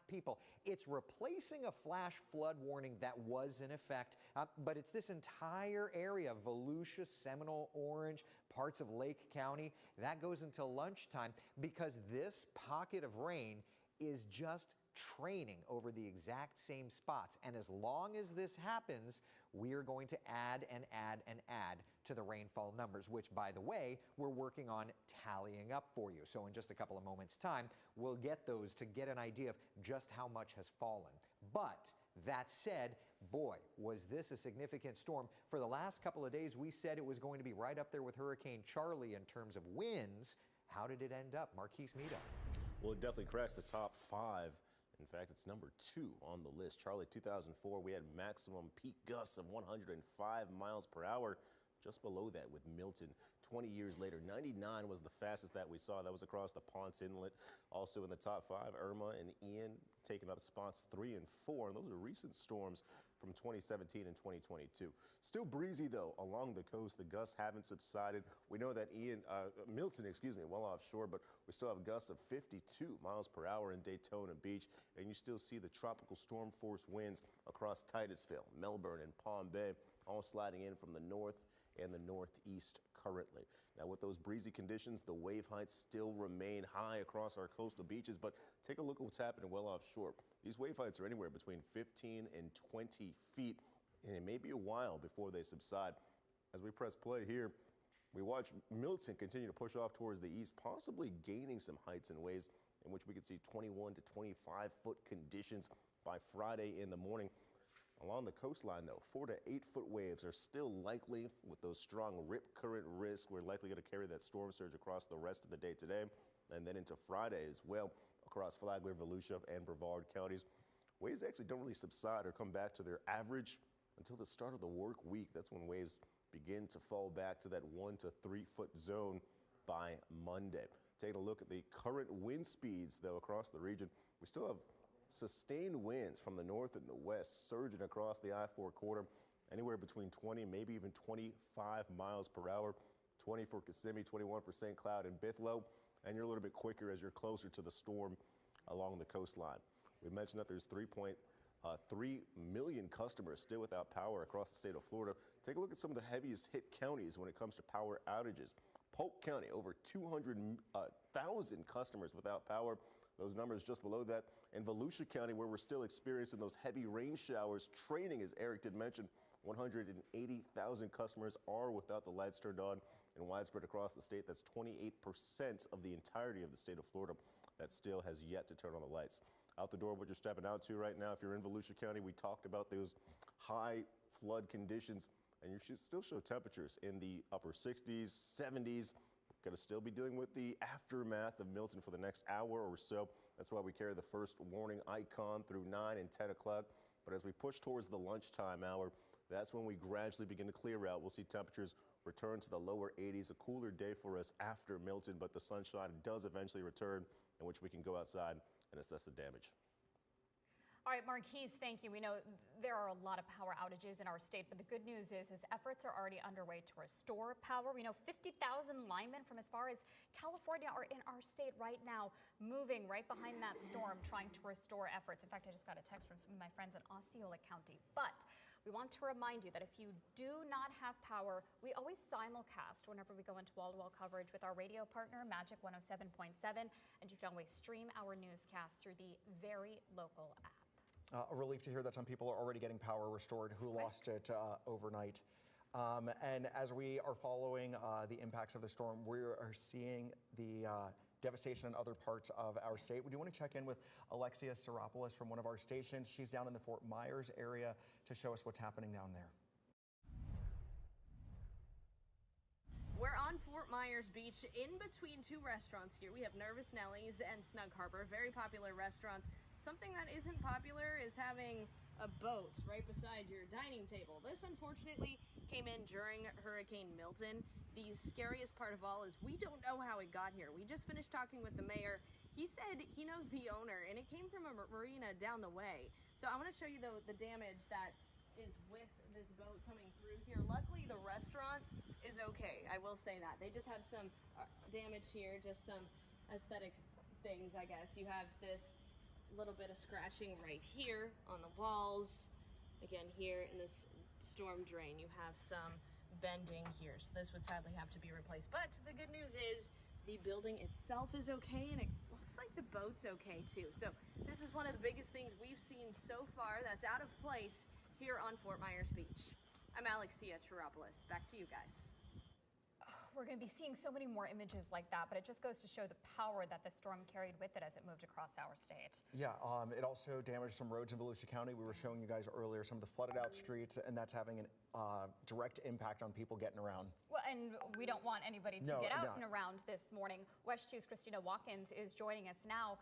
people. It's replacing a flash flood warning that was in effect, but it's this entire area, Volusia, Seminole, Orange, parts of Lake County. That goes until lunchtime because this pocket of rain is just training over the exact same spots. And as long as this happens, we are going to add and add and add to the rainfall numbers, which, by the way, we're working on tallying up for you. So in just a couple of moments' time, we'll get those to get an idea of just how much has fallen. But that said, boy, was this a significant storm. For the last couple of days, we said it was going to be right up there with Hurricane Charlie in terms of winds. How did it end up? Marquise Mita. Well, it definitely crashed the top 5. In fact, it's number 2 on the list. Charlie, 2004, we had maximum peak gusts of 105 miles per hour. Just below that with Milton. 20 years later, 99 was the fastest that we saw. That was across the Ponce Inlet. Also in the top 5, Irma and Ian taking up spots 3 and 4. And those are recent storms from 2017 and 2022. Still breezy, though, along the coast. The gusts haven't subsided. We know that Milton, well offshore, but we still have gusts of 52 miles per hour in Daytona Beach. And you still see the tropical storm force winds across Titusville, Melbourne, and Palm Bay, all sliding in from the north and the northeast currently. Now, with those breezy conditions, the wave heights still remain high across our coastal beaches, but take a look at what's happening well offshore. These wave heights are anywhere between 15 and 20 feet, and it may be a while before they subside. As we press play here, we watch Milton continue to push off towards the east, possibly gaining some heights and waves in which we could see 21 to 25 foot conditions by Friday in the morning. Along the coastline, though, 4 to 8 foot waves are still likely with those strong rip current risks. We're likely going to carry that storm surge across the rest of the day today and then into Friday as well across Flagler, Volusia, and Brevard counties. Waves actually don't really subside or come back to their average until the start of the work week. That's when waves begin to fall back to that 1 to 3 foot zone by Monday. Taking a look at the current wind speeds, though, across the region, we still have sustained winds from the north and the west surging across the I-4 corridor, anywhere between 20, maybe even 25 miles per hour. 20 for Kissimmee, 21 for St. Cloud and Bithlo, and you're a little bit quicker as you're closer to the storm along the coastline. We mentioned that there's 3.3 million customers still without power across the state of Florida. Take a look at some of the heaviest hit counties when it comes to power outages. Polk County, over 200,000 customers without power. Those numbers just below that. In Volusia County, where we're still experiencing those heavy rain showers, training, as Eric did mention, 180,000 customers are without the lights turned on, and widespread across the state. That's 28% of the entirety of the state of Florida that still has yet to turn on the lights. Out the door, what you're stepping out to right now, if you're in Volusia County, we talked about those high flood conditions, and you should still show temperatures in the upper 60s, 70s. Going to still be dealing with the aftermath of Milton for the next hour or so. That's why we carry the first warning icon through 9 and 10 o'clock. But as we push towards the lunchtime hour, that's when we gradually begin to clear out. We'll see temperatures return to the lower 80s, a cooler day for us after Milton, but the sunshine does eventually return, in which we can go outside and assess the damage. All right, Marquise, thank you. We know there are a lot of power outages in our state, but the good news is efforts are already underway to restore power. We know 50,000 linemen from as far as California are in our state right now, moving right behind that storm, trying to restore efforts. In fact, I just got a text from some of my friends in Osceola County. But we want to remind you that if you do not have power, we always simulcast whenever we go into wall-to-wall coverage with our radio partner, Magic 107.7, and you can always stream our newscast through the very local app. A relief to hear that some people are already getting power restored who lost it overnight. And as we are following the impacts of the storm, we are seeing the devastation in other parts of our state. We do want to check in with Alexia Seropoulos from one of our stations. She's down in the Fort Myers area to show us what's happening down there. We're on Fort Myers Beach in between two restaurants here. We have Nervous Nellie's and Snug Harbor, very popular restaurants. Something that isn't popular is having a boat right beside your dining table. This unfortunately came in during Hurricane Milton. The scariest part of all is we don't know how it got here. We just finished talking with the mayor. He said he knows the owner and it came from a marina down the way. So I want to show you the damage that is with this boat coming through here. Luckily the restaurant is okay, I will say that. They just have some damage here, just some aesthetic things, I guess. You have this little bit of scratching right here on the walls. Again, here in this storm drain, you have some bending here. So this would sadly have to be replaced. But the good news is the building itself is okay, and it looks like the boat's okay too. So this is one of the biggest things we've seen so far that's out of place here on Fort Myers Beach. I'm Alexia Chiropoulos. Back to you guys. We're going to be seeing so many more images like that, but it just goes to show the power that the storm carried with it as it moved across our state. Yeah, it also damaged some roads in Volusia County. We were showing you guys earlier some of the flooded out streets, and that's having a direct impact on people getting around. Well, and we don't want anybody to get out and around this morning. West 2's Christina Watkins is joining us now.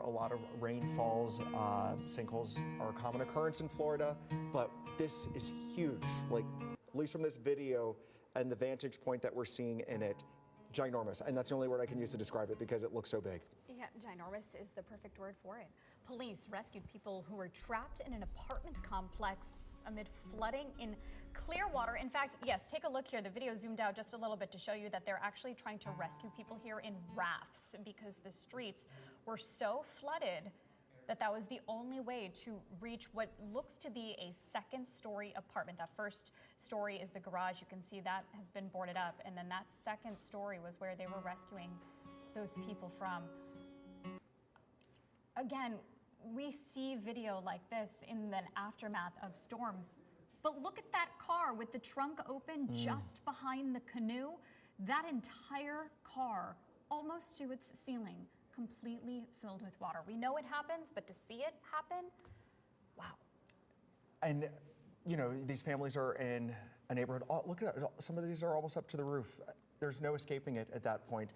A lot of rainfalls, sinkholes are a common occurrence in Florida, but this is huge. Like, at least from this video and the vantage point that we're seeing in it, ginormous. And that's the only word I can use to describe it because it looks so big. Yeah, ginormous is the perfect word for it. Police rescued people who were trapped in an apartment complex amid flooding in Clearwater. In fact, yes, take a look here. The video zoomed out just a little bit to show you that they're actually trying to rescue people here in rafts because the streets were so flooded that was the only way to reach what looks to be a second-story apartment. That first story is the garage. You can see that has been boarded up. And then that second story was where they were rescuing those people from. Again, we see video like this in the aftermath of storms. But look at that car with the trunk open just behind the canoe. That entire car, almost to its ceiling, completely filled with water. We know it happens, but to see it happen, wow. And, you know, these families are in a neighborhood. Oh, look at it. Some of these are almost up to the roof. There's no escaping it at that point.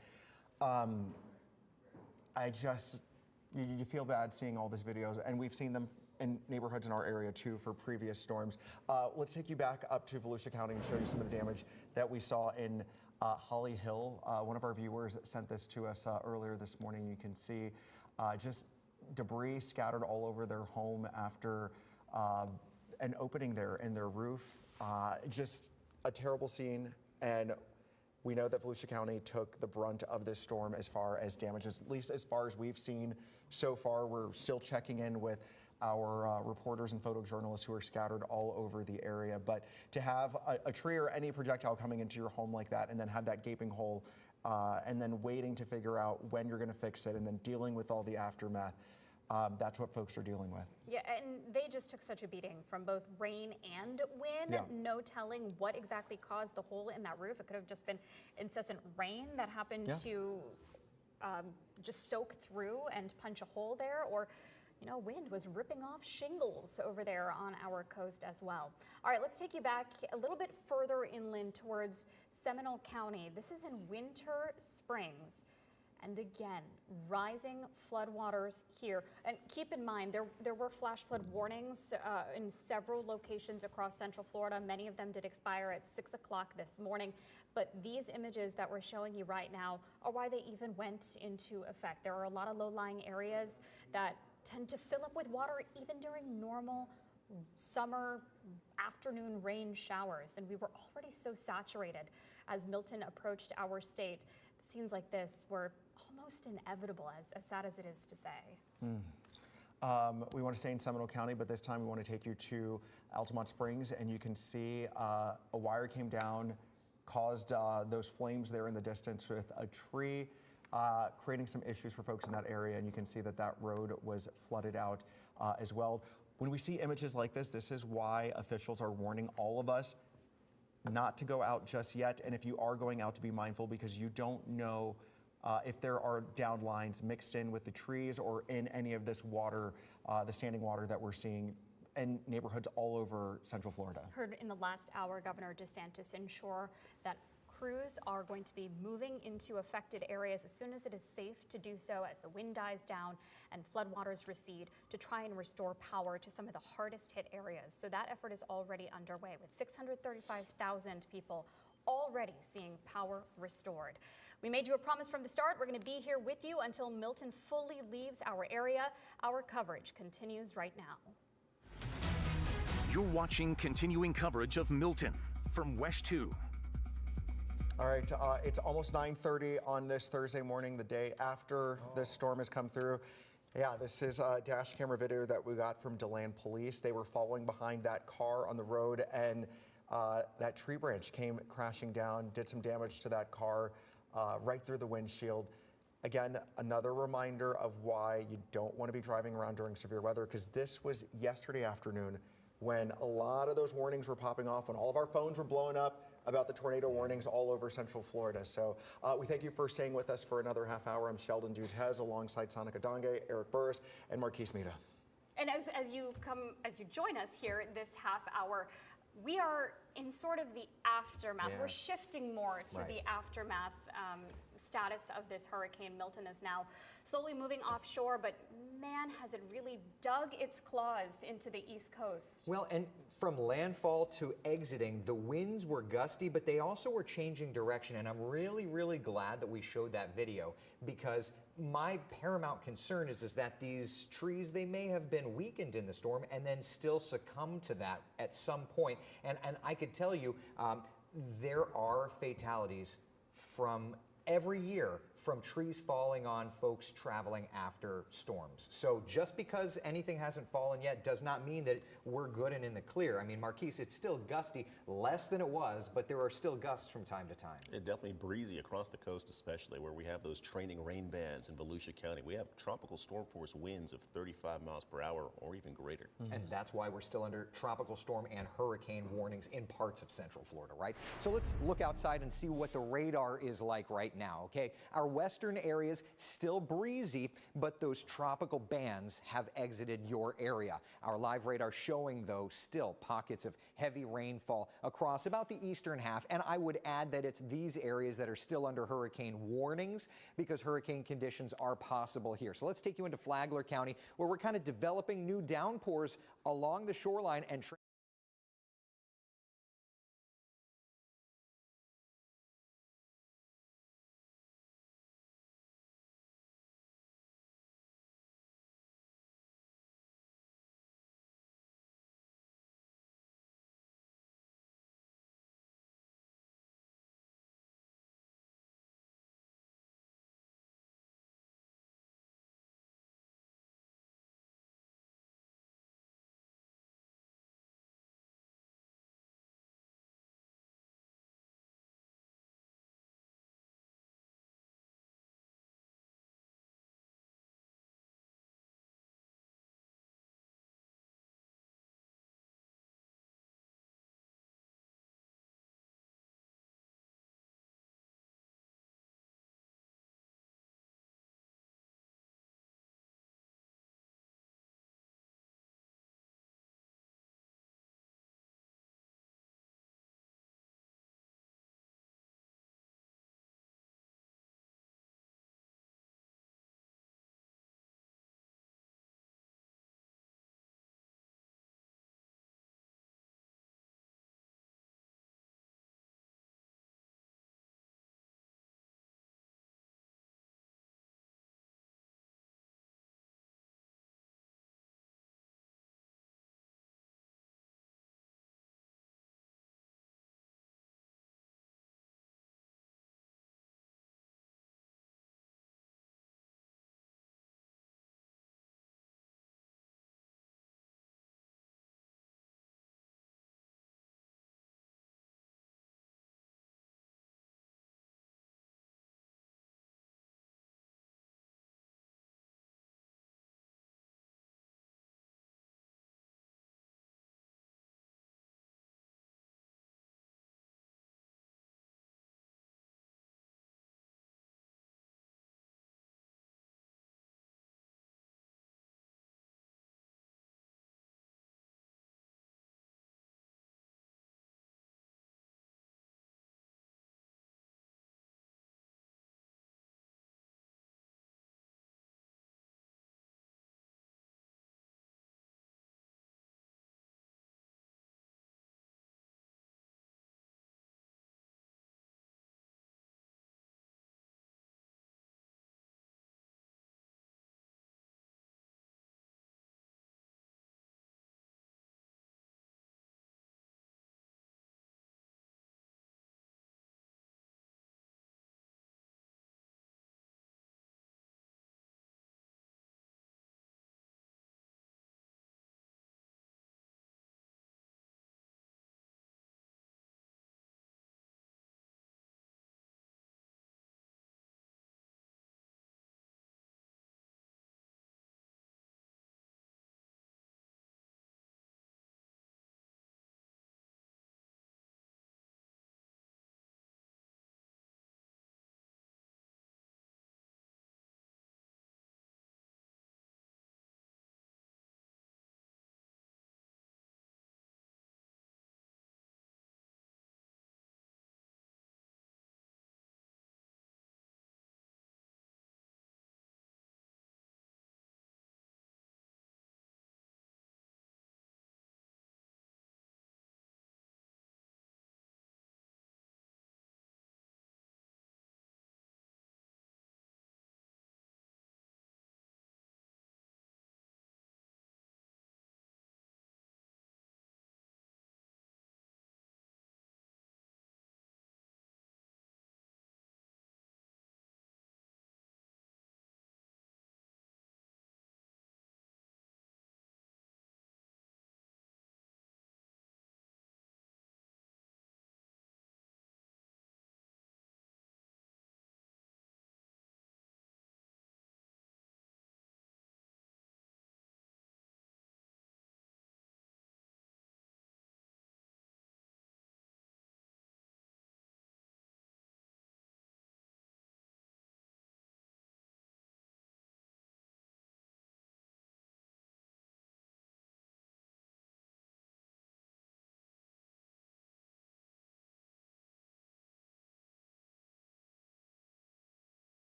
You feel bad seeing all these videos, and we've seen them in neighborhoods in our area too for previous storms. Let's take you back up to Volusia County and show you some of the damage that we saw in Holly Hill. One of our viewers sent this to us earlier this morning. You can see just debris scattered all over their home after an opening there in their roof. Just a terrible scene, and we know that Volusia County took the brunt of this storm as far as damages, at least as far as we've seen so far. We're still checking in with our reporters and photojournalists who are scattered all over the area. But to have a tree or any projectile coming into your home like that and then have that gaping hole and then waiting to figure out when you're going to fix it and then dealing with all the aftermath, that's what folks are dealing with. Yeah, and they just took such a beating from both rain and wind. Yeah. No telling what exactly caused the hole in that roof. It could have just been incessant rain that happened to just soak through and punch a hole there, or wind was ripping off shingles over there on our coast as well. All right, let's take you back a little bit further inland towards Seminole County. This is in Winter Springs. And again, rising floodwaters here. And keep in mind, there were flash flood warnings in several locations across Central Florida. Many of them did expire at 6 o'clock this morning. But these images that we're showing you right now are why they even went into effect. There are a lot of low-lying areas that tend to fill up with water even during normal summer afternoon rain showers. And we were already so saturated as Milton approached our state. Scenes like this were almost inevitable, as sad as it is to say. We want to stay in Seminole County, but this time we want to take you to Altamont Springs, and you can see a wire came down, caused those flames there in the distance with a tree, creating some issues for folks in that area, and you can see that road was flooded out as well. When we see images like this is why officials are warning all of us not to go out just yet, and if you are going out, to be mindful, because you don't know if there are downed lines mixed in with the trees or in any of this water, the standing water that we're seeing in neighborhoods all over Central Florida. Heard in the last hour, Governor DeSantis ensure that crews are going to be moving into affected areas as soon as it is safe to do so, as the wind dies down and floodwaters recede, to try and restore power to some of the hardest hit areas. So that effort is already underway, with 635,000 people already seeing power restored. We made you a promise from the start. We're going to be here with you until Milton fully leaves our area. Our coverage continues right now. You're watching continuing coverage of Milton from WESH 2. All right, it's almost 9:30 on this Thursday morning, the day after this storm has come through. Yeah, this is a dash camera video that we got from DeLand Police. They were following behind that car on the road, and that tree branch came crashing down, did some damage to that car right through the windshield. Again, another reminder of why you don't want to be driving around during severe weather, because this was yesterday afternoon when a lot of those warnings were popping off, when all of our phones were blowing up about the tornado warnings all over Central Florida. So we thank you for staying with us for another half hour. I'm Sheldon Dutez alongside Sonica Donge, Eric Burris, and Marquise Mita. And as you join us here this half hour, we are in sort of the aftermath. Yeah. We're shifting more to the aftermath status of this Hurricane. Milton is now slowly moving offshore, but man, has it really dug its claws into the East Coast. Well, and from landfall to exiting, the winds were gusty, but they also were changing direction. And I'm really, really glad that we showed that video, because my paramount concern is that these trees, they may have been weakened in the storm and then still succumb to that at some point. And I could tell you, there are fatalities from every year from trees falling on folks traveling after storms. So just because anything hasn't fallen yet does not mean that we're good and in the clear. I mean, Marquise, it's still gusty, less than it was, but there are still gusts from time to time. It definitely breezy across the coast, especially where we have those training rain bands in Volusia County. We have tropical storm force winds of 35 miles per hour or even greater. And that's why we're still under tropical storm and hurricane warnings in parts of Central Florida, right? So let's look outside and see what the radar is like right now, okay? Our western areas still breezy, but those tropical bands have exited your area. Our live radar showing, though, still pockets of heavy rainfall across about the eastern half. And I would add that it's these areas that are still under hurricane warnings, because hurricane conditions are possible here. So let's take you into Flagler County, where we're kind of developing new downpours along the shoreline and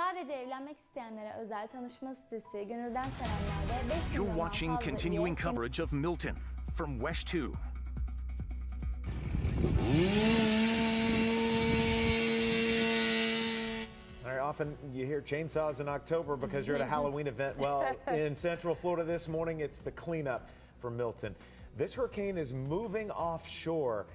Sadece evlenmek isteyenlere özel tanışma sitesi Gönülden Sevenler'de 5 You're milyondan watching fazla continuing üye coverage of Milton from West 2. Very often you hear chainsaws in October because you're at a Halloween event. Well, in Central Florida this morning, it's the cleanup for Milton. This hurricane is moving offshore,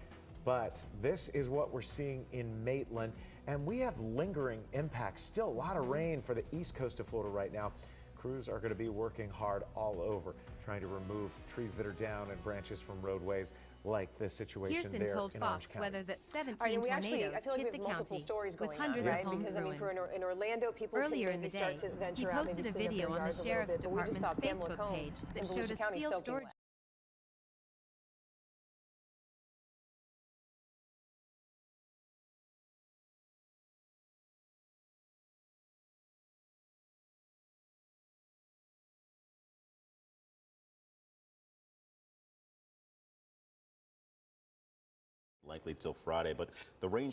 but this is what we're seeing in Maitland. And we have lingering impacts. Still a lot of rain for the east coast of Florida right now. Crews are going to be working hard all over, trying to remove trees that are down and branches from roadways, like this situation Pearson there told in Orange Fox County. weather that 17 I tornadoes feel like hit we the have multiple county, stories with going hundreds on, right? of homes Because I mean, ruined. in Orlando, people Earlier can in the maybe day, start to venture he out, posted a maybe clean up video their on the yards a little sheriff's bit, but we just department's saw Pamela Facebook Cone page that in showed a Volusia County steel soaking storage. wet. Likely till Friday, but the rain